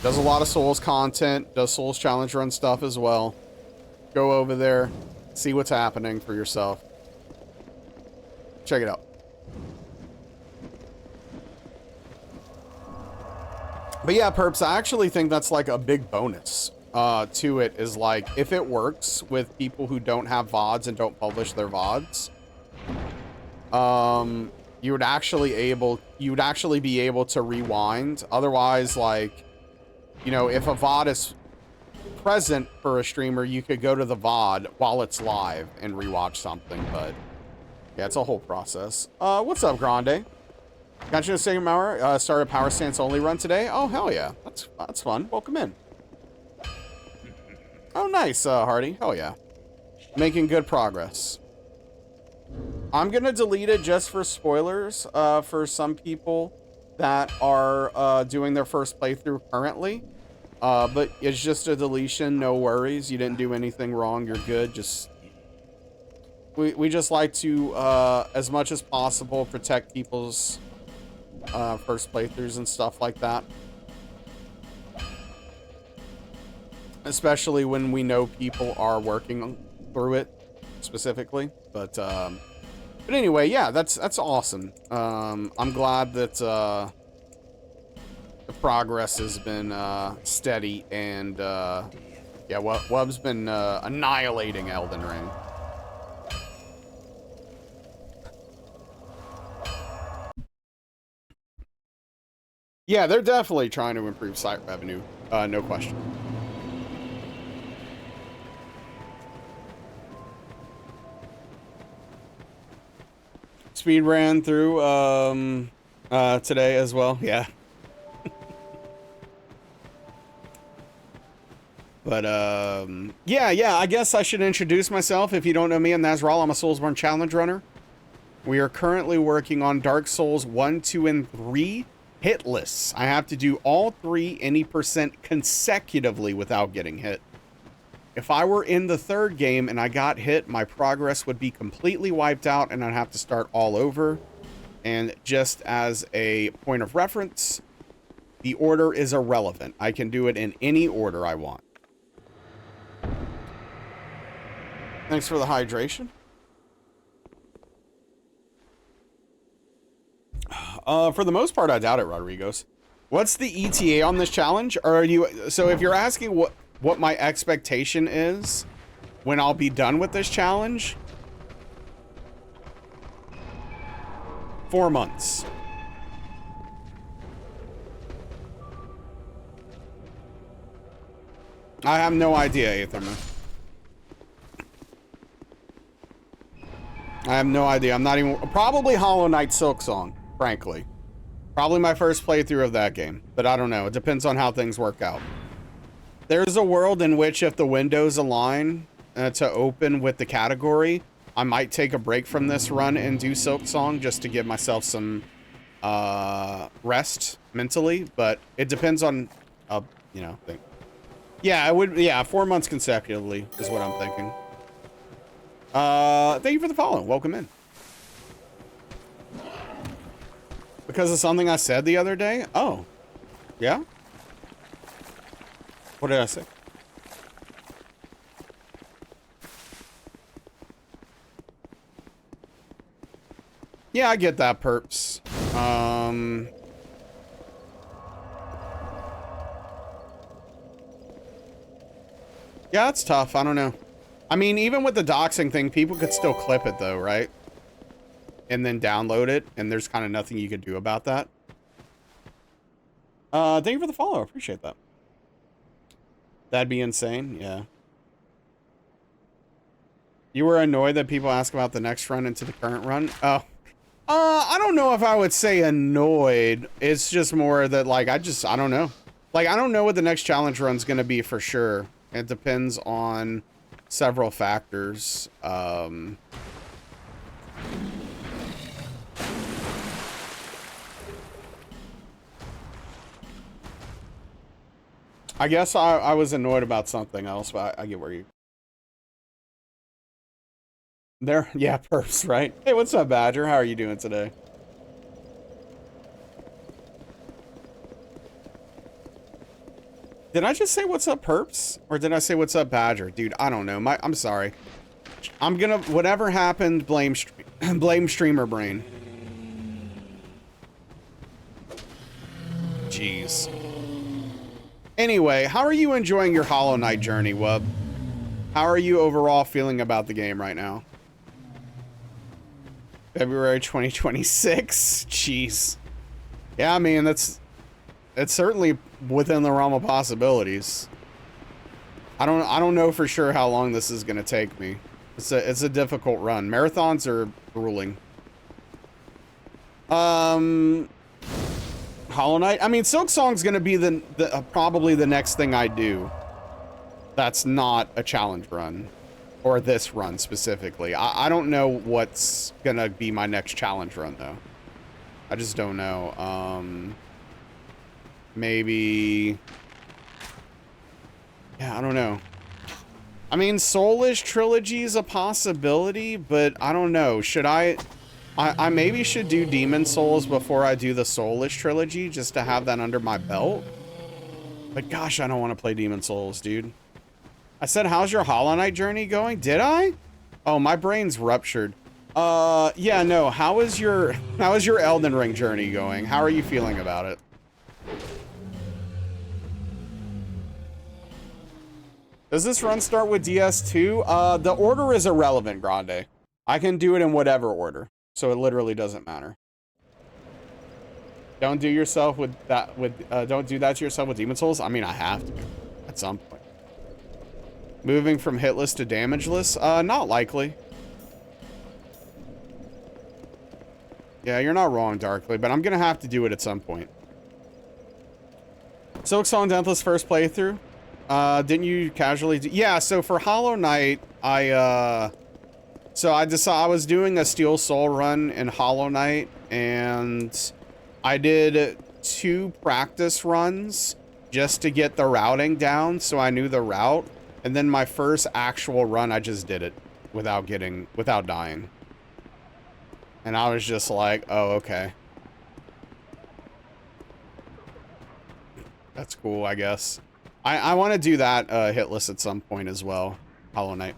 Does a lot of Souls content, does Souls challenge run stuff as well. Go over there, see what's happening for yourself. Check it out. But yeah, Perps, I actually think that's like a big bonus to it, is like, if it works with people who don't have VODs and don't publish their VODs, you would actually be able to rewind. Otherwise, like, you know, if a VOD is present for a streamer, you could go to the VOD while it's live and rewatch something, but yeah, it's a whole process. What's up, Grande? Got you a second hour, started Power Stance only run today. Oh, hell yeah. That's fun. Welcome in. Oh, nice, Hardy. Hell yeah. Making good progress. I'm gonna delete it just for spoilers, for some people that are, doing their first playthrough currently. But it's just a deletion, no worries. You didn't do anything wrong, you're good. Just, we just like to, as much as possible, protect people's first playthroughs and stuff like that, especially when we know people are working through it specifically. But anyway, yeah, that's awesome. I'm glad that the progress has been steady, and yeah, Wub's been annihilating Elden Ring. Yeah, they're definitely trying to improve site revenue, no question. Speed ran through today as well, yeah. But yeah, I guess I should introduce myself. If you don't know me, I'm Nazral. I'm a Soulsborne challenge runner. We are currently working on Dark Souls 1, 2, and 3. Hitless. I have to do all 3 any percent consecutively without getting hit. If I were in the 3rd game and I got hit, my progress would be completely wiped out and I'd have to start all over. And just as a point of reference, the order is irrelevant. I can do it in any order I want. Thanks for the hydration. For the most part, I doubt it, Rodriguez. What's the ETA on this challenge? Or are you, so if you're asking what my expectation is when I'll be done with this challenge, 4 months. I have no idea, Aetherman. I have no idea. I'm not even, probably Hollow Knight Silksong, frankly. Probably my first playthrough of that game, but I don't know. It depends on how things work out. There's a world in which if the windows align to open with the category, I might take a break from this run and do Silksong just to give myself some rest mentally, but it depends on, you know, thing. Yeah, I would, yeah, 4 months consecutively is what I'm thinking. Thank you for the follow. Welcome in. Because of something I said the other day? Oh. Yeah? What did I say? Yeah, I get that, Perps. Yeah, it's tough. I don't know. I mean, even with the doxing thing, people could still clip it though, right? And then download it, and there's kind of nothing you could do about that. Thank you for the follow. I appreciate that. That'd be insane. Yeah. You were annoyed that people ask about the next run into the current run? Oh. I don't know if I would say annoyed. It's just more that, like, I don't know. Like, I don't know what the next challenge run's gonna be for sure. It depends on several factors. I guess I was annoyed about something else, but I get where you... There, yeah, perps, right? Hey, what's up, Badger? How are you doing today? Did I just say what's up, perps? Or did I say what's up, Badger? Dude, I don't know. I'm sorry. I'm gonna... Whatever happened, blame streamer brain. Jeez. Anyway, how are you enjoying your Hollow Knight journey, Wub? How are you overall feeling about the game right now? February 2026? Jeez. Yeah, I mean, it's certainly within the realm of possibilities. I don't know for sure how long this is gonna take me. It's a difficult run. Marathons are grueling. Hollow Knight. I mean, Silk Song's gonna be probably the next thing I do. That's not a challenge run, or this run specifically. I don't know what's gonna be my next challenge run though. I just don't know. Maybe. Yeah, I don't know. I mean, Soulish Trilogy is a possibility, but I don't know. Should I maybe should do Demon Souls before I do the Soulish Trilogy, just to have that under my belt. But gosh, I don't want to play Demon Souls, dude. I said, how's your Hollow Knight journey going? Did I? Oh, my brain's ruptured. Yeah, no. How is your Elden Ring journey going? How are you feeling about it? Does this run start with DS2? The order is irrelevant, Grande. I can do it in whatever order. So it literally doesn't matter. Don't do yourself with that don't do that to yourself with Demon Souls. I mean, I have to at some point. Moving from hitless to damageless? Not likely. Yeah, you're not wrong, Darkly, but I'm gonna have to do it at some point. Silk Song Deathless first playthrough. Didn't you casually do... Yeah, so for Hollow Knight, I decided I was doing a Steel Soul run in Hollow Knight, and I did 2 practice runs just to get the routing down, so I knew the route. And then my first actual run, I just did it without dying. And I was just like, oh, okay. That's cool, I guess. I want to do that hitless at some point as well. Hollow Knight.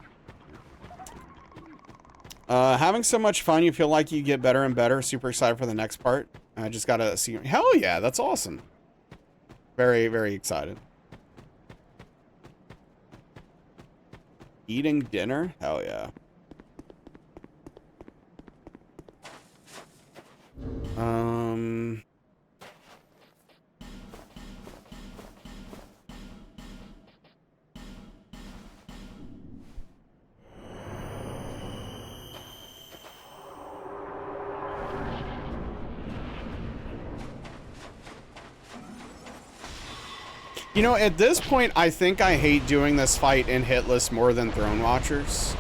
Having so much fun, you feel like you get better and better. Super excited for the next part. I just gotta see. Hell yeah, that's awesome. Very, very excited. Eating dinner? Hell yeah. You know, at this point, I think I hate doing this fight in hitless more than Throne Watchers.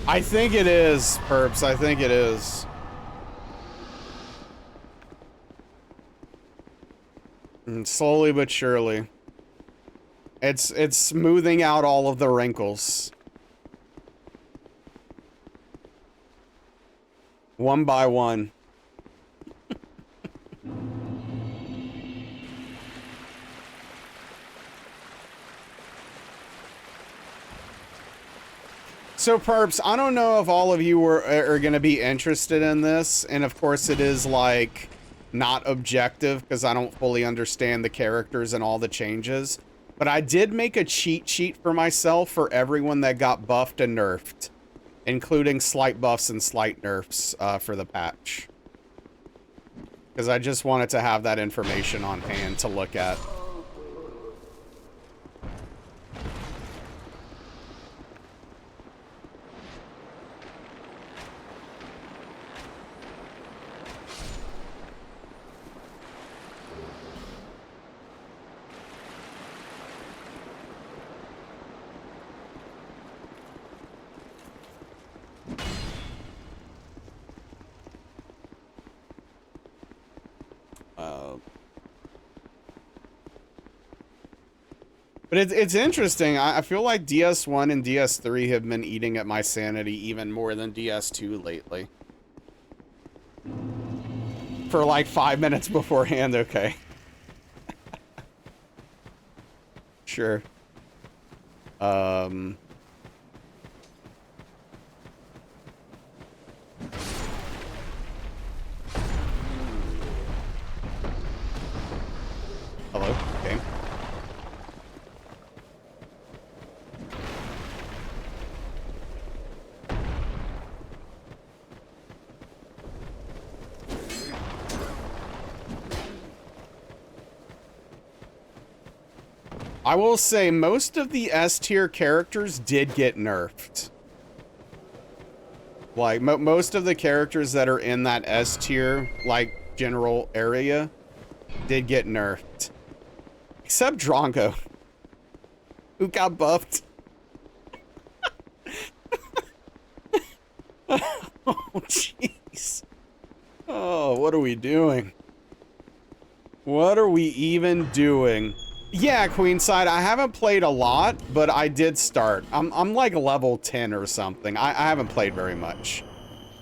I think it is, Perps. I think it is. And slowly but surely. It's smoothing out all of the wrinkles. One by one. So, Perps, I don't know if all of you are going to be interested in this, and of course it is, like, not objective, because I don't fully understand the characters and all the changes, but I did make a cheat sheet for myself for everyone that got buffed and nerfed, including slight buffs and slight nerfs for the patch. Because I just wanted to have that information on hand to look at. But it's interesting. I feel like DS1 and DS3 have been eating at my sanity even more than DS2 lately. For like 5 minutes beforehand, okay. Sure. Hello, okay. I will say most of the S tier characters did get nerfed. Like, most of the characters that are in that S tier, like, general area, did get nerfed. Except Drongo, who got buffed. Oh, jeez. Oh, what are we doing? What are we even doing? Yeah, Queenside, I haven't played a lot, but I did start. I'm like level 10 or something. I haven't played very much.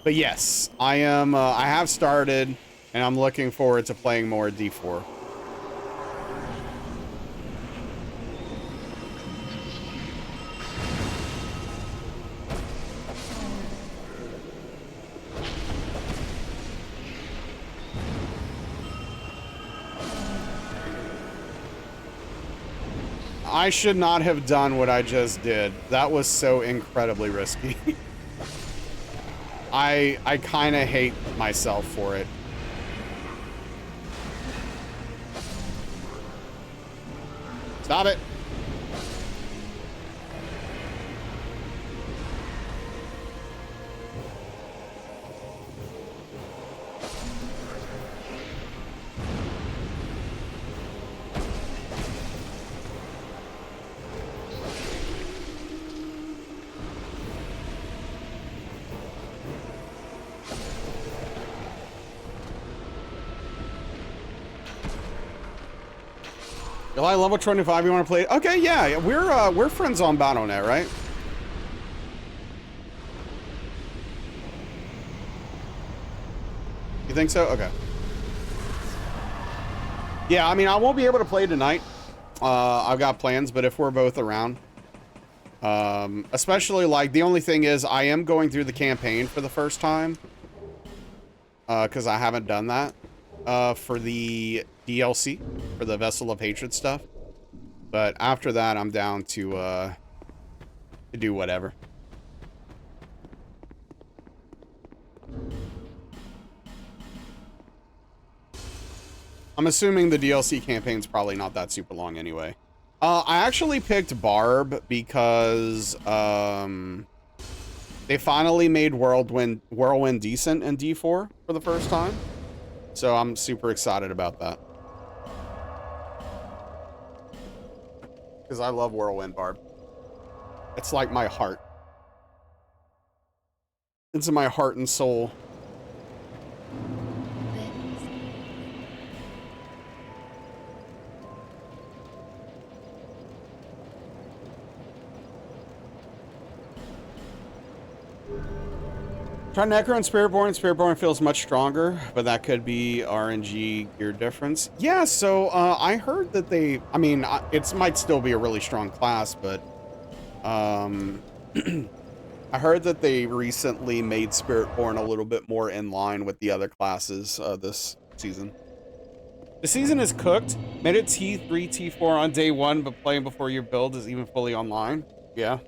But yes, I have started, and I'm looking forward to playing more D4. I should not have done what I just did. That was so incredibly risky. I kind of hate myself for it. Stop it. July level 25, you want to play? Okay, yeah, we're friends on Battle.net, right? You think so? Okay. Yeah, I mean, I won't be able to play tonight. I've got plans, but if we're both around, especially like the only thing is I am going through the campaign for the first time, because I haven't done that. For the DLC, for the Vessel of Hatred stuff. But after that, I'm down to do whatever. I'm assuming the DLC campaign's probably not that super long anyway. I actually picked Barb because they finally made Whirlwind decent in D4 for the first time. So I'm super excited about that. Because I love Whirlwind Barb. It's like my heart. It's in my heart and soul. Try Necro and Spiritborn. Spiritborn feels much stronger, but that could be RNG gear difference. Yeah, so I heard that they, I mean, it might still be a really strong class, but I heard that they recently made Spiritborn a little bit more in line with the other classes this season. The season is cooked. Made it T3, T4 on day one, but playing before your build is even fully online. Yeah.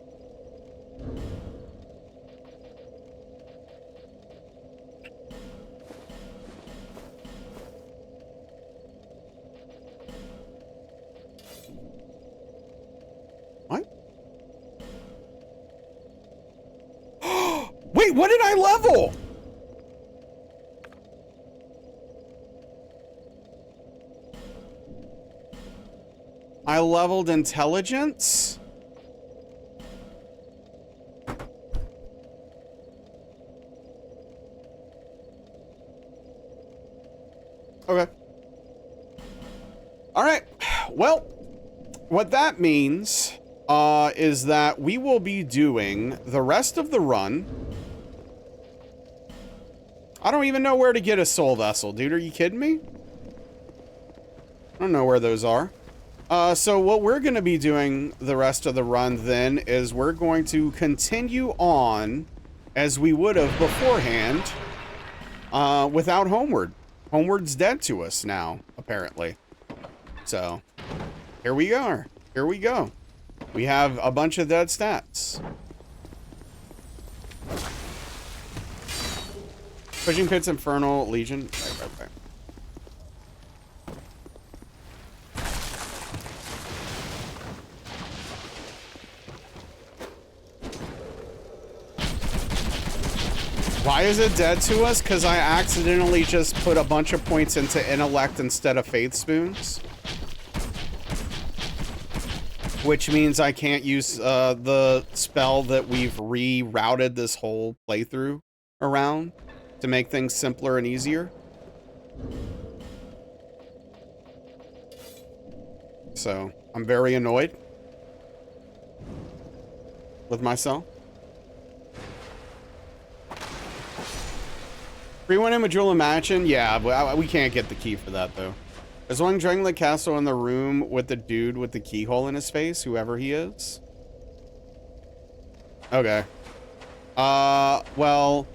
What? Wait, what did I level? I leveled intelligence? Okay. All right. Well, what that means is that we will be doing the rest of the run. I don't even know where to get a soul vessel, dude. Are you kidding me? I don't know where those are. So what we're going to be doing the rest of the run then is we're going to continue on as we would have beforehand without Homeward. Homeward's dead to us now, apparently. So here we are. Here we go. We have a bunch of dead stats. Pushing Pits, Infernal, Legion. Right. Why is it dead to us? Because I accidentally just put a bunch of points into Intellect instead of Faith Spoons. Which means I can't use the spell that we've rerouted this whole playthrough around to make things simpler and easier. So, I'm very annoyed with myself. Free one in Majula Mansion? Yeah, but we can't get the key for that, though. There's one during the castle in the room with the dude with the keyhole in his face, whoever he is. Okay. Well,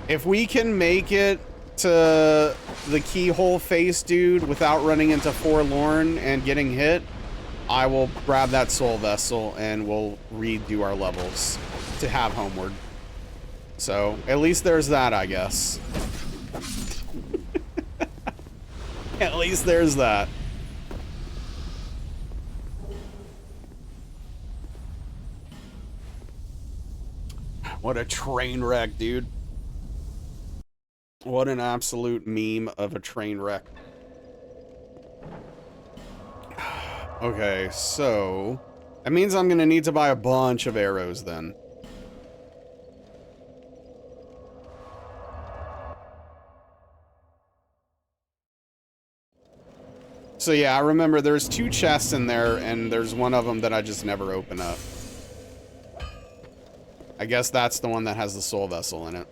if we can make it to the keyhole face dude without running into Forlorn and getting hit, I will grab that soul vessel and we'll redo our levels to have Homeward. So, at least there's that, I guess. At least there's that. What a train wreck, dude. What an absolute meme of a train wreck. Okay, so that means I'm gonna need to buy a bunch of arrows then. So yeah, I remember there's 2 chests in there, and there's one of them that I just never open up. I guess that's the one that has the soul vessel in it.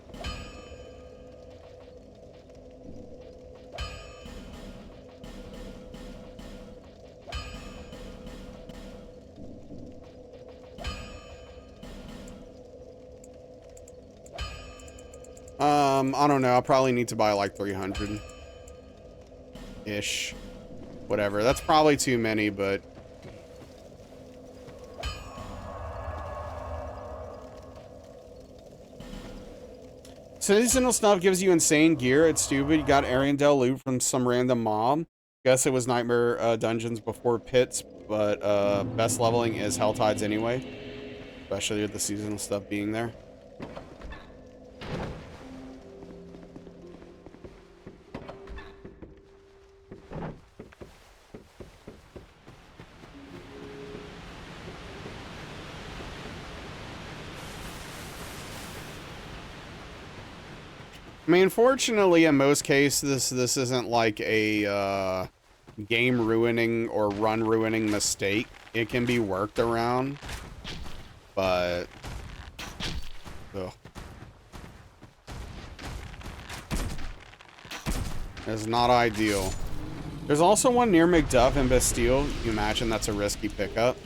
I don't know. I'll probably need to buy like 300-ish. Whatever. That's probably too many, but... Seasonal stuff gives you insane gear. It's stupid. You got Ariandel loot from some random mob. Guess it was Nightmare Dungeons before Pits, but best leveling is Helltides anyway. Especially with the seasonal stuff being there. I mean, fortunately, in most cases, this isn't like a game-ruining or run-ruining mistake. It can be worked around, but... Ugh. It's not ideal. There's also one near McDuff and Bastille. You imagine that's a risky pickup?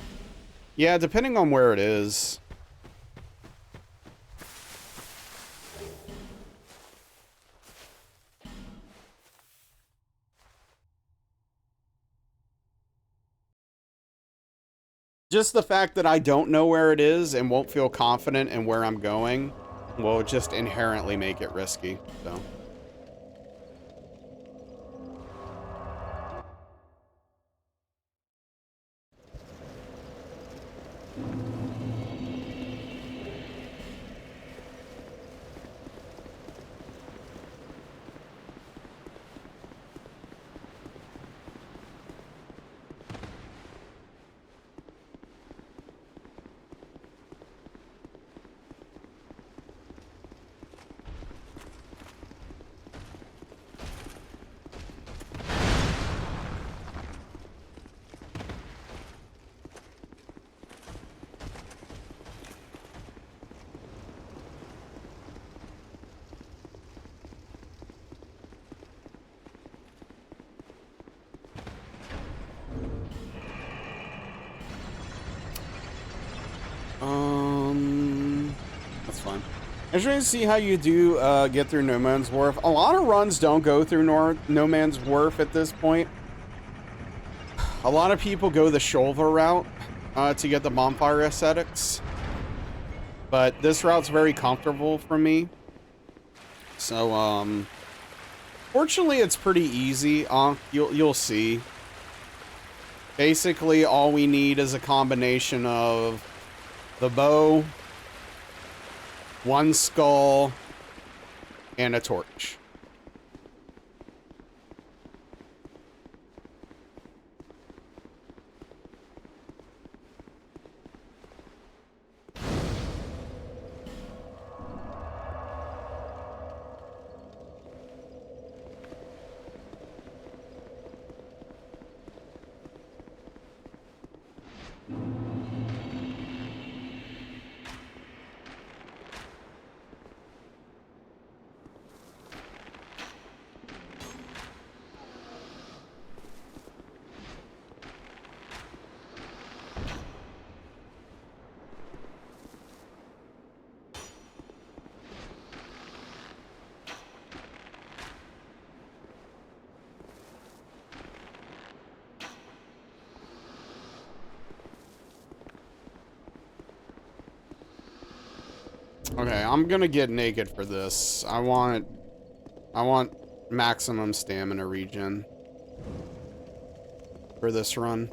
Yeah, depending on where it is. Just the fact that I don't know where it is and won't feel confident in where I'm going will just inherently make it risky, so. That's fine. Interesting to see how you do get through No Man's Wharf. A lot of runs don't go through No Man's Wharf at this point. A lot of people go the shoulder route to get the bonfire aesthetics. But this route's very comfortable for me. So, fortunately, it's pretty easy. You'll see. Basically, all we need is a combination of the bow, one skull, and a torch. Okay, I'm gonna get naked for this. I want maximum stamina regen for this run.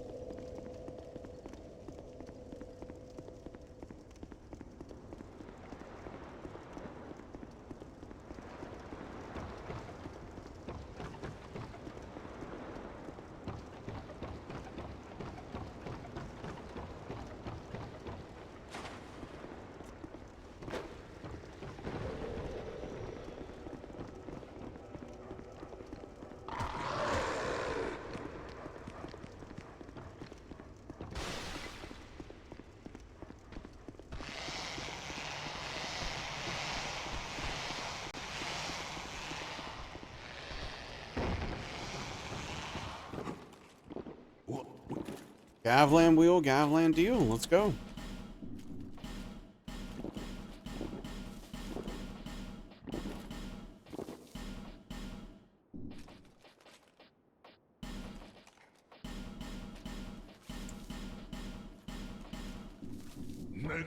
Gavlan wheel, Gavlan deal. Let's go. Many.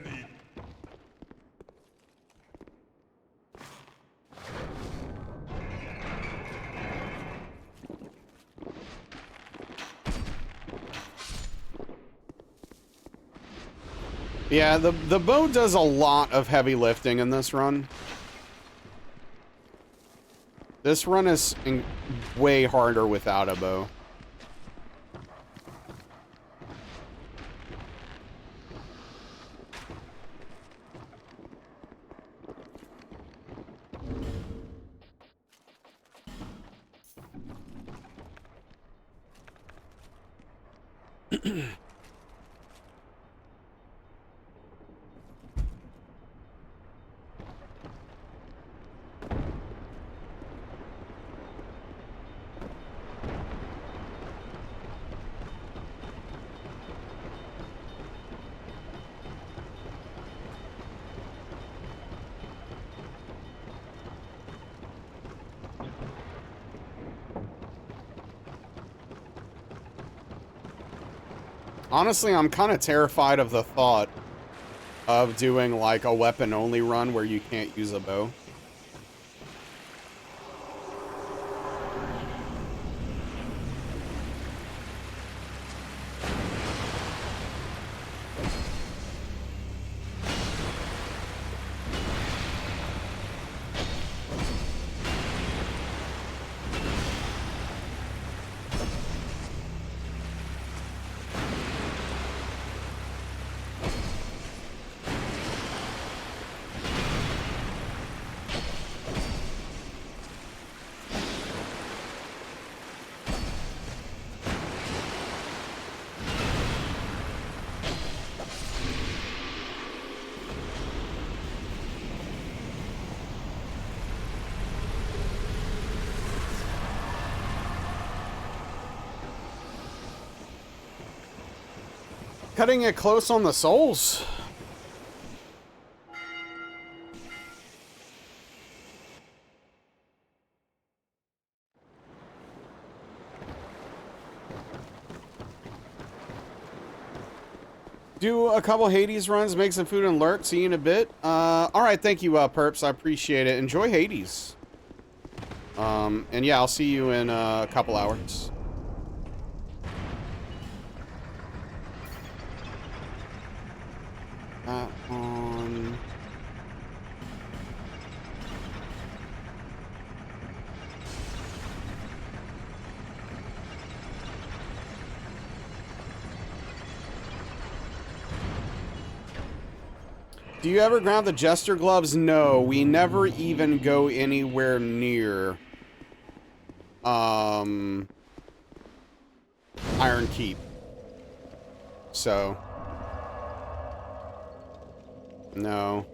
Yeah, the bow does a lot of heavy lifting in this run. This run is way harder without a bow. Honestly, I'm kind of terrified of the thought of doing like a weapon-only run where you can't use a bow. Cutting it close on the souls. Do a couple Hades runs, make some food and lurk. See you in a bit. All right, thank you, Perps. I appreciate it. Enjoy Hades. And yeah, I'll see you in a couple hours. On. Do you ever grab the Jester gloves? No, we never even go anywhere near Iron Keep. So no.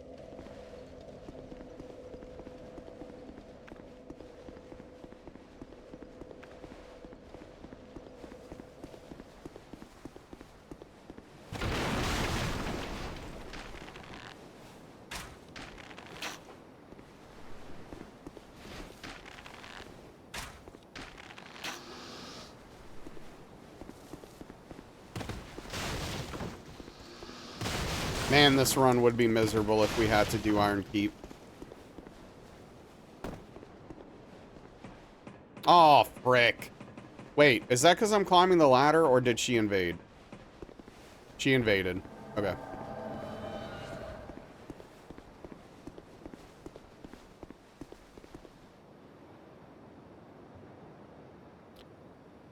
Man, this run would be miserable if we had to do Iron Keep. Oh, frick. Wait, is that because I'm climbing the ladder, or did she invade? She invaded. Okay.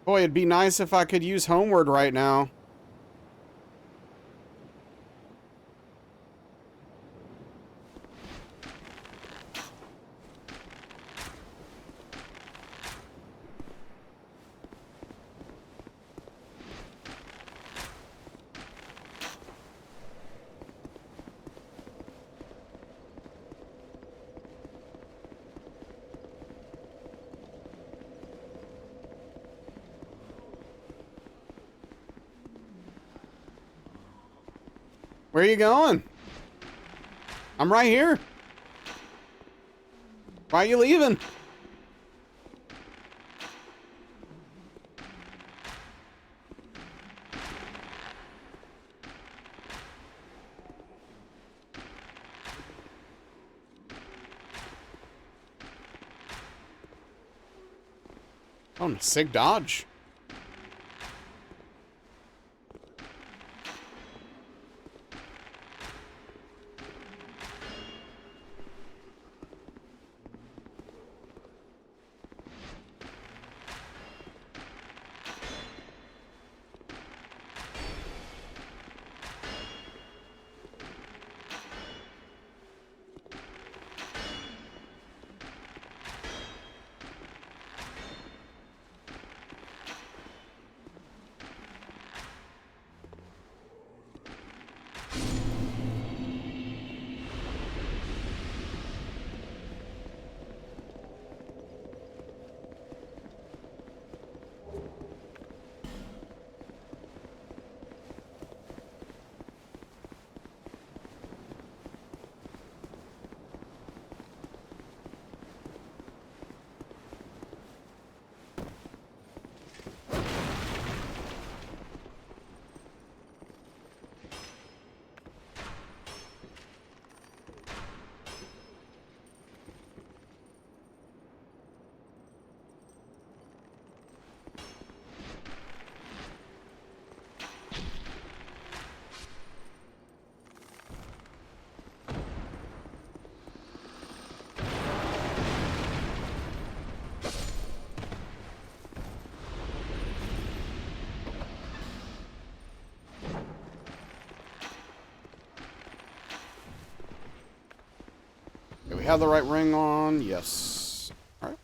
Boy, it'd be nice if I could use Homeward right now. Where are you going? I'm right here. Why are you leaving? Oh, sick dodge. We have the right ring on. Yes. All right.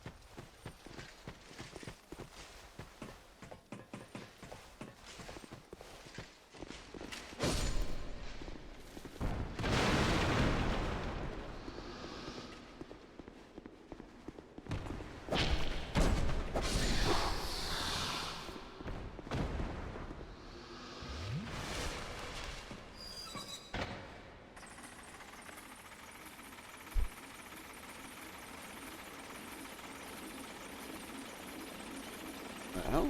Well.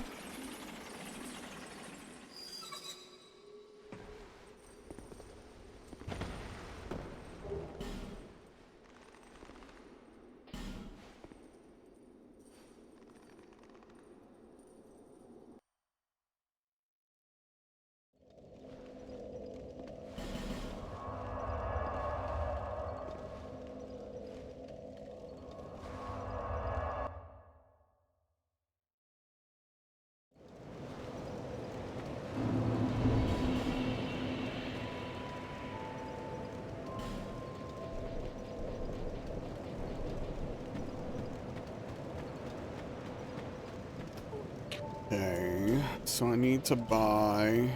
Okay, so I need to buy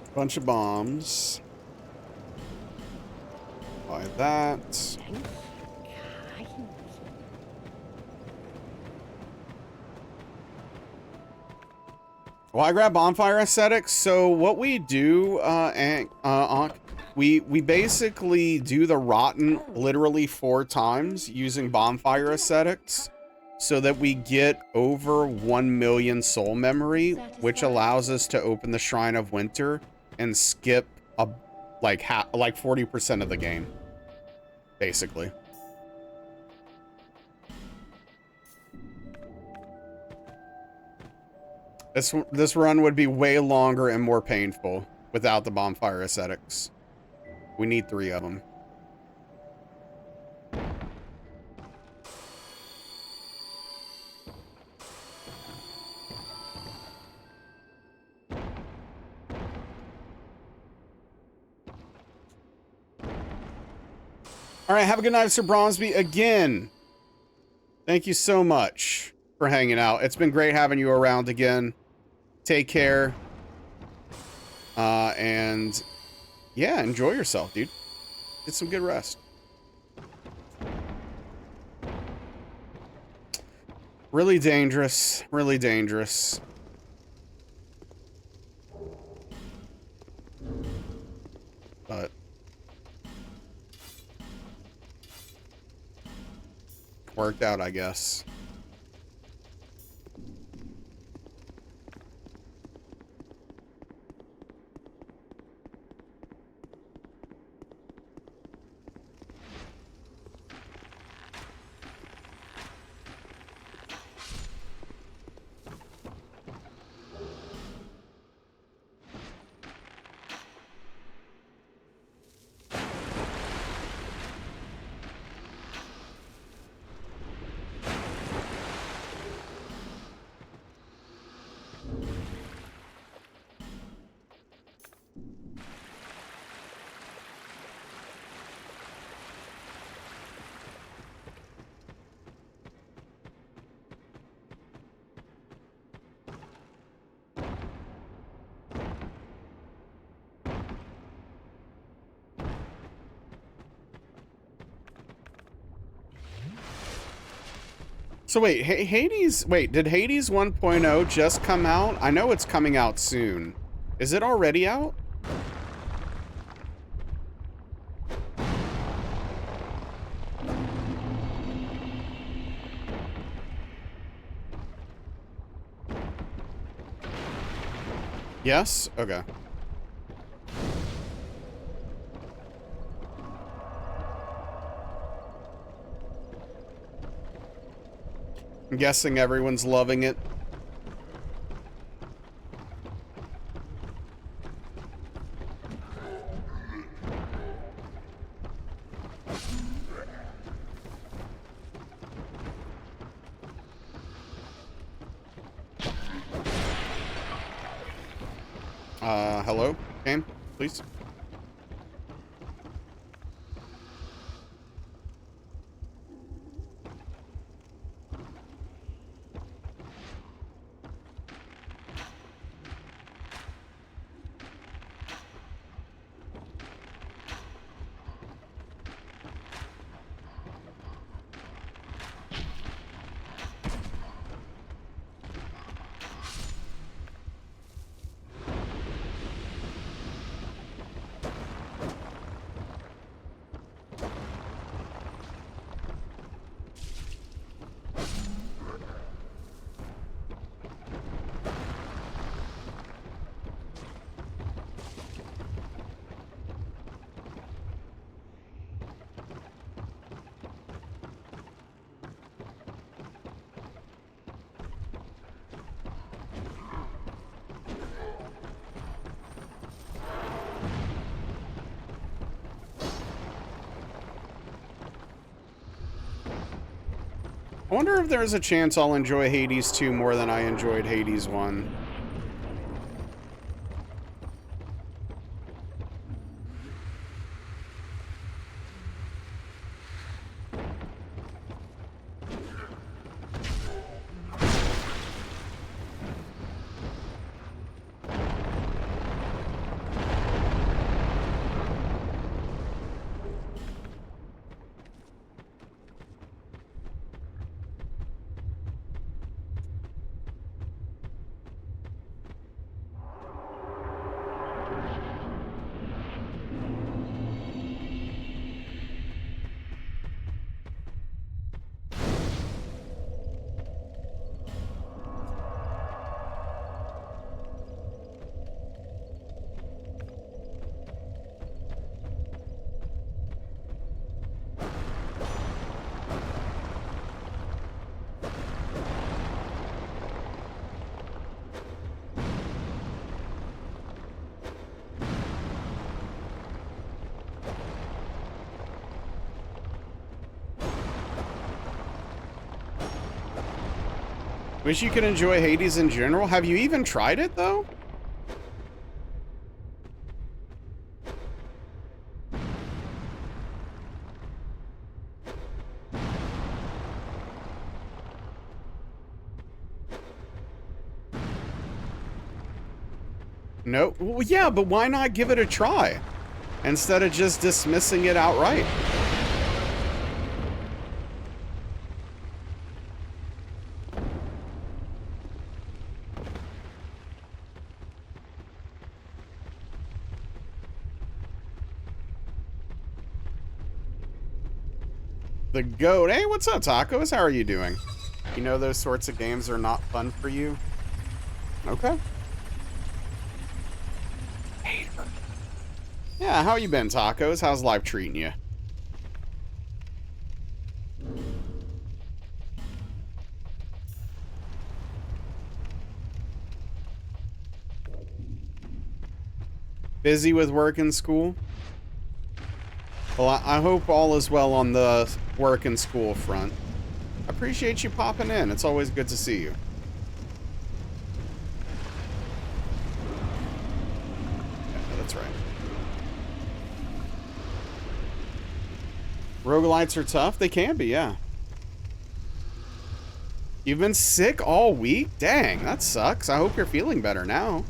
a bunch of bombs. Buy that. Well, I grab bonfire aesthetics. So what we do, we basically do the rotten literally 4 times using bonfire aesthetics, so that we get over 1 million soul memory, which allows us to open the Shrine of Winter and skip like 40% of the game, basically. This run would be way longer and more painful without the bonfire aesthetics. We need 3 of them. All right, have a good night, Sir Bronsby. Again, thank you so much for hanging out. It's been great having you around again. Take care. And yeah, enjoy yourself, dude. Get some good rest. Really dangerous. Really dangerous. But worked out, I guess. So wait, Hades, wait, did Hades 1.0 just come out? I know it's coming out soon. Is it already out? Yes? Okay. I'm guessing everyone's loving it. Hello? Game, please. I wonder if there's a chance I'll enjoy Hades 2 more than I enjoyed Hades 1. Wish you could enjoy Hades in general. Have you even tried it, though? No? Well, yeah, but why not give it a try? Instead of just dismissing it outright. The goat. Hey, what's up, Tacos? How are you doing? You know those sorts of games are not fun for you? Okay. Hater. Yeah, how you been, Tacos? How's life treating you? Busy with work and school? Well, I hope all is well on the work and school front. I appreciate you popping in. It's always good to see you. Yeah, that's right. Roguelites are tough. They can be, yeah. You've been sick all week? Dang, that sucks. I hope you're feeling better now.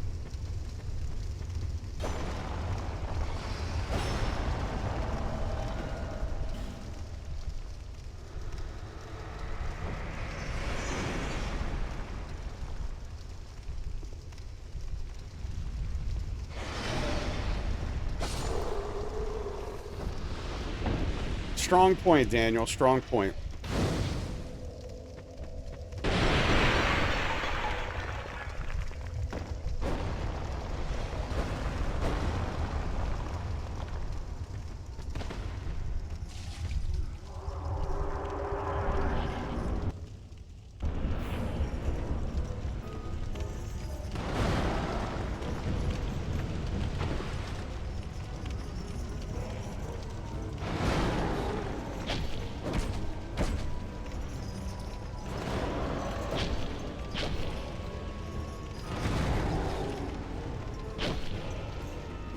Strong point, Daniel. Strong point.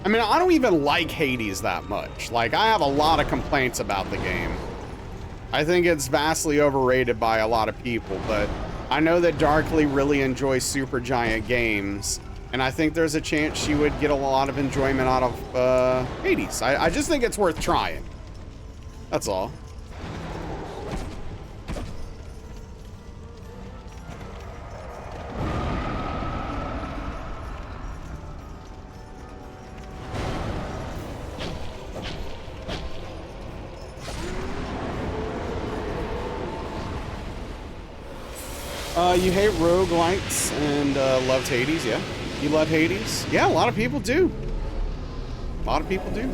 I mean, I don't even like Hades that much. Like, I have a lot of complaints about the game. I think it's vastly overrated by a lot of people, but I know that Darkly really enjoys Supergiant games, and I think there's a chance she would get a lot of enjoyment out of Hades. I just think it's worth trying. That's all. You hate roguelites and loved Hades, yeah? You love Hades? Yeah, a lot of people do. A lot of people do.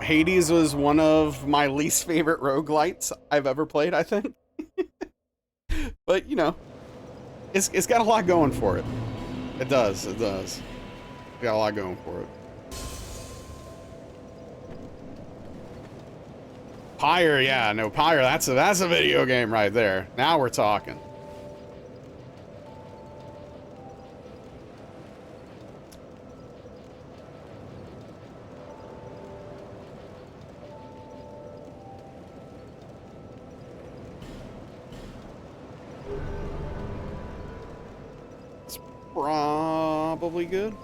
Hades was one of my least favorite roguelites I've ever played, I think. But, you know, it's got a lot going for it. It does, it does. It's got a lot going for it. Pyre, yeah, no, Pyre, that's a video game right there. Now we're talking. It's probably good.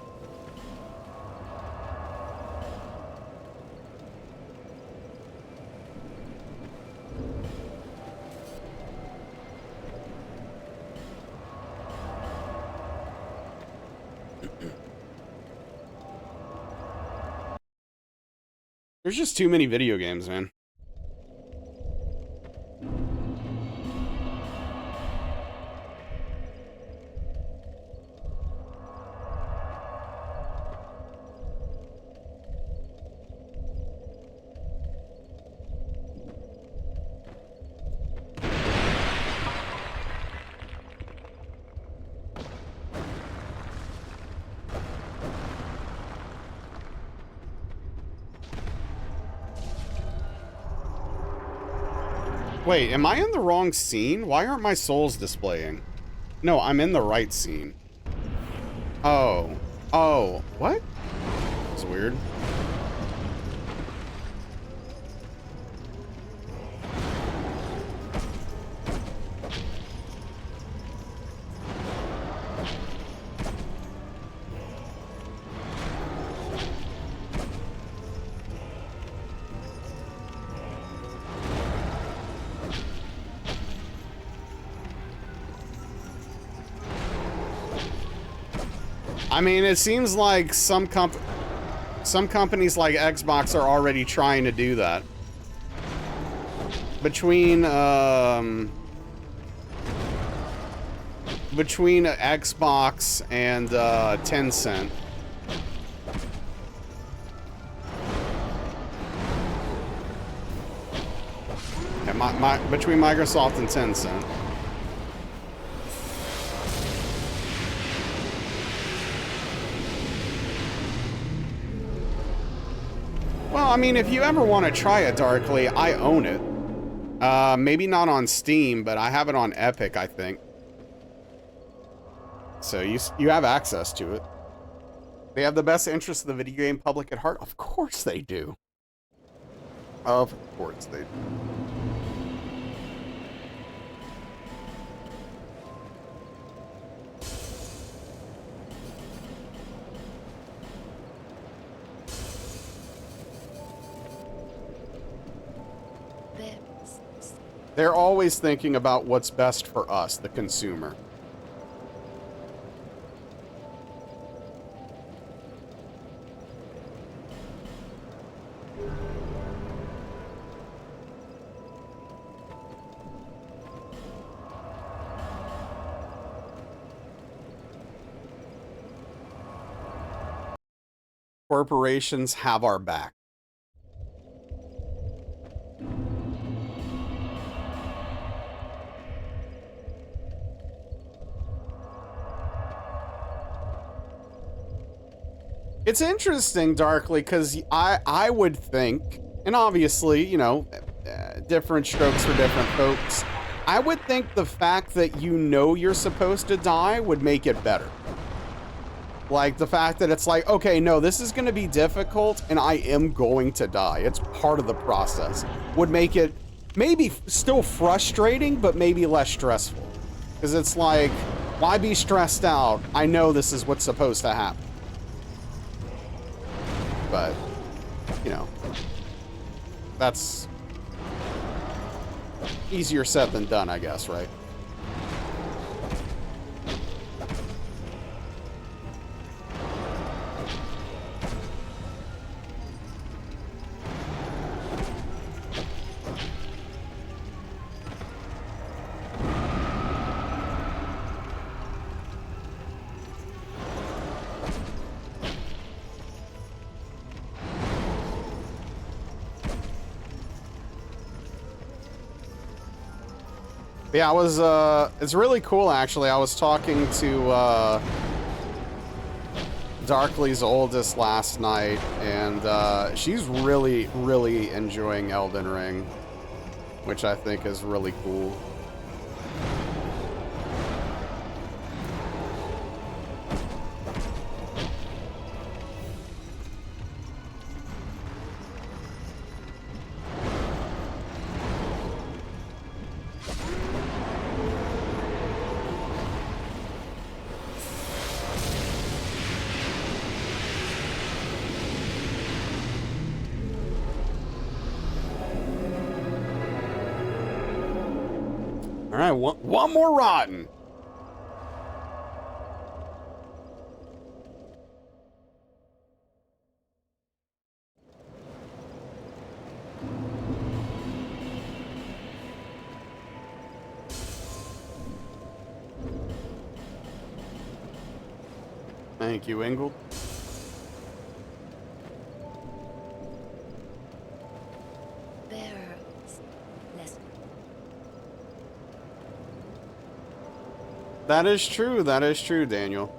There's just too many video games, man. Wait, am I in the wrong scene? Why aren't my souls displaying? No, I'm in the right scene. Oh. Oh. What? That's weird. I mean, it seems like some companies like Xbox are already trying to do that. Between Xbox and Tencent. Yeah, between Microsoft and Tencent. Well, I mean, if you ever want to try it, Darkly, I own it. Maybe not on Steam, but I have it on Epic, I think. So you have access to it. They have the best interests of the video game public at heart? Of course they do. Of course they do. They're always thinking about what's best for us, the consumer. Corporations have our back. It's interesting, Darkly, because I would think, and obviously, you know, different strokes for different folks, I would think the fact that you know you're supposed to die would make it better. Like, the fact that it's like, okay, no, this is going to be difficult, and I am going to die. It's part of the process. Would make it maybe still frustrating, but maybe less stressful. Because it's like, why be stressed out? I know this is what's supposed to happen. But, you know, that's easier said than done, I guess, right? But yeah, I was, it's really cool, actually. I was talking to, Darkly's oldest last night, and, she's really, really enjoying Elden Ring, which I think is really cool. All right, one more rotten. Thank you, Ingold. That is true. That is true, Daniel.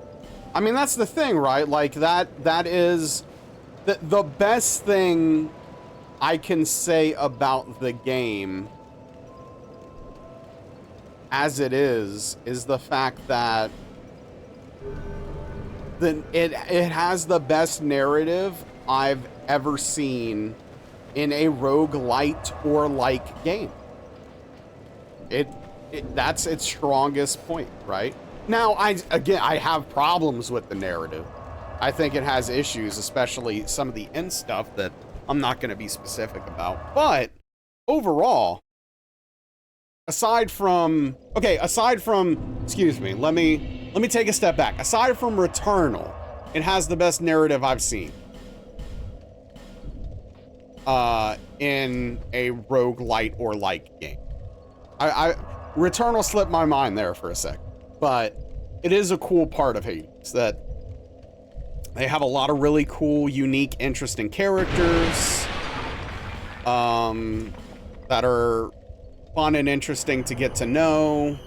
I mean, that's the thing, right? Like, that is the best thing I can say about the game as it is the fact that it has the best narrative I've ever seen in a roguelite or like game. That's its strongest point, right? Now, I have problems with the narrative. I think it has issues, especially some of the end stuff that I'm not going to be specific about. But overall, aside from, excuse me, let me take a step back. Aside from Returnal, it has the best narrative I've seen in a roguelite or like game. Returnal slipped my mind there for a sec, but it is a cool part of Hades that they have a lot of really cool, unique, interesting characters that are fun and interesting to get to know.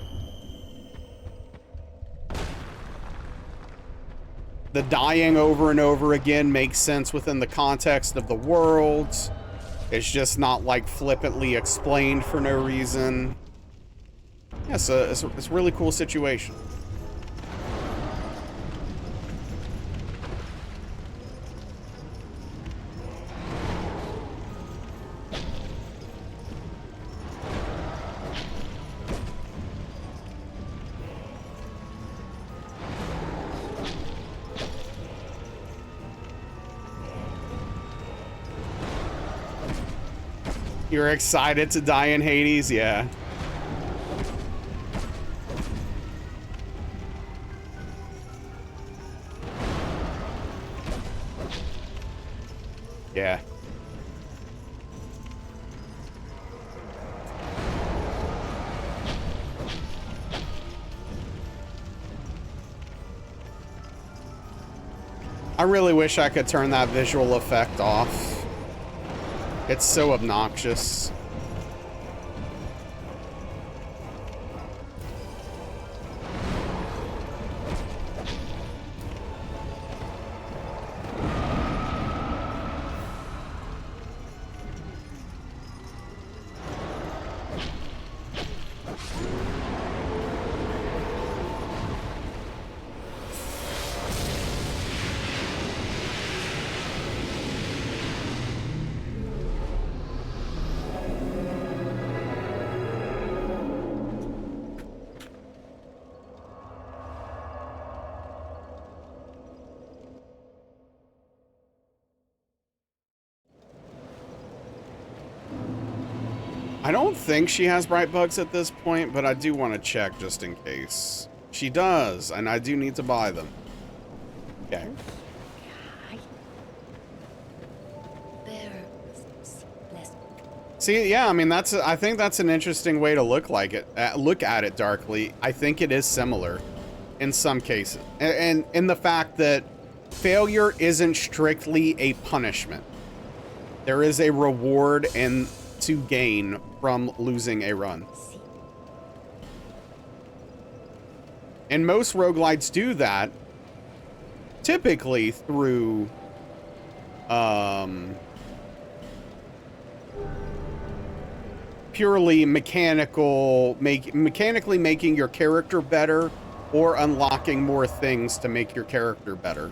The dying over and over again makes sense within the context of the world. It's just not like flippantly explained for no reason. Yeah, it's a really cool situation. You're excited to die in Hades? Yeah. Yeah. I really wish I could turn that visual effect off. It's so obnoxious. I don't think she has bright bugs at this point, but I do want to check just in case. She does, and I do need to buy them. Okay. See, yeah, I mean, I think that's an interesting way to look at it, Darkly. I think it is similar in some cases. And in the fact that failure isn't strictly a punishment. There is a reward and to gain from losing a run. And most roguelites do that typically through purely mechanically making your character better or unlocking more things to make your character better.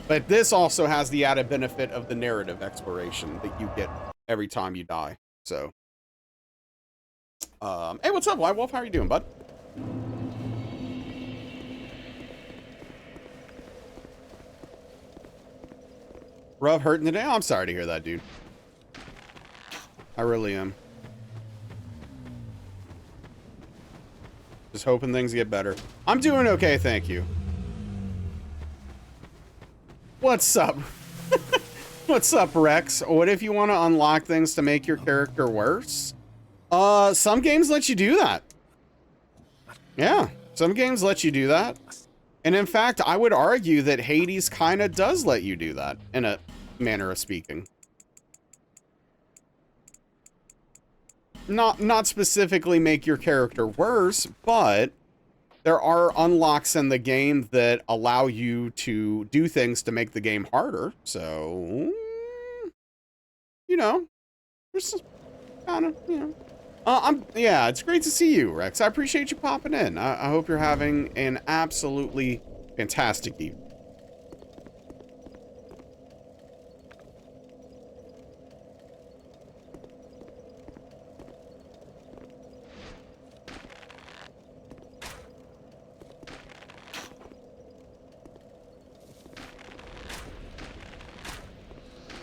But this also has the added benefit of the narrative exploration that you get every time you die. So, hey, what's up, White Wolf? How are you doing, bud? Rough hurting today? Oh, I'm sorry to hear that, dude. I really am. Just hoping things get better. I'm doing okay, thank you. What's up? What's up, Rex? What if you want to unlock things to make your character worse? Some games let you do that. Yeah, some games let you do that. And in fact, I would argue that Hades kind of does let you do that, in a manner of speaking. Not specifically make your character worse, but there are unlocks in the game that allow you to do things to make the game harder. So, you know, there's kind of, you know. Yeah, it's great to see you, Rex. I appreciate you popping in. I hope you're having an absolutely fantastic evening.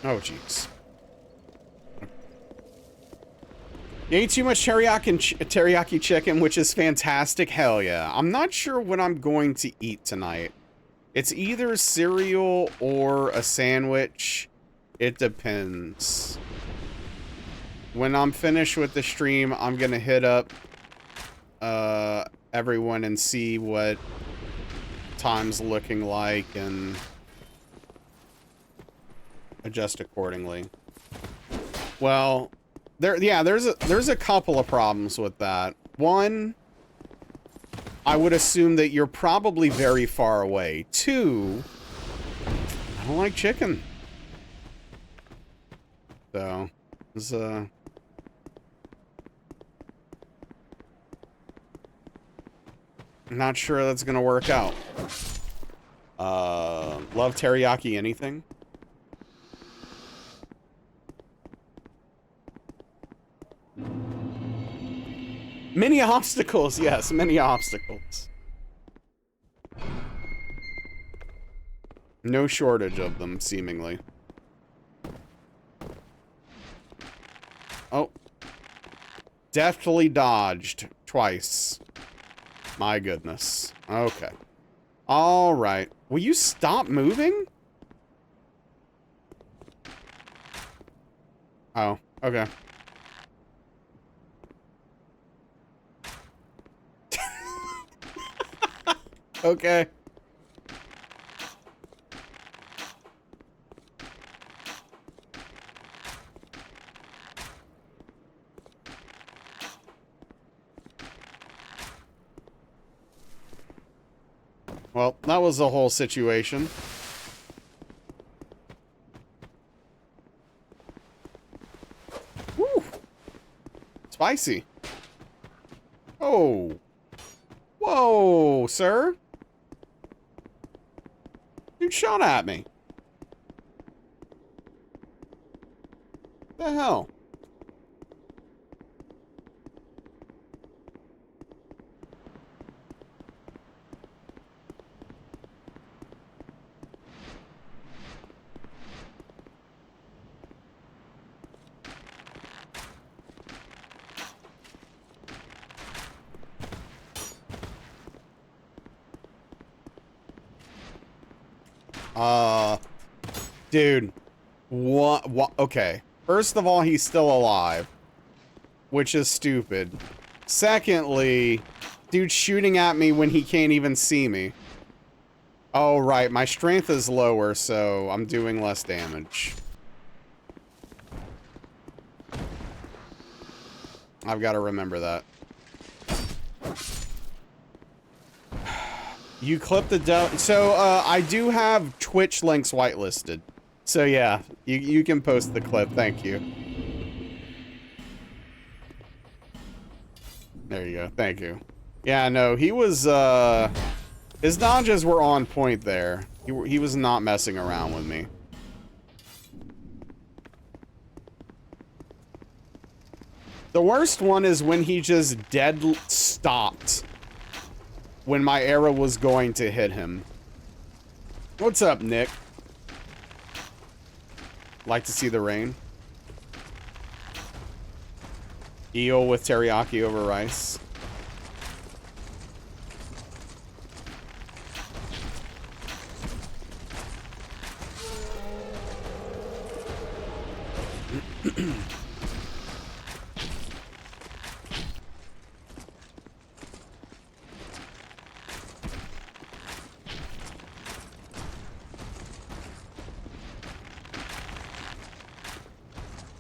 Oh, jeez. You ate too much teriyaki chicken, which is fantastic. Hell yeah. I'm not sure what I'm going to eat tonight. It's either cereal or a sandwich. It depends. When I'm finished with the stream, I'm going to hit up everyone and see what time's looking like and adjust accordingly. Well, there's a couple of problems with that. One, I would assume that you're probably very far away. Two, I don't like chicken. So, it's not sure that's gonna work out. Love teriyaki anything? Many obstacles, yes, many obstacles. No shortage of them, seemingly. Oh. Deftly dodged twice. My goodness. Okay. All right. Will you stop moving? Oh, okay. Okay. Well, that was the whole situation. Woo! Spicy. Oh. Whoa, sir. Dude shot at me. The hell? Dude. What? Okay. First of all, he's still alive. Which is stupid. Secondly, dude shooting at me when he can't even see me. Oh, right. My strength is lower, so I'm doing less damage. I've got to remember that. You clip the so I do have Twitch links whitelisted. So yeah, you can post the clip. Thank you. There you go. Thank you. Yeah, no, he was his dodges were on point there. He was not messing around with me. The worst one is when he just dead stopped when my arrow was going to hit him. What's up, Nick? Like to see the rain? Eel with teriyaki over rice.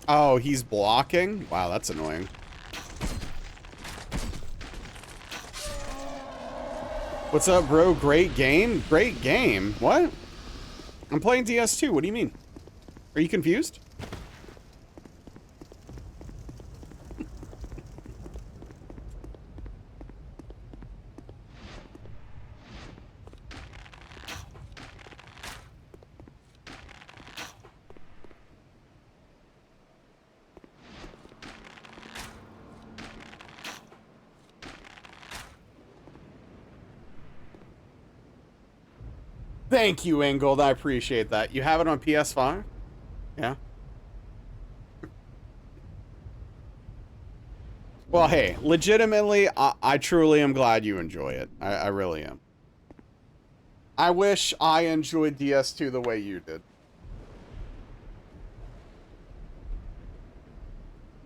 Oh, he's blocking? Wow, that's annoying. What's up, bro? Great game? Great game. What? I'm playing DS2. What do you mean? Are you confused? Thank you, Ingold. I appreciate that. You have it on PS5? Yeah. Well, hey, legitimately, I truly am glad you enjoy it. I really am. I wish I enjoyed DS2 the way you did.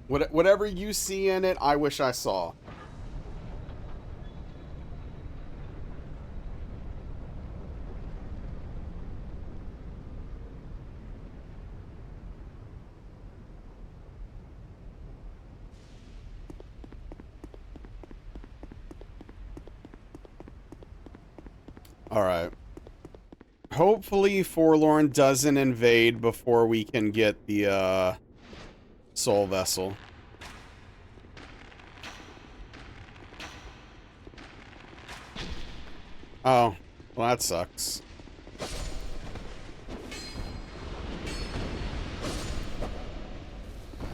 Whatever you see in it, I wish I saw. All right. Hopefully Forlorn doesn't invade before we can get the soul vessel. Oh, well that sucks.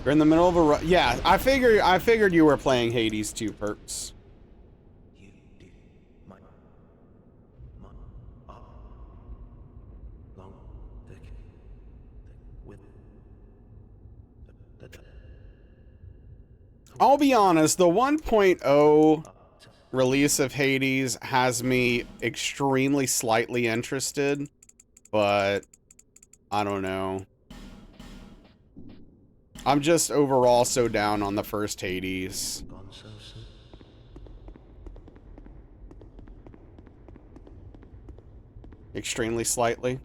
You're in the middle of a yeah, I figured you were playing Hades 2 perks. I'll be honest, the 1.0 release of Hades has me extremely slightly interested, but I don't know. I'm just overall so down on the first Hades. Extremely slightly.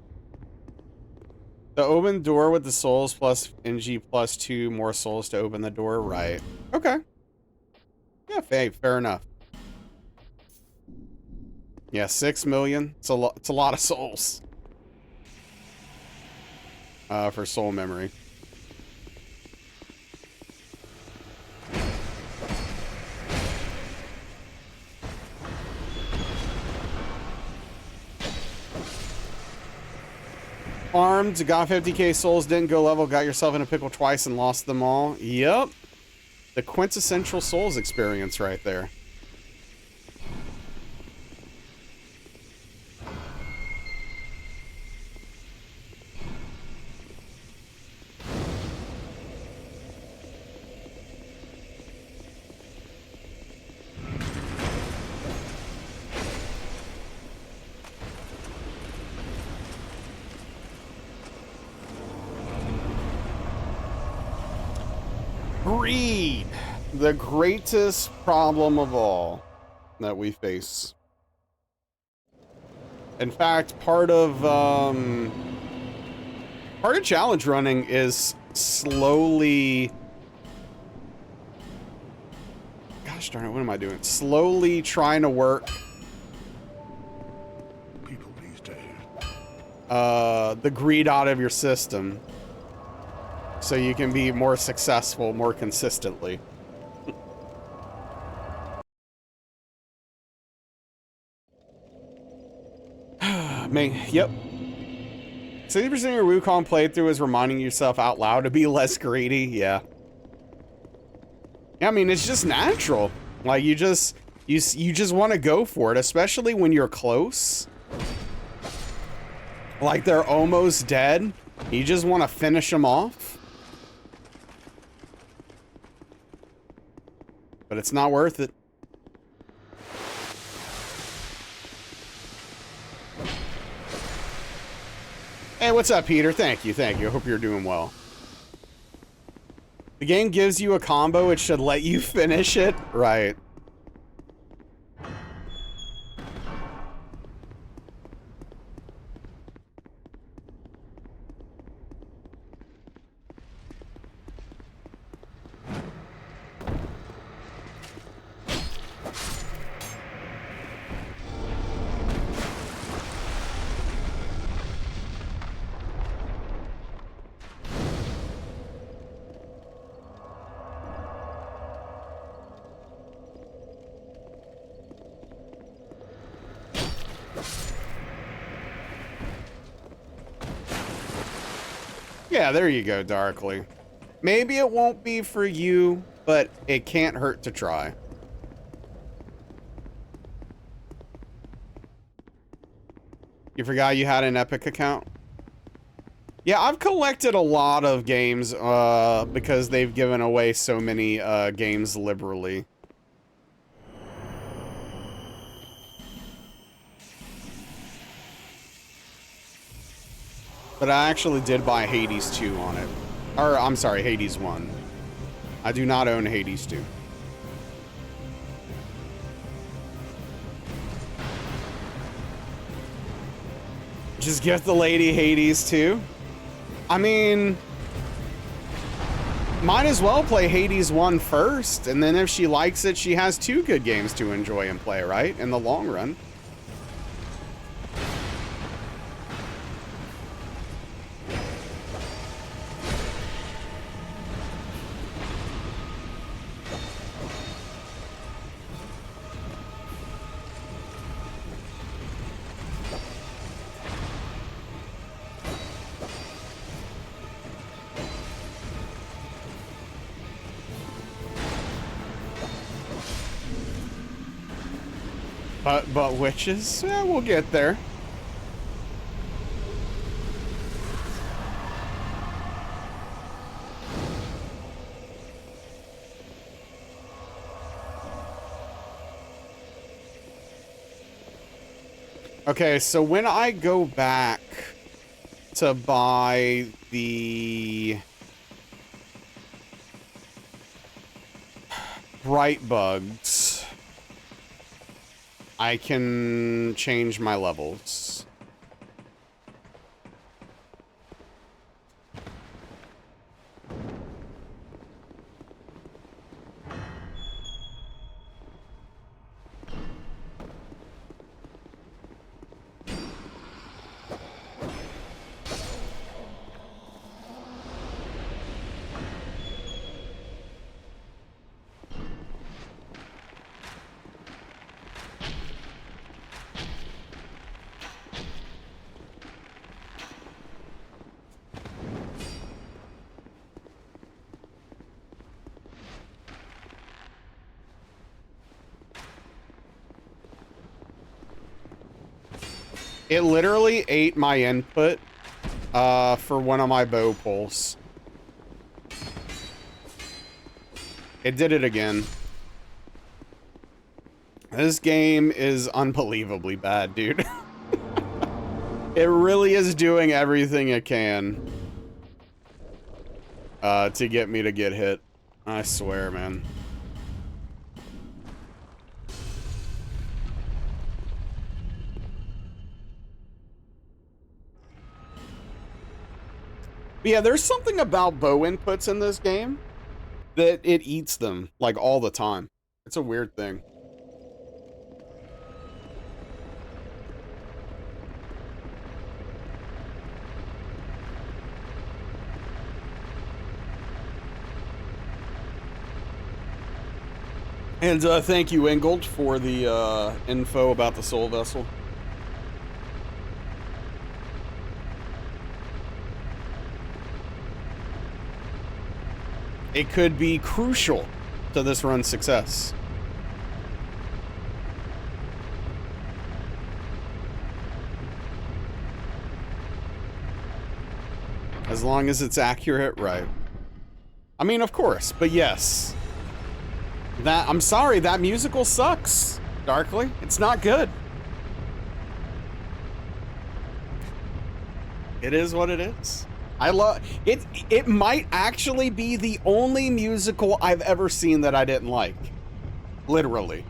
The open door with the souls plus NG plus 2 more souls to open the door, right? Okay. Yeah, fair enough. Yeah, 6 million. It's a lot of souls. For soul memory. Armed, got 50k souls, didn't go level, got yourself in a pickle twice and lost them all. Yep. The quintessential souls experience right there. Greed, the greatest problem of all that we face. In fact, part of challenge running is slowly, gosh darn it, what am I doing? Slowly trying to work the greed out of your system so you can be more successful more consistently. Yep. 60% of your Wukong playthrough is reminding yourself out loud to be less greedy. Yeah. Yeah, I mean, it's just natural. Like, you just want to go for it, especially when you're close. Like, they're almost dead. You just want to finish them off. But it's not worth it. Hey, what's up, Peter? Thank you, thank you. I hope you're doing well. The game gives you a combo, it should let you finish it. Right. Yeah, there you go, Darkly. Maybe it won't be for you, but it can't hurt to try. You forgot you had an Epic account? Yeah, I've collected a lot of games because they've given away so many games liberally. But I actually did buy Hades 2 on it. Or, I'm sorry, Hades 1. I do not own Hades 2. Just get the lady Hades 2. I mean, might as well play Hades 1 first, and then if she likes it, she has 2 good games to enjoy and play, right? In the long run. But witches? Yeah, we'll get there. Okay, so when I go back to buy the bright bugs, I can change my levels. It literally ate my input for one of my bow pulls. It did it again. This game is unbelievably bad, dude. It really is doing everything it can to get me to get hit. I swear, man. But yeah, there's something about bow inputs in this game that it eats them, like, all the time. It's a weird thing. And thank you, Ingold, for the info about the soul vessel. It could be crucial to this run's success. As long as it's accurate, right? I mean, of course, but yes. I'm sorry, that musical sucks, Darkly. It's not good. It is what it is. I love it. It might actually be the only musical I've ever seen that I didn't like. Literally.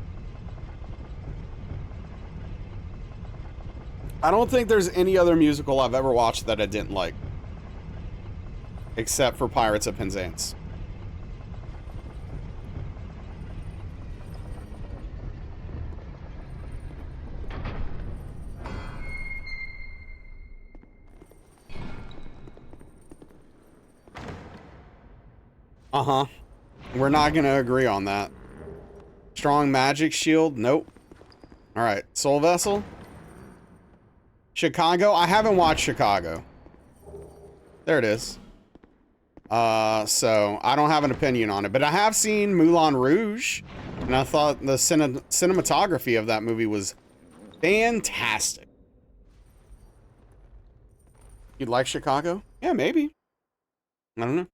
I don't think there's any other musical I've ever watched that I didn't like. Except for Pirates of Penzance. Uh-huh. We're not gonna agree on that. Strong magic shield? Nope. Alright, Soul Vessel? Chicago? I haven't watched Chicago. There it is. So I don't have an opinion on it, but I have seen Moulin Rouge, and I thought the cinematography of that movie was fantastic. You'd like Chicago? Yeah, maybe. I don't know.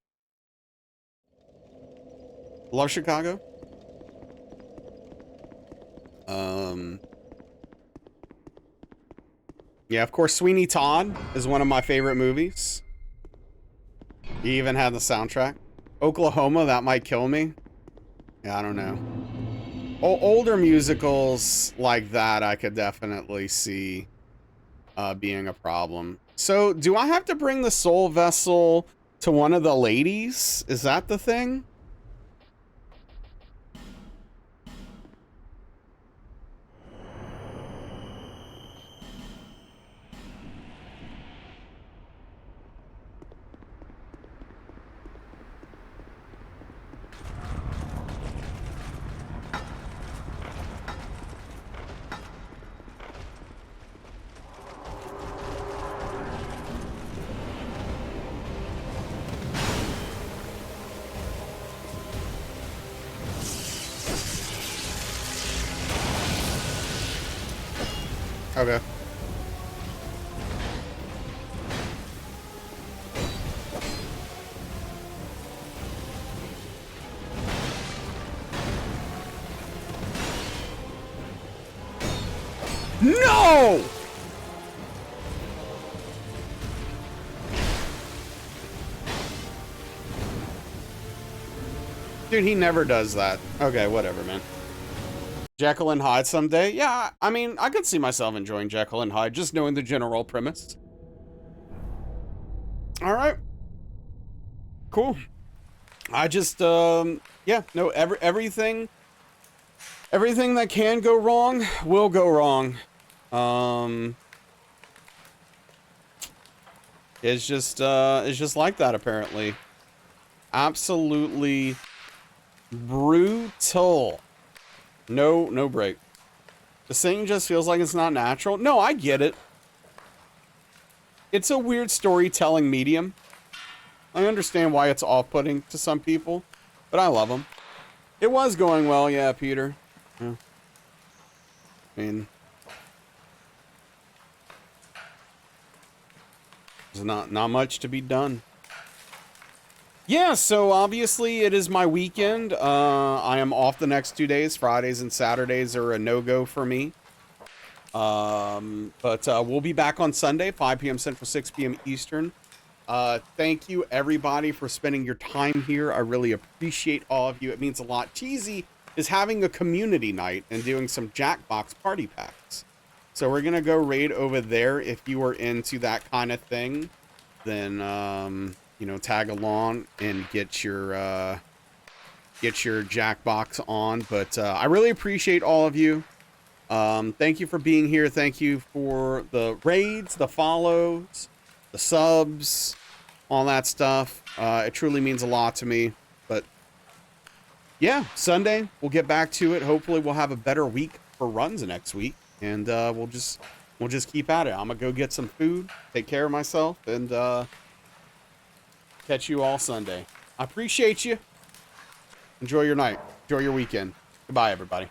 Love Chicago. Yeah, of course, Sweeney Todd is one of my favorite movies. He even had the soundtrack. Oklahoma, that might kill me. Yeah, I don't know. Older musicals like that, I could definitely see being a problem. So, do I have to bring the soul vessel to one of the ladies? Is that the thing? Okay. No! Dude, he never does that. Okay, whatever, man. Jekyll and Hyde someday? Yeah, I mean, I could see myself enjoying Jekyll and Hyde, just knowing the general premise. All right. Cool. I just, yeah, no, everything that can go wrong will go wrong. It's just like that, apparently. Absolutely brutal. No break. The singing just feels like it's not natural. No, I get it. It's a weird storytelling medium. I understand why it's off-putting to some people, but I love them. It was going well, yeah, Peter. Yeah. I mean, there's not much to be done. Yeah, so obviously it is my weekend. I am off the next 2 days. Fridays and Saturdays are a no-go for me. But we'll be back on Sunday, 5 p.m. Central, 6 p.m. Eastern. Thank you, everybody, for spending your time here. I really appreciate all of you. It means a lot. Cheesy is having a community night and doing some Jackbox party packs. So we're going to go raid over there. If you are into that kind of thing, then... you know, tag along and get your Jackbox on. But I really appreciate all of you. Thank you for being here. Thank you for the raids, the follows, the subs, all that stuff. It truly means a lot to me. But yeah, Sunday, we'll get back to it. Hopefully we'll have a better week for runs next week. And we'll just keep at it. I'm going to go get some food, take care of myself, and catch you all Sunday. I appreciate you. Enjoy your night. Enjoy your weekend. Goodbye, everybody.